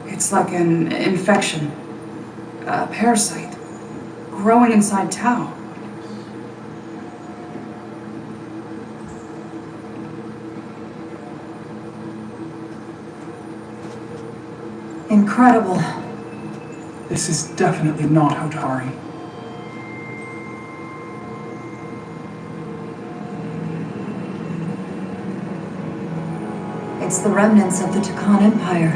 It's like an infection. A parasite. Growing inside Tau. Incredible. This is definitely not Hotari. It's the remnants of the Takan Empire.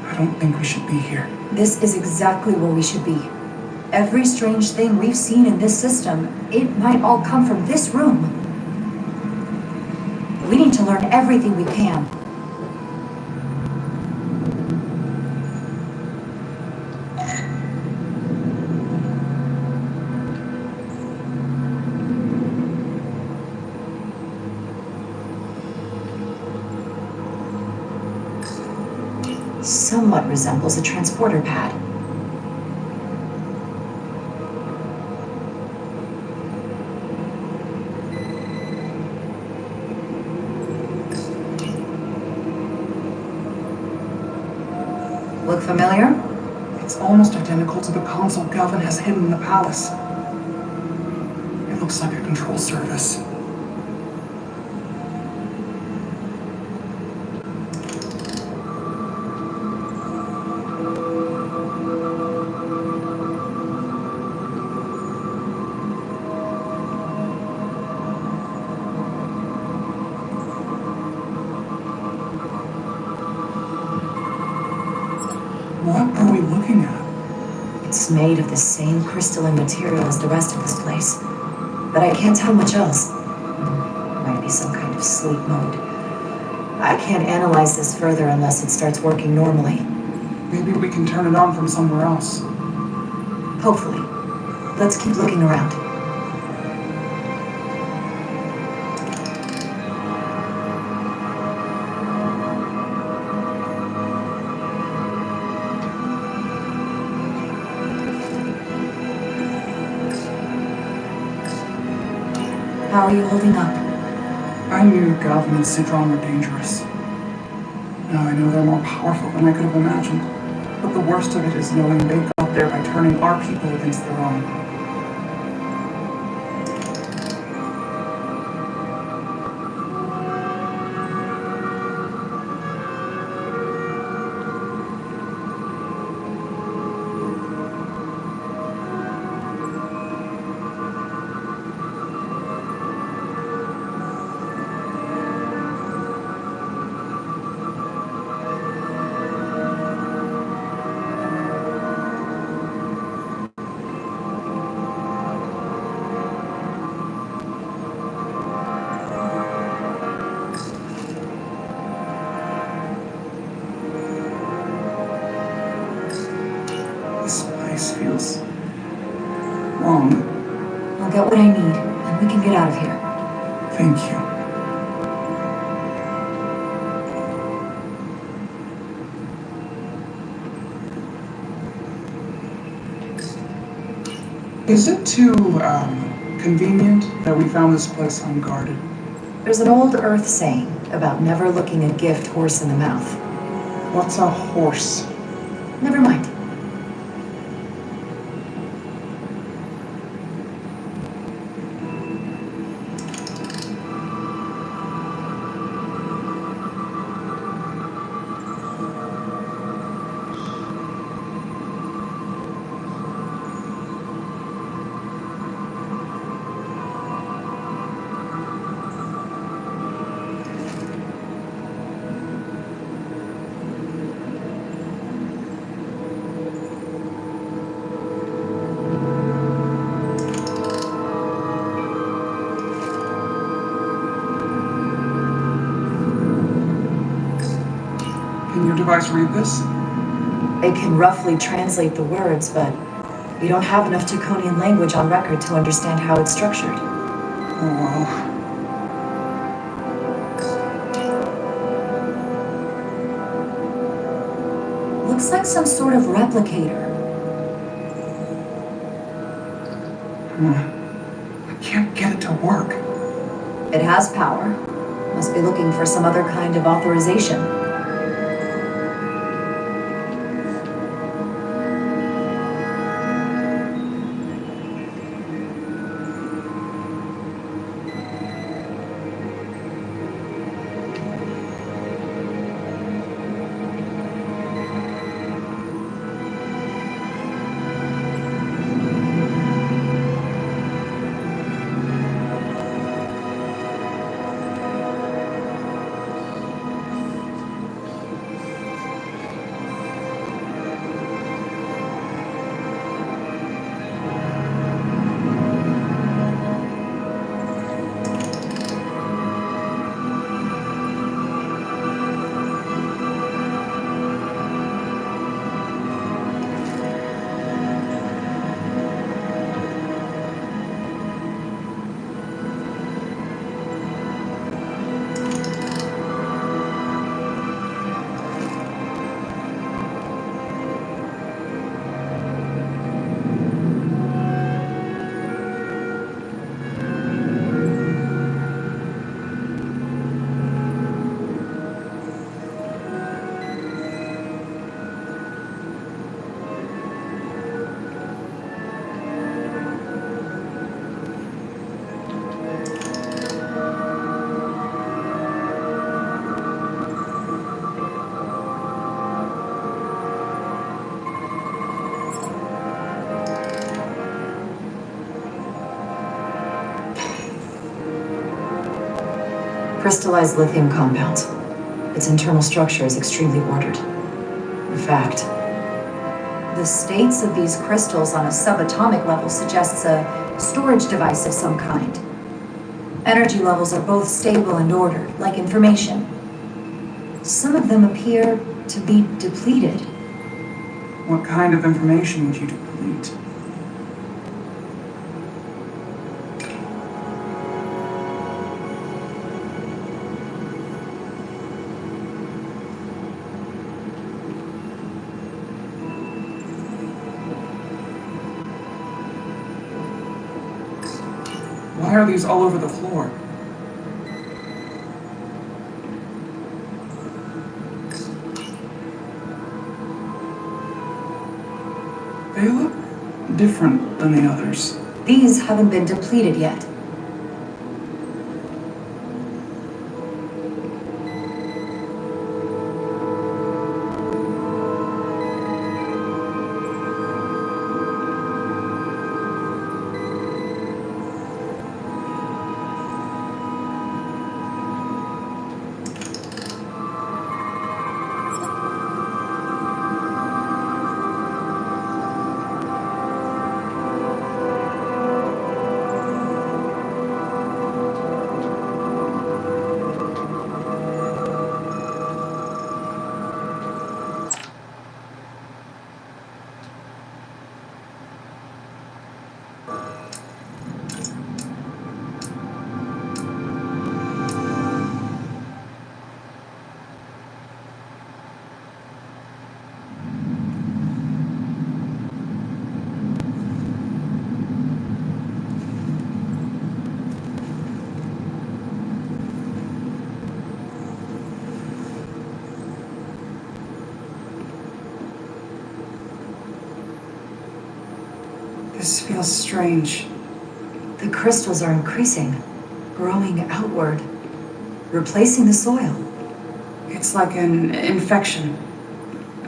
I don't think we should be here. This is exactly where we should be. Every strange thing we've seen in this system, it might all come from this room. We need to learn everything we can. Somewhat resembles a transporter pad. Look familiar? It's almost identical to the console Galvin has hidden in the palace. It looks like a control surface. What are we looking at? It's made of the same crystalline material as the rest of this place, but I can't tell much else. Might be some kind of sleep mode. I can't analyze this further unless it starts working normally. Maybe we can turn it on from somewhere else. Hopefully. Let's keep looking around. How are you holding up? I knew Galvin and Sidron were dangerous. Now I know they're more powerful than I could have imagined. But the worst of it is knowing they got there by turning our people against their own. This place feels wrong. I'll get what I need, and we can get out of here. Thank you. Is it too, convenient that we found this place unguarded? There's an old Earth saying about never looking a gift horse in the mouth. What's a horse? Never mind. Can your device read this? It can roughly translate the words, but we don't have enough Draconian language on record to understand how it's structured. Oh well. Looks like some sort of replicator. I can't get it to work. It has power. Must be looking for some other kind of authorization. Crystallized lithium compound. Its internal structure is extremely ordered. In fact, the states of these crystals on a subatomic level suggests a storage device of some kind. Energy levels are both stable and ordered, like information. Some of them appear to be depleted. What kind of information would you deplete? Why are these all over the floor? They look different than the others. These haven't been depleted yet. This feels strange. The crystals are increasing, growing outward, replacing the soil. It's like an infection,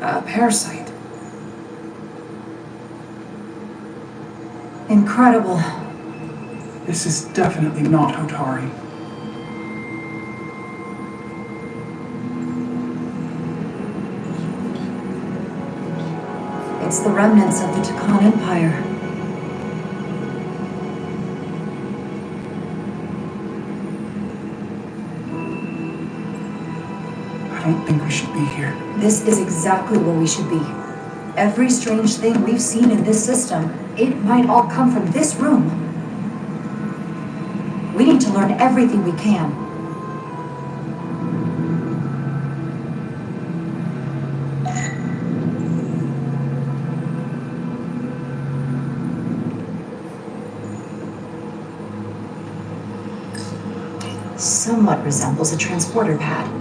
a parasite. Incredible. This is definitely not Hotari. It's the remnants of the Takan Empire. I don't think we should be here. This is exactly where we should be. Every strange thing we've seen in this system, it might all come from this room. We need to learn everything we can. Somewhat resembles a transporter pad.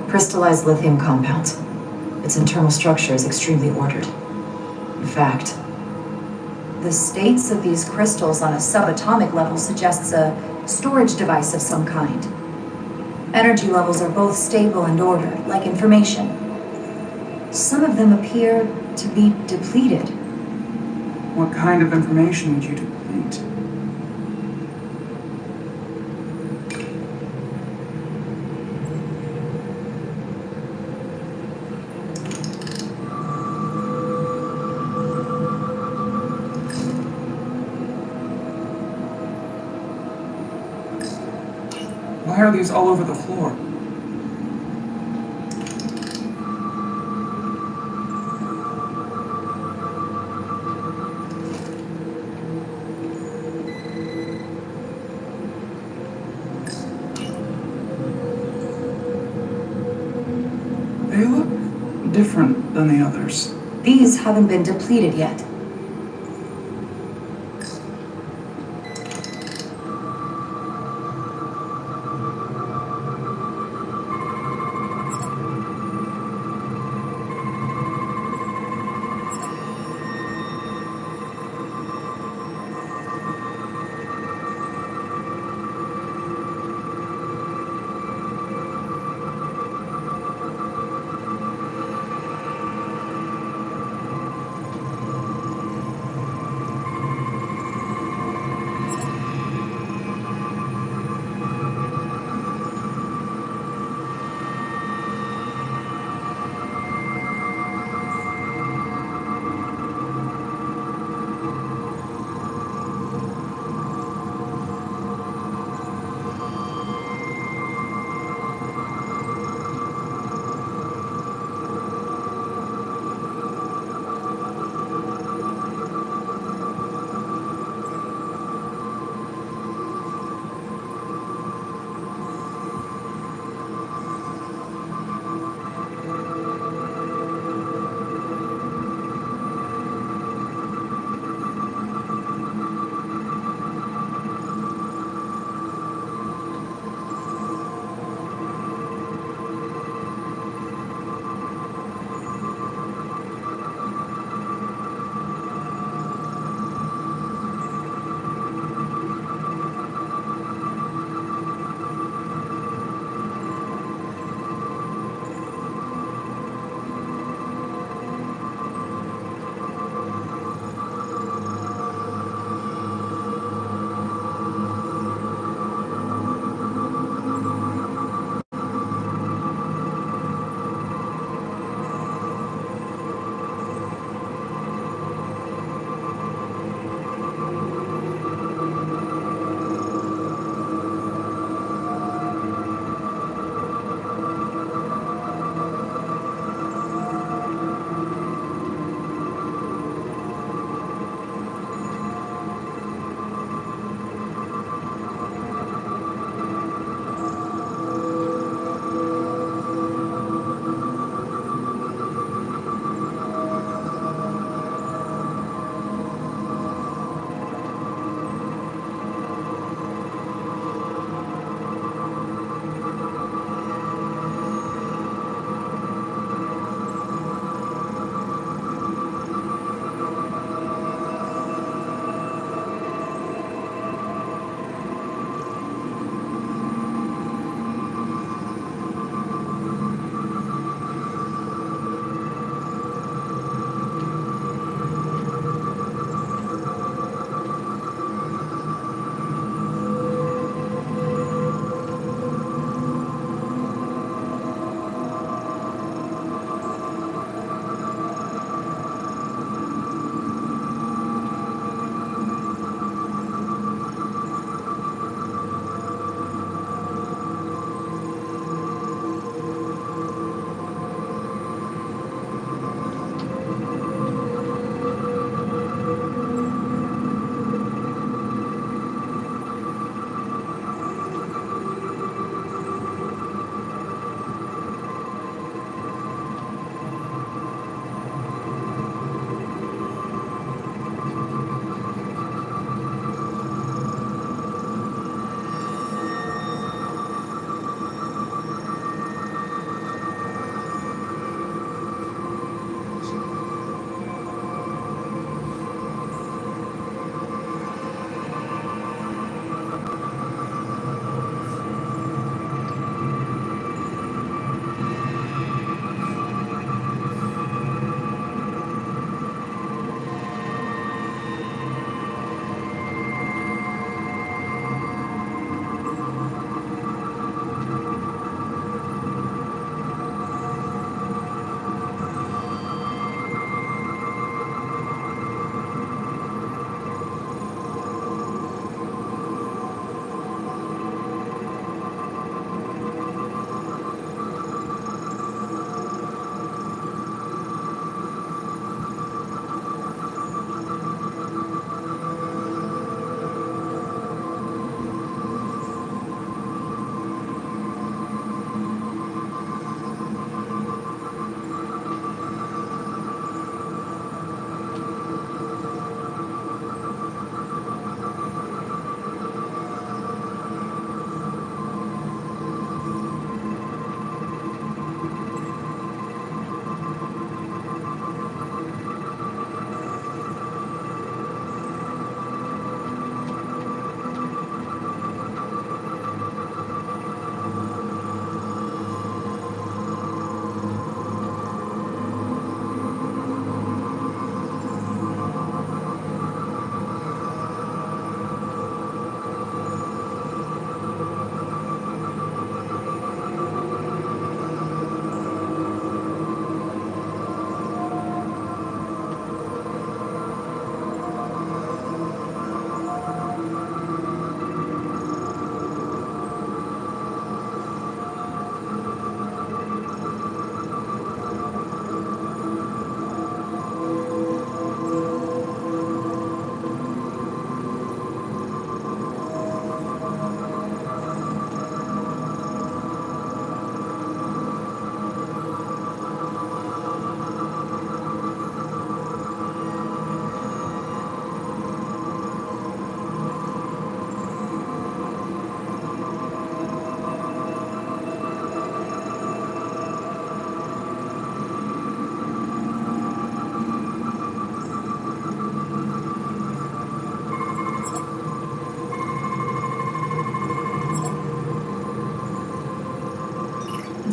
Crystallized lithium compound. Its internal structure is extremely ordered. In fact, the states of these crystals on a subatomic level suggests a storage device of some kind. Energy levels are both stable and ordered, like information. Some of them appear to be depleted. What kind of information would you deplete? Why are these all over the floor? They look different than the others. These haven't been depleted yet.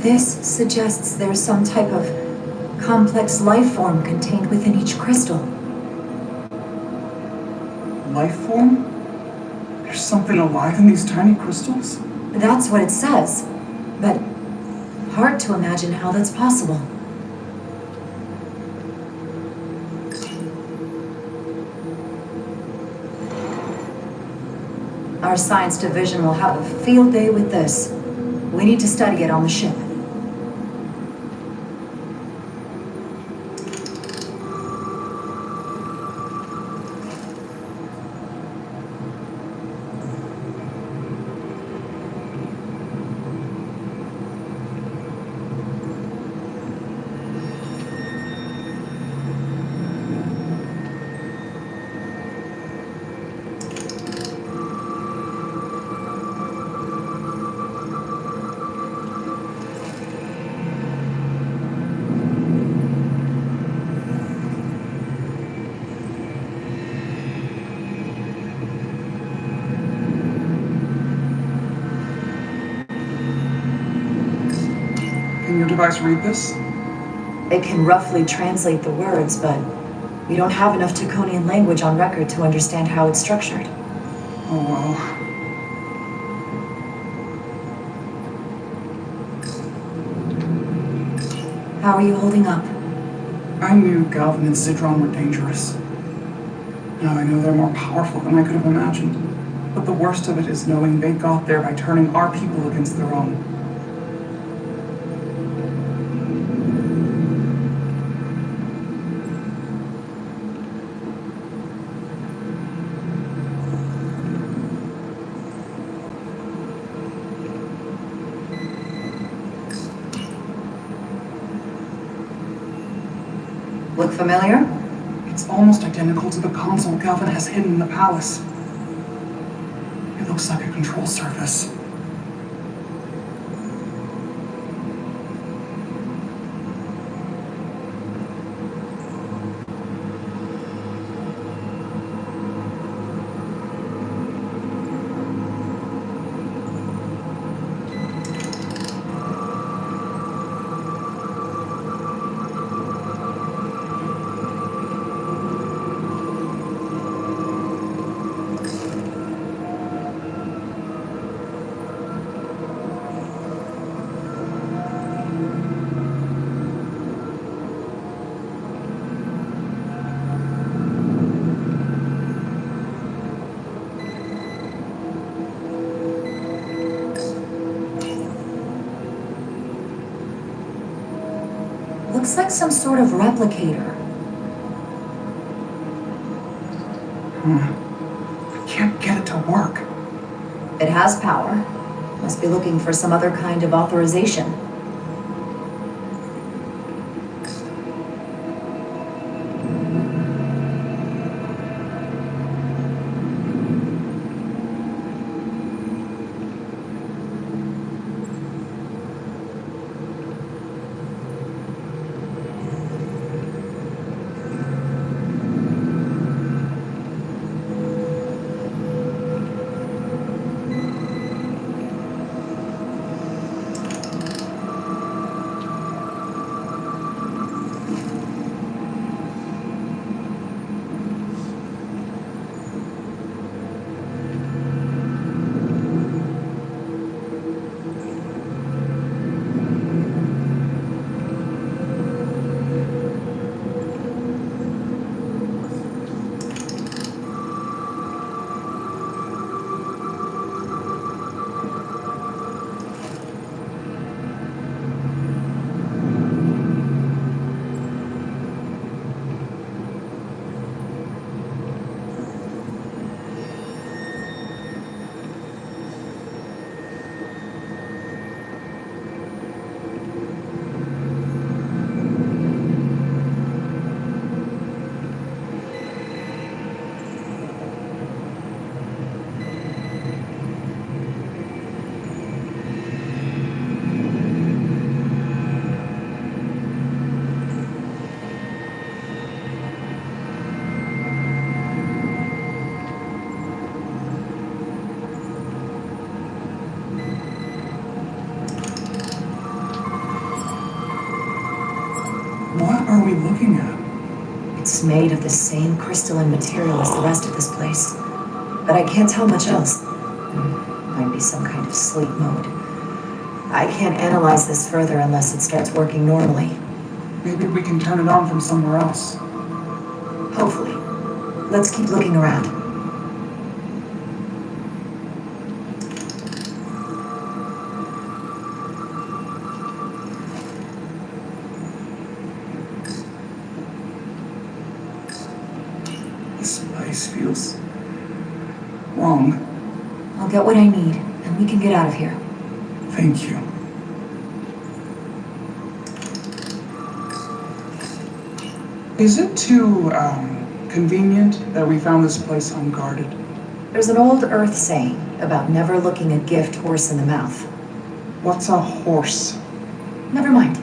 This suggests there's some type of complex life form contained within each crystal. Life form? There's something alive in these tiny crystals? That's what it says, but hard to imagine how that's possible. Our science division will have a field day with this. We need to study it on the ship. Can your device read this? It can roughly translate the words, but we don't have enough Taconian language on record to understand how it's structured. Oh well. How are you holding up? I knew Galvin and Zidron were dangerous. Now I know they're more powerful than I could have imagined. But the worst of it is knowing they got there by turning our people against their own. Look familiar? It's almost identical to the console Galvin has hidden in the palace. It looks like a control surface. Looks like some sort of replicator. I can't get it to work. It has power. Must be looking for some other kind of authorization. What are we looking at? It's made of the same crystalline material as the rest of this place. But I can't tell much else. Might be some kind of sleep mode. I can't analyze this further unless it starts working normally. Maybe we can turn it on from somewhere else. Hopefully. Let's keep looking around. This place feels wrong. I'll get what I need, and we can get out of here. Thank you. Is it too, convenient that we found this place unguarded? There's an old Earth saying about never looking a gift horse in the mouth. What's a horse? Never mind.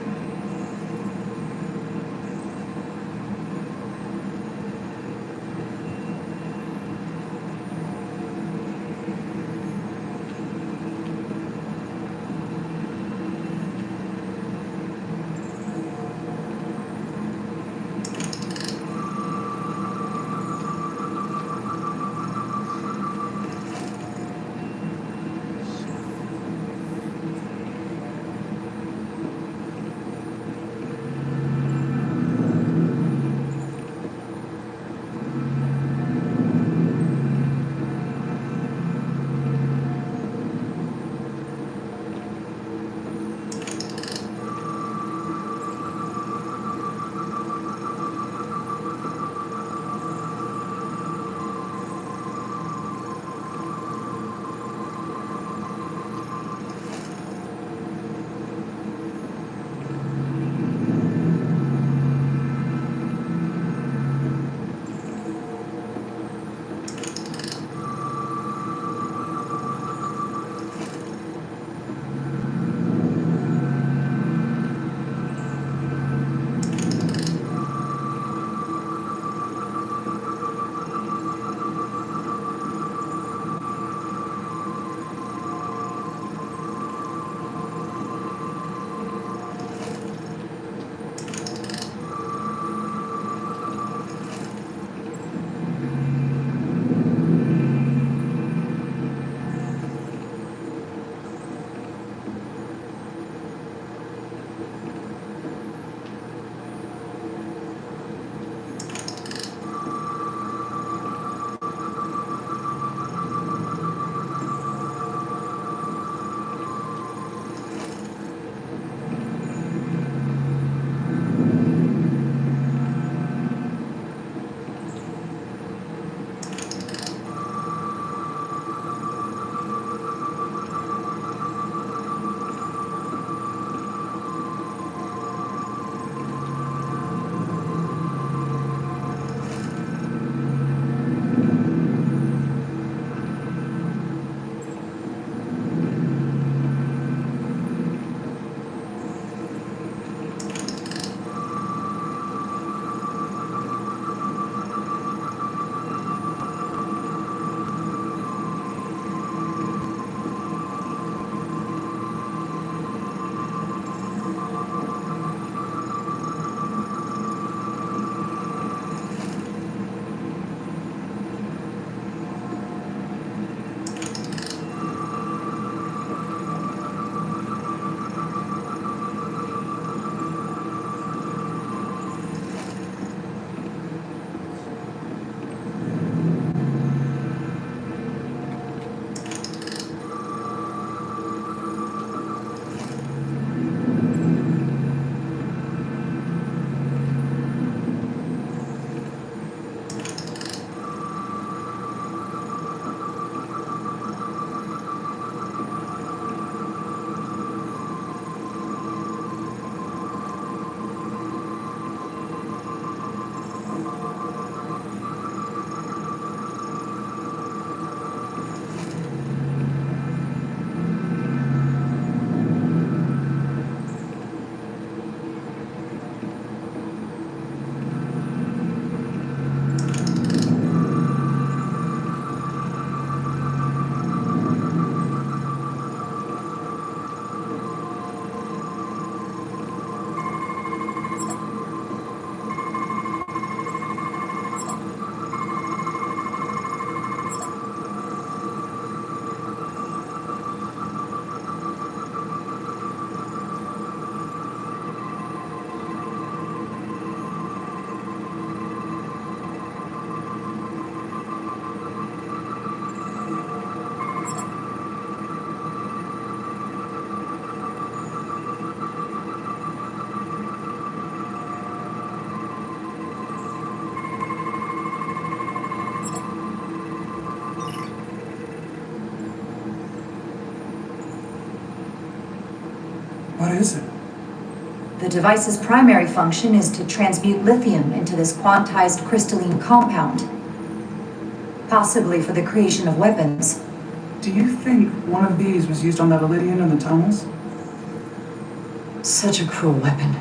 What is it? The device's primary function is to transmute lithium into this quantized crystalline compound, possibly for the creation of weapons. Do you think one of these was used on that Elydian in the tunnels? Such a cruel weapon.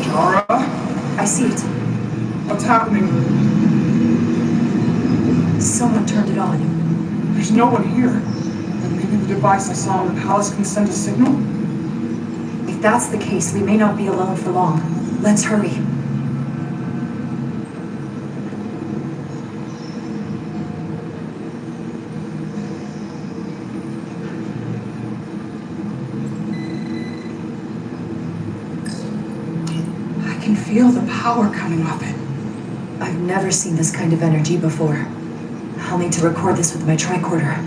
Jara? I see it. What's happening? Someone turned it on. There's no one here. And maybe the device I saw in the palace can send a signal? If that's the case, we may not be alone for long. Let's hurry. I can feel the power coming off it. I've never seen this kind of energy before. I'll need to record this with my tricorder.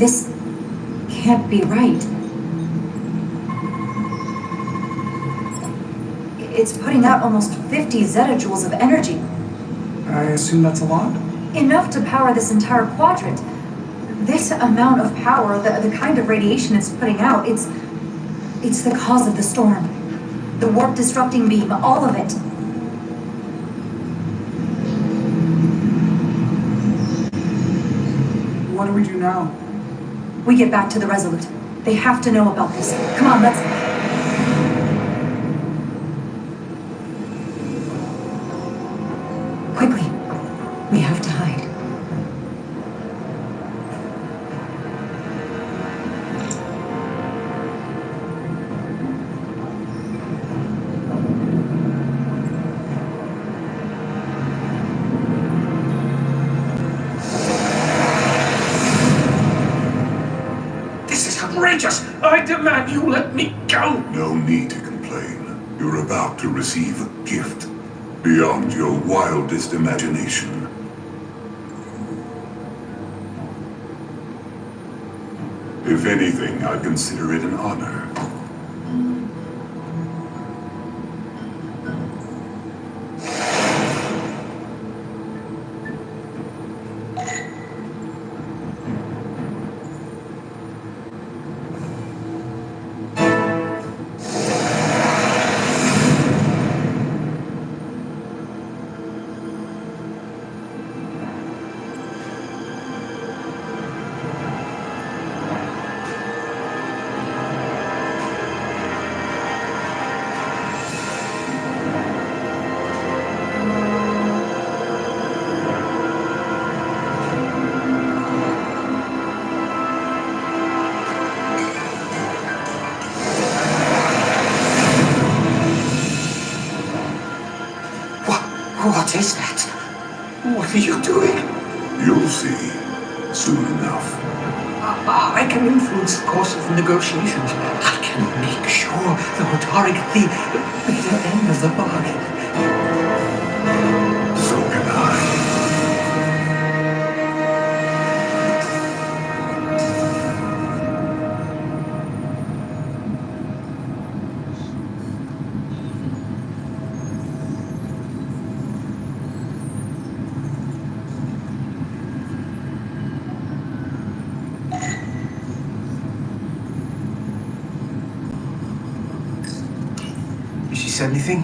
This can't be right. It's putting out almost 50 zettajoules of energy. I assume that's a lot? Enough to power this entire quadrant. This amount of power, the kind of radiation it's putting out, it's the cause of the storm. The warp disrupting beam, all of it. What do we do now? We get back to the Resolute. They have to know about this. Come on, let's... Quickly. We have to hide. Outrageous! I demand you let me go! No need to complain. You're about to receive a gift beyond your wildest imagination. If anything, I consider it an honor. What is that? What are you doing? You'll see soon enough. I can influence the course of the negotiations. I can make sure the Hotari get the bitter end of the bargain. So can I. She said anything?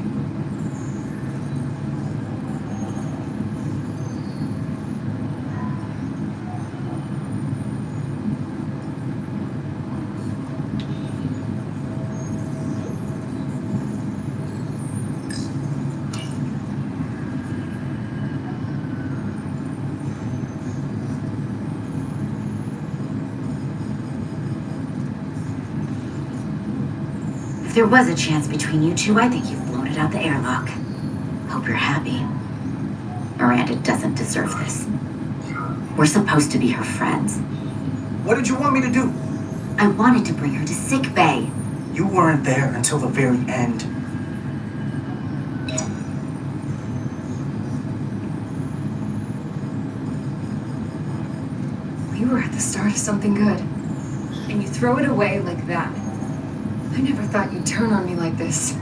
there was a chance between you two, I think you've blown it out the airlock. Hope you're happy. Miranda doesn't deserve this. We're supposed to be her friends. What did you want me to do? I wanted to bring her to sick bay. You weren't there until the very end. We were at the start of something good. And you throw it away like that. I never thought you'd turn on me like this.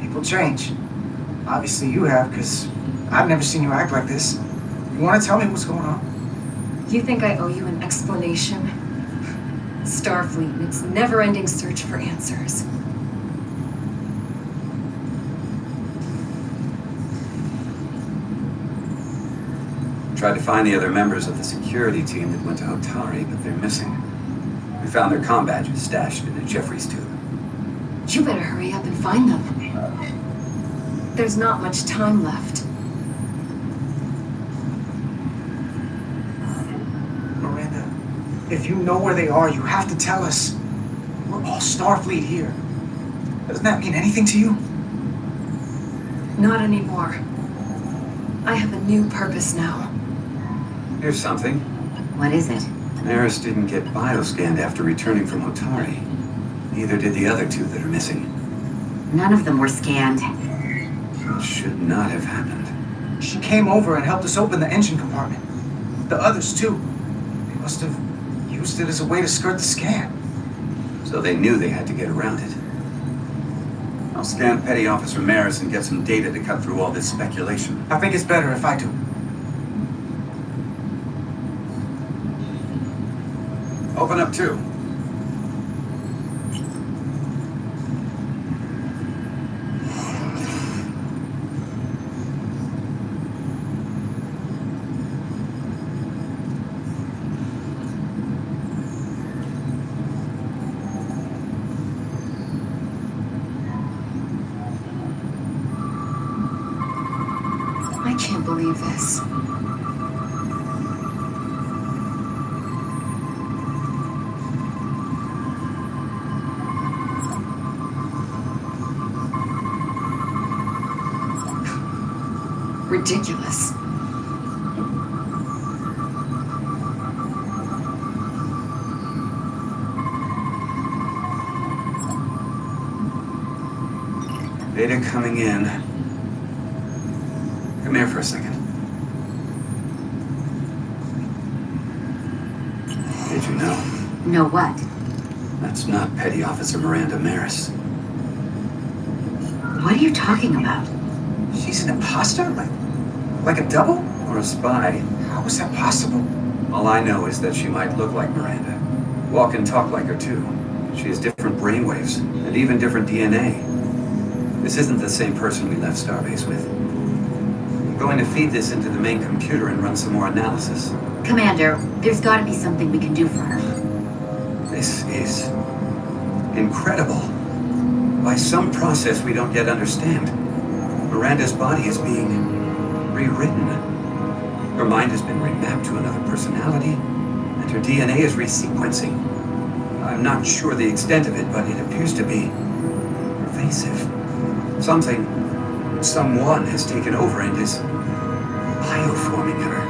People change. Obviously you have, because I've never seen you act like this. You want to tell me what's going on? You think I owe you an explanation? Starfleet and its never-ending search for answers. Tried to find the other members of the security team that went to Otari, but they're missing. We found their comm badges stashed in a Jeffries tube. You better hurry up and find them. There's not much time left. Miranda, if you know where they are, you have to tell us. We're all Starfleet here. Doesn't that mean anything to you? Not anymore. I have a new purpose now. Here's something. What is it? Maris didn't get bioscanned after returning from Otari. Neither did the other two that are missing. None of them were scanned. It should not have happened. She came over and helped us open the engine compartment. The others, too. They must have used it as a way to skirt the scan. So they knew they had to get around it. I'll scan Petty Officer Maris and get some data to cut through all this speculation. I think it's better if I do. Open up too. I can't believe this. Ridiculous. Data coming in. Come here for a second. Did you know? Know what? That's not Petty Officer Miranda Maris. What are you talking about? She's an imposter? Like a double? Or a spy. How is that possible? All I know is that she might look like Miranda. Walk and talk like her too. She has different brainwaves, and even different DNA. This isn't the same person we left Starbase with. I'm going to feed this into the main computer and run some more analysis. Commander, there's gotta be something we can do for her. This is incredible. By some process we don't yet understand, Miranda's body is being rewritten. Her mind has been remapped to another personality, and her DNA is resequencing. I'm not sure the extent of it, but it appears to be pervasive. Someone has taken over and is bioforming her.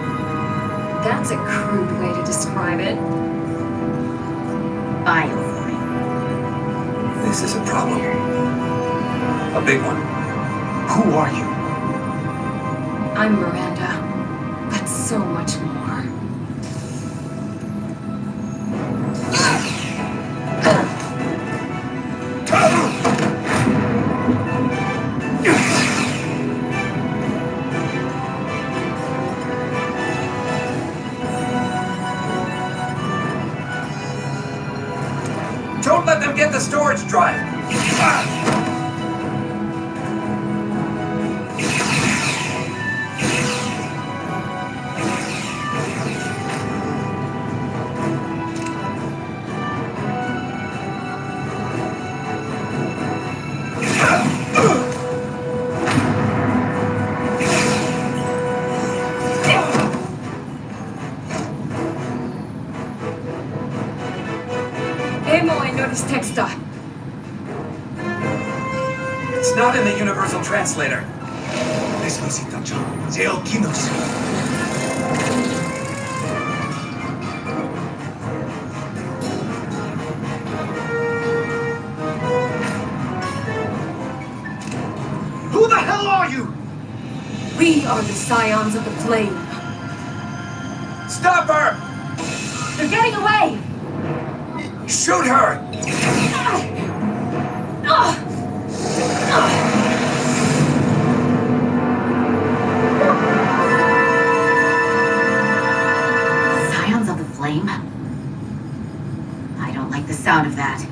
That's a crude way to describe it. Bioforming. This is a problem. A big one. Who are you? I'm Miranda, but so much more. Don't let them get the storage drive! this text? It's not in the universal translator. Who the hell are you? We are the Scions of the Flame. Stop her! They're getting away! Shoot her! Scions of the Flame? I don't like the sound of that.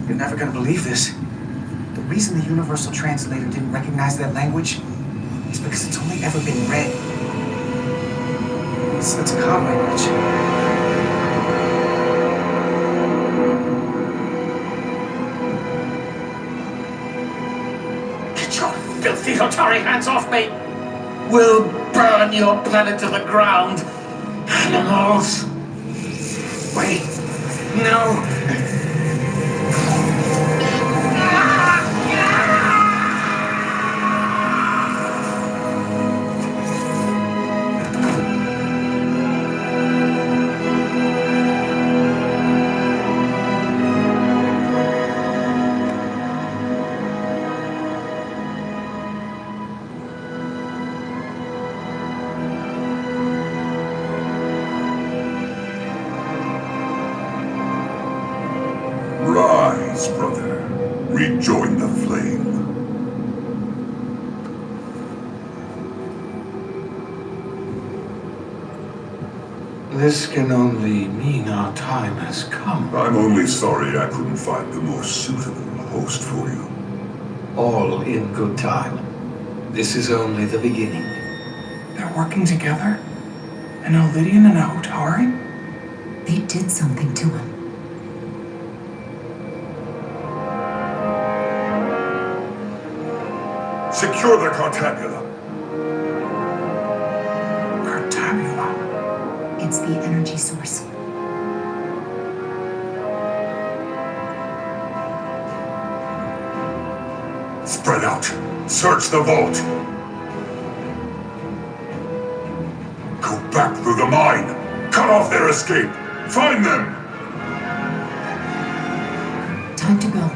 You're never gonna believe this. The reason the universal translator didn't recognize that language is because it's only ever been read. So it's a comm language. Get your filthy Hotari hands off me! We'll burn your planet to the ground! Animals! Wait, no! Rise, brother. Rejoin the flame. This can only mean our time has come. I'm only sorry I couldn't find the more suitable host for you. All in good time. This is only the beginning. They're working together? An Elidian and a Hotari? They did something to him. Secure the Cartabula. Cartabula? It's the energy source. Spread out. Search the vault. Go back through the mine. Cut off their escape. Find them. Time to go.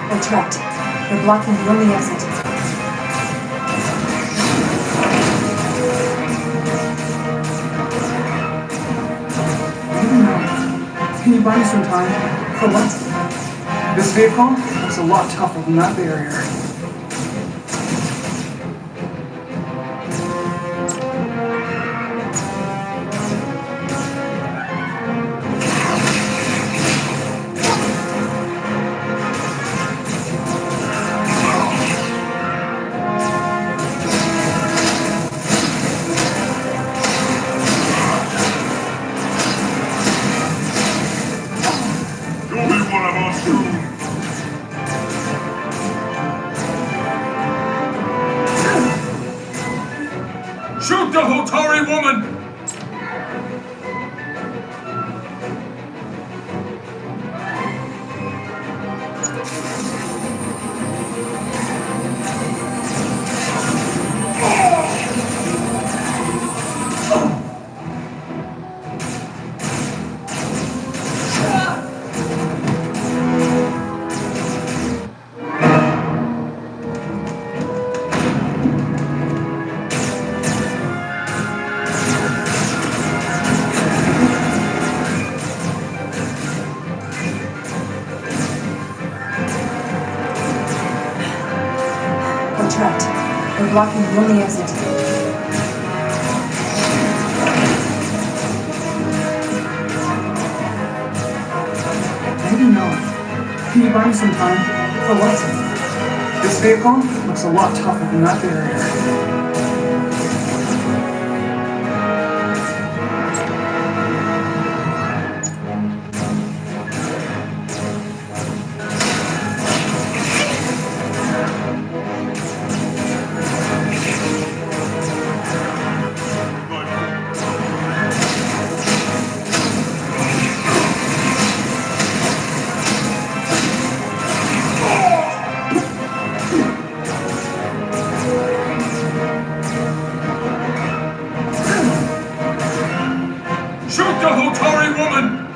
We're trapped. They're blocking the only exit. Can you buy me some time? For what? This vehicle looks a lot tougher than that barrier. blocking the only exit. Maybe not. Can you buy me some time? For what? This vehicle looks a lot tougher than that barrier. Shoot the Hotari woman!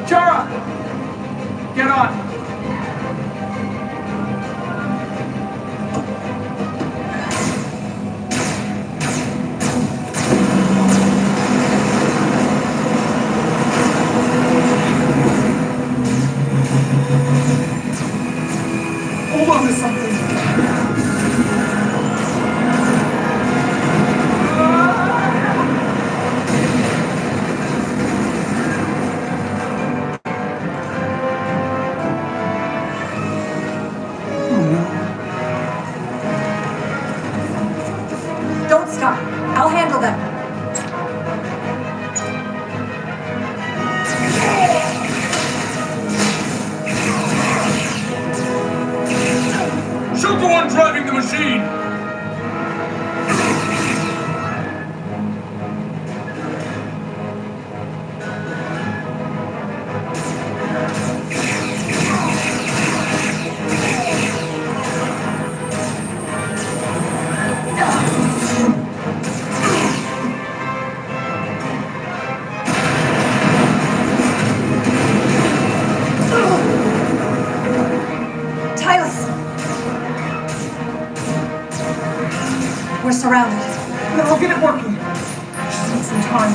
Chara! Get on! Hold on to something! Don't stop. I'll handle them. Shoot the one driving the machine! Tylus! We're surrounded. No, I'll get it working. Just need some time.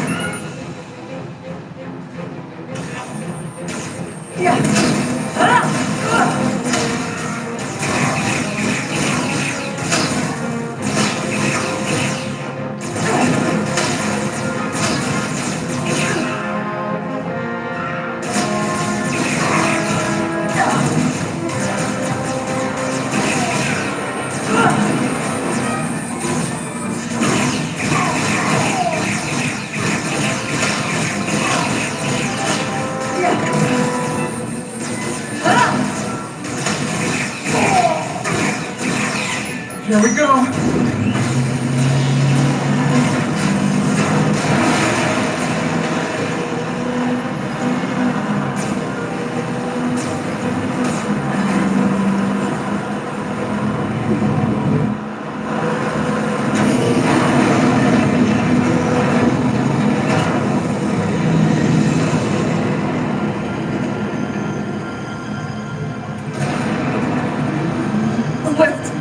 Here we go. A lift.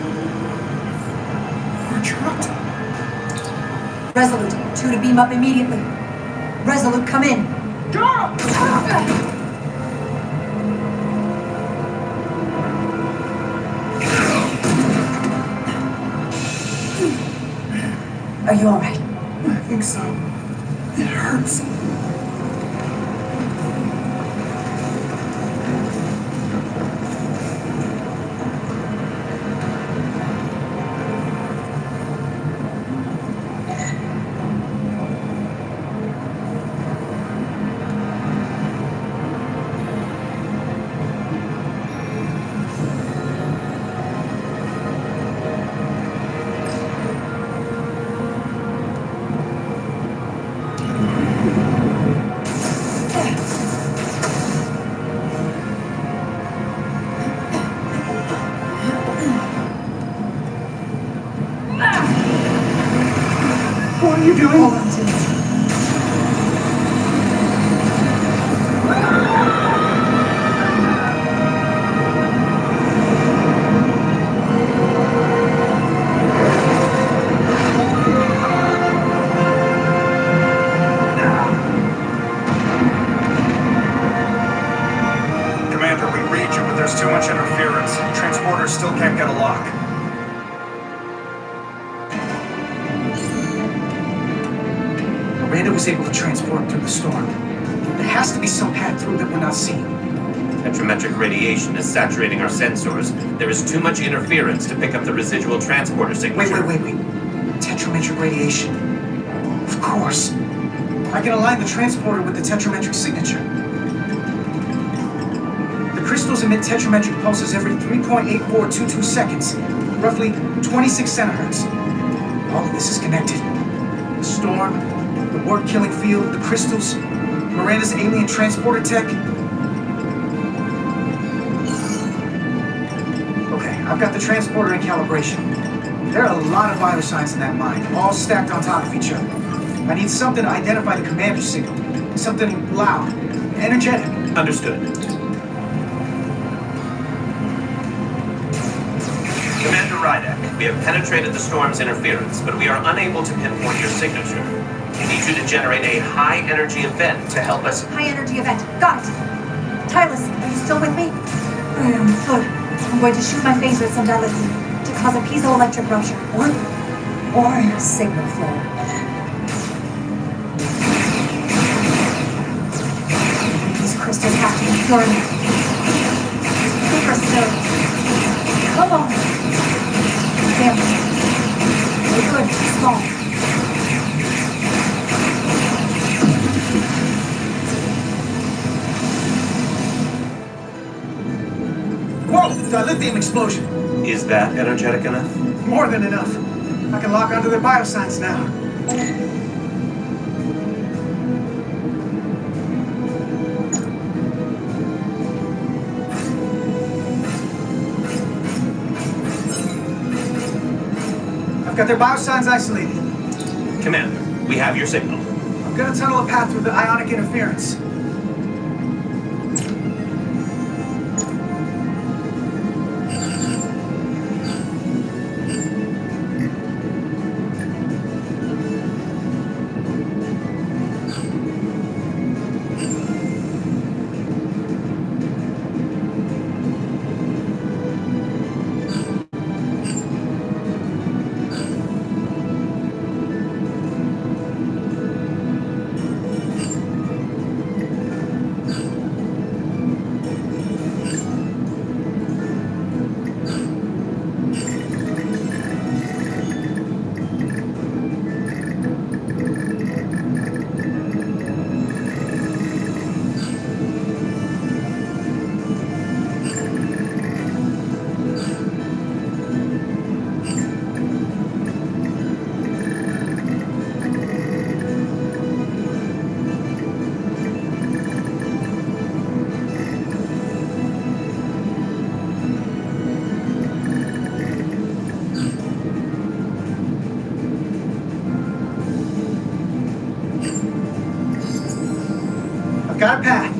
We're trapped. Resolute, 2 to beam up immediately. Resolute, come in. Are you all right? I think so. It hurts. doing? Hold on to it. Commander, we read you, but there's too much interference. Transporters still can't get a lock. Miranda was able to transport through the storm. There has to be some path through that we're not seeing. Tetrametric radiation is saturating our sensors. There is too much interference to pick up the residual transporter signature. Wait. Tetrametric radiation. Of course. I can align the transporter with the tetrametric signature. The crystals emit tetrametric pulses every 3.8422 seconds, roughly 26 centihertz. All of this is connected. The storm, the warp-killing field, the crystals, Miranda's alien transporter tech. Okay, I've got the transporter in calibration. There are a lot of vital signs in that mine, all stacked on top of each other. I need something to identify the commander signal. Something loud, energetic. Understood. Commander Rydek, we have penetrated the storm's interference, but we are unable to pinpoint your signature. We need you to generate a high-energy event to help us. High-energy event. Got it. Tylus, are you still with me? I am. Good. I'm going to shoot my phaser at some dilithium to cause a piezoelectric rupture. What? Or signal flare. Crystals have to be pure enough. Super still. Come on. There. We're good. Small. Whoa! Dilithium explosion. Is that energetic enough? More than enough. I can lock onto their biosigns now. Got their biosigns isolated. Commander, we have your signal. I'm gonna tunnel a path through the ionic interference. Got a path.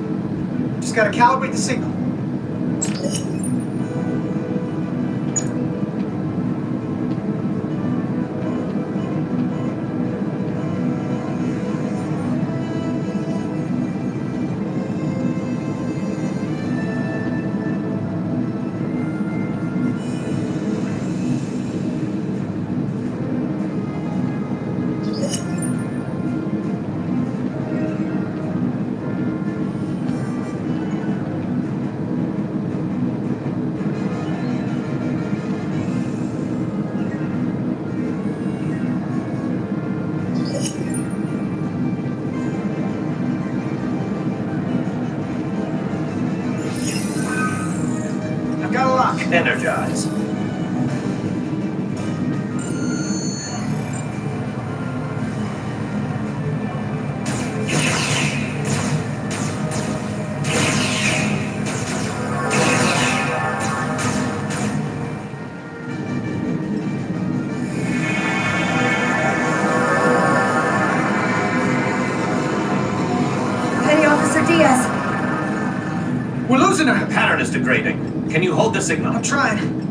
Just gotta calibrate the signal. Energize. Diaz! We're losing her! The pattern is degrading. Can you hold the signal? I'm trying.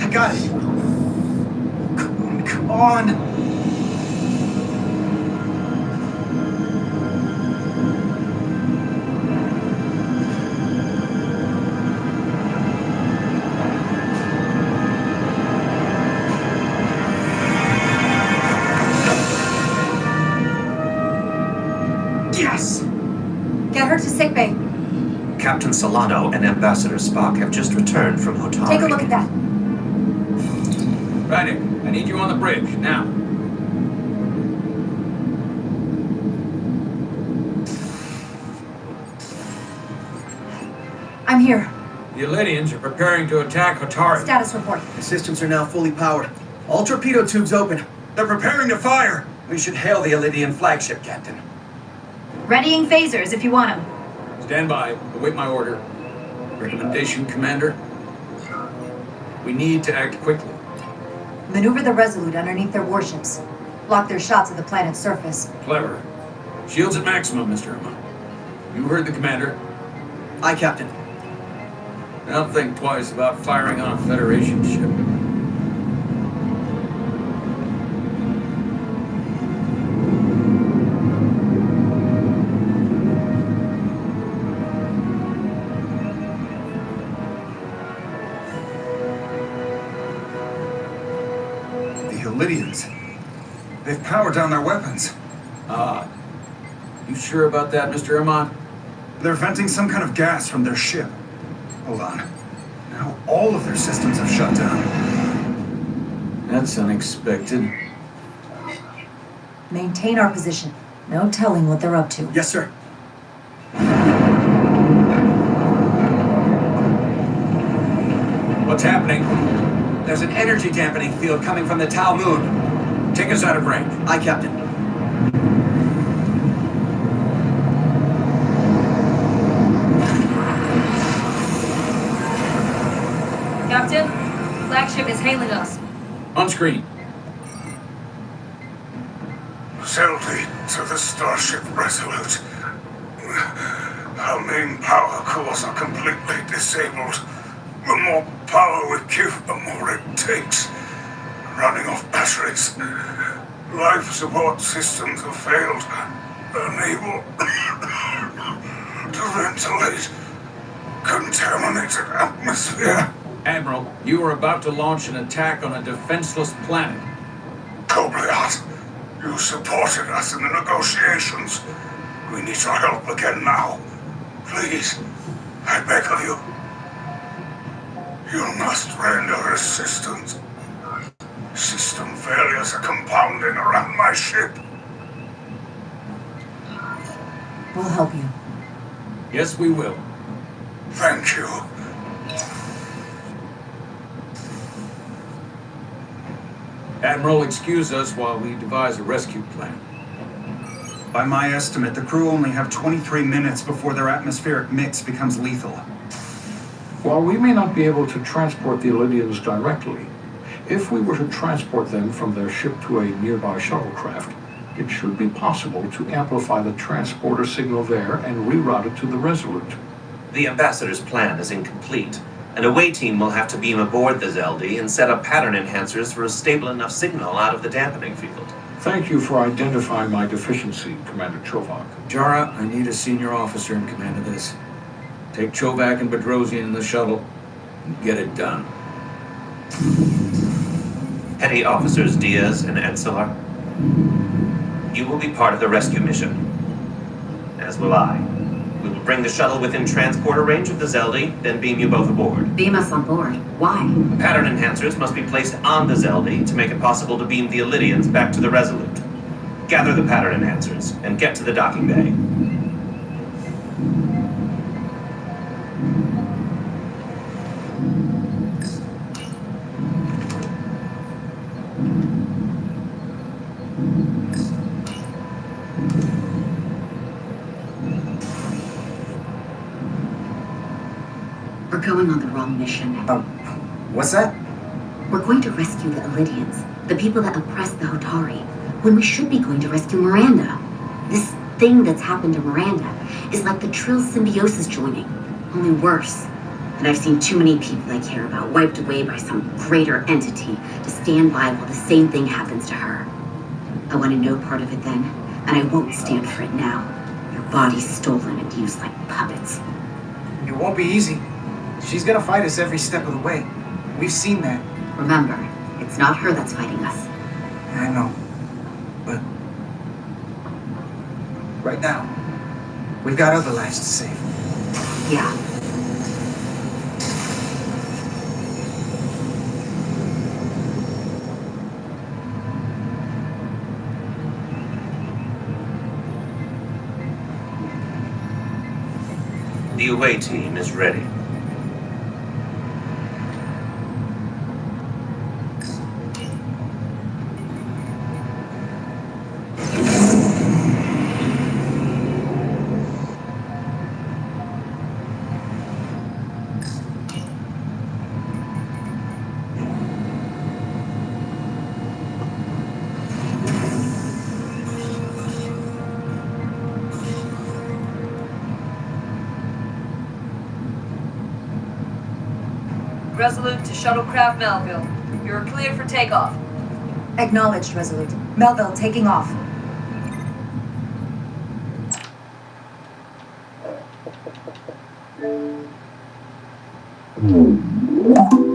I got it. Come on. Yes! Get her to sickbay. Captain Solano and Ambassador Spock have just returned from Hotari. Take a look at that. Rydick, I need you on the bridge, now. I'm here. The Elydians are preparing to attack Hotari. Status report. The systems are now fully powered. All torpedo tubes open. They're preparing to fire! We should hail the Elydian flagship, Captain. Readying phasers if you want them. Stand by. Await my order. Recommendation, Commander. We need to act quickly. Maneuver the Resolute underneath their warships. Block their shots at the planet's surface. Clever. Shields at maximum, Mr. Emma. You heard the Commander. Aye, Captain. Now think twice about firing on a Federation ship. The Elydians. They've powered down their weapons. You sure about that, Mr. Emma? They're venting some kind of gas from their ship. Hold on. Now all of their systems have shut down. That's unexpected. Maintain our position. No telling what they're up to. Yes, sir. What's happening? There's an energy dampening field coming from the Tau moon. Take us out of range. Aye, Captain. Captain, flagship is hailing us. On screen. Zelda to the Starship Resolute. Our main power cores are completely disabled. The more power we give, the more it takes. Running off batteries. Life support systems have failed. Unable to ventilate contaminated atmosphere. Admiral, you are about to launch an attack on a defenseless planet. Kobliat, you supported us in the negotiations. We need your help again now. Please, I beg of you. You must render assistance. System failures are compounding around my ship. We'll help you. Yes, we will. Thank you. Admiral, excuse us while we devise a rescue plan. By my estimate, the crew only have 23 minutes before their atmospheric mix becomes lethal. While we may not be able to transport the Elydians directly, if we were to transport them from their ship to a nearby shuttlecraft, it should be possible to amplify the transporter signal there and reroute it to the Resolute. The Ambassador's plan is incomplete. An away team will have to beam aboard the Zeldi and set up pattern enhancers for a stable enough signal out of the dampening field. Thank you for identifying my deficiency, Commander Chovak. Jara, I need a senior officer in command of this. Take Chovak and Bedrosian in the shuttle and get it done. Petty Officers Diaz and Edslar, you will be part of the rescue mission. As will I. We will bring the shuttle within transporter range of the Zeldi, then beam you both aboard. Beam us on board. Why? Pattern enhancers must be placed on the Zeldi to make it possible to beam the Elydians back to the Resolute. Gather the pattern enhancers and get to the docking bay. We're going on the wrong mission. What's that? We're going to rescue the Elydians, the people that oppress the Hotari, when we should be going to rescue Miranda. This thing that's happened to Miranda is like the Trill symbiosis joining, only worse. And I've seen too many people I care about wiped away by some greater entity to stand by while the same thing happens to her. I wanted no part of it then, and I won't stand for it now. Your body's stolen and used like puppets. It won't be easy. She's gonna fight us every step of the way. We've seen that. Remember, it's not her that's fighting us. I know. But right now, we've got other lives to save. Yeah. The away team is ready. Resolute to shuttlecraft Melville. You're cleared for takeoff. Acknowledged, Resolute. Melville taking off. Mm.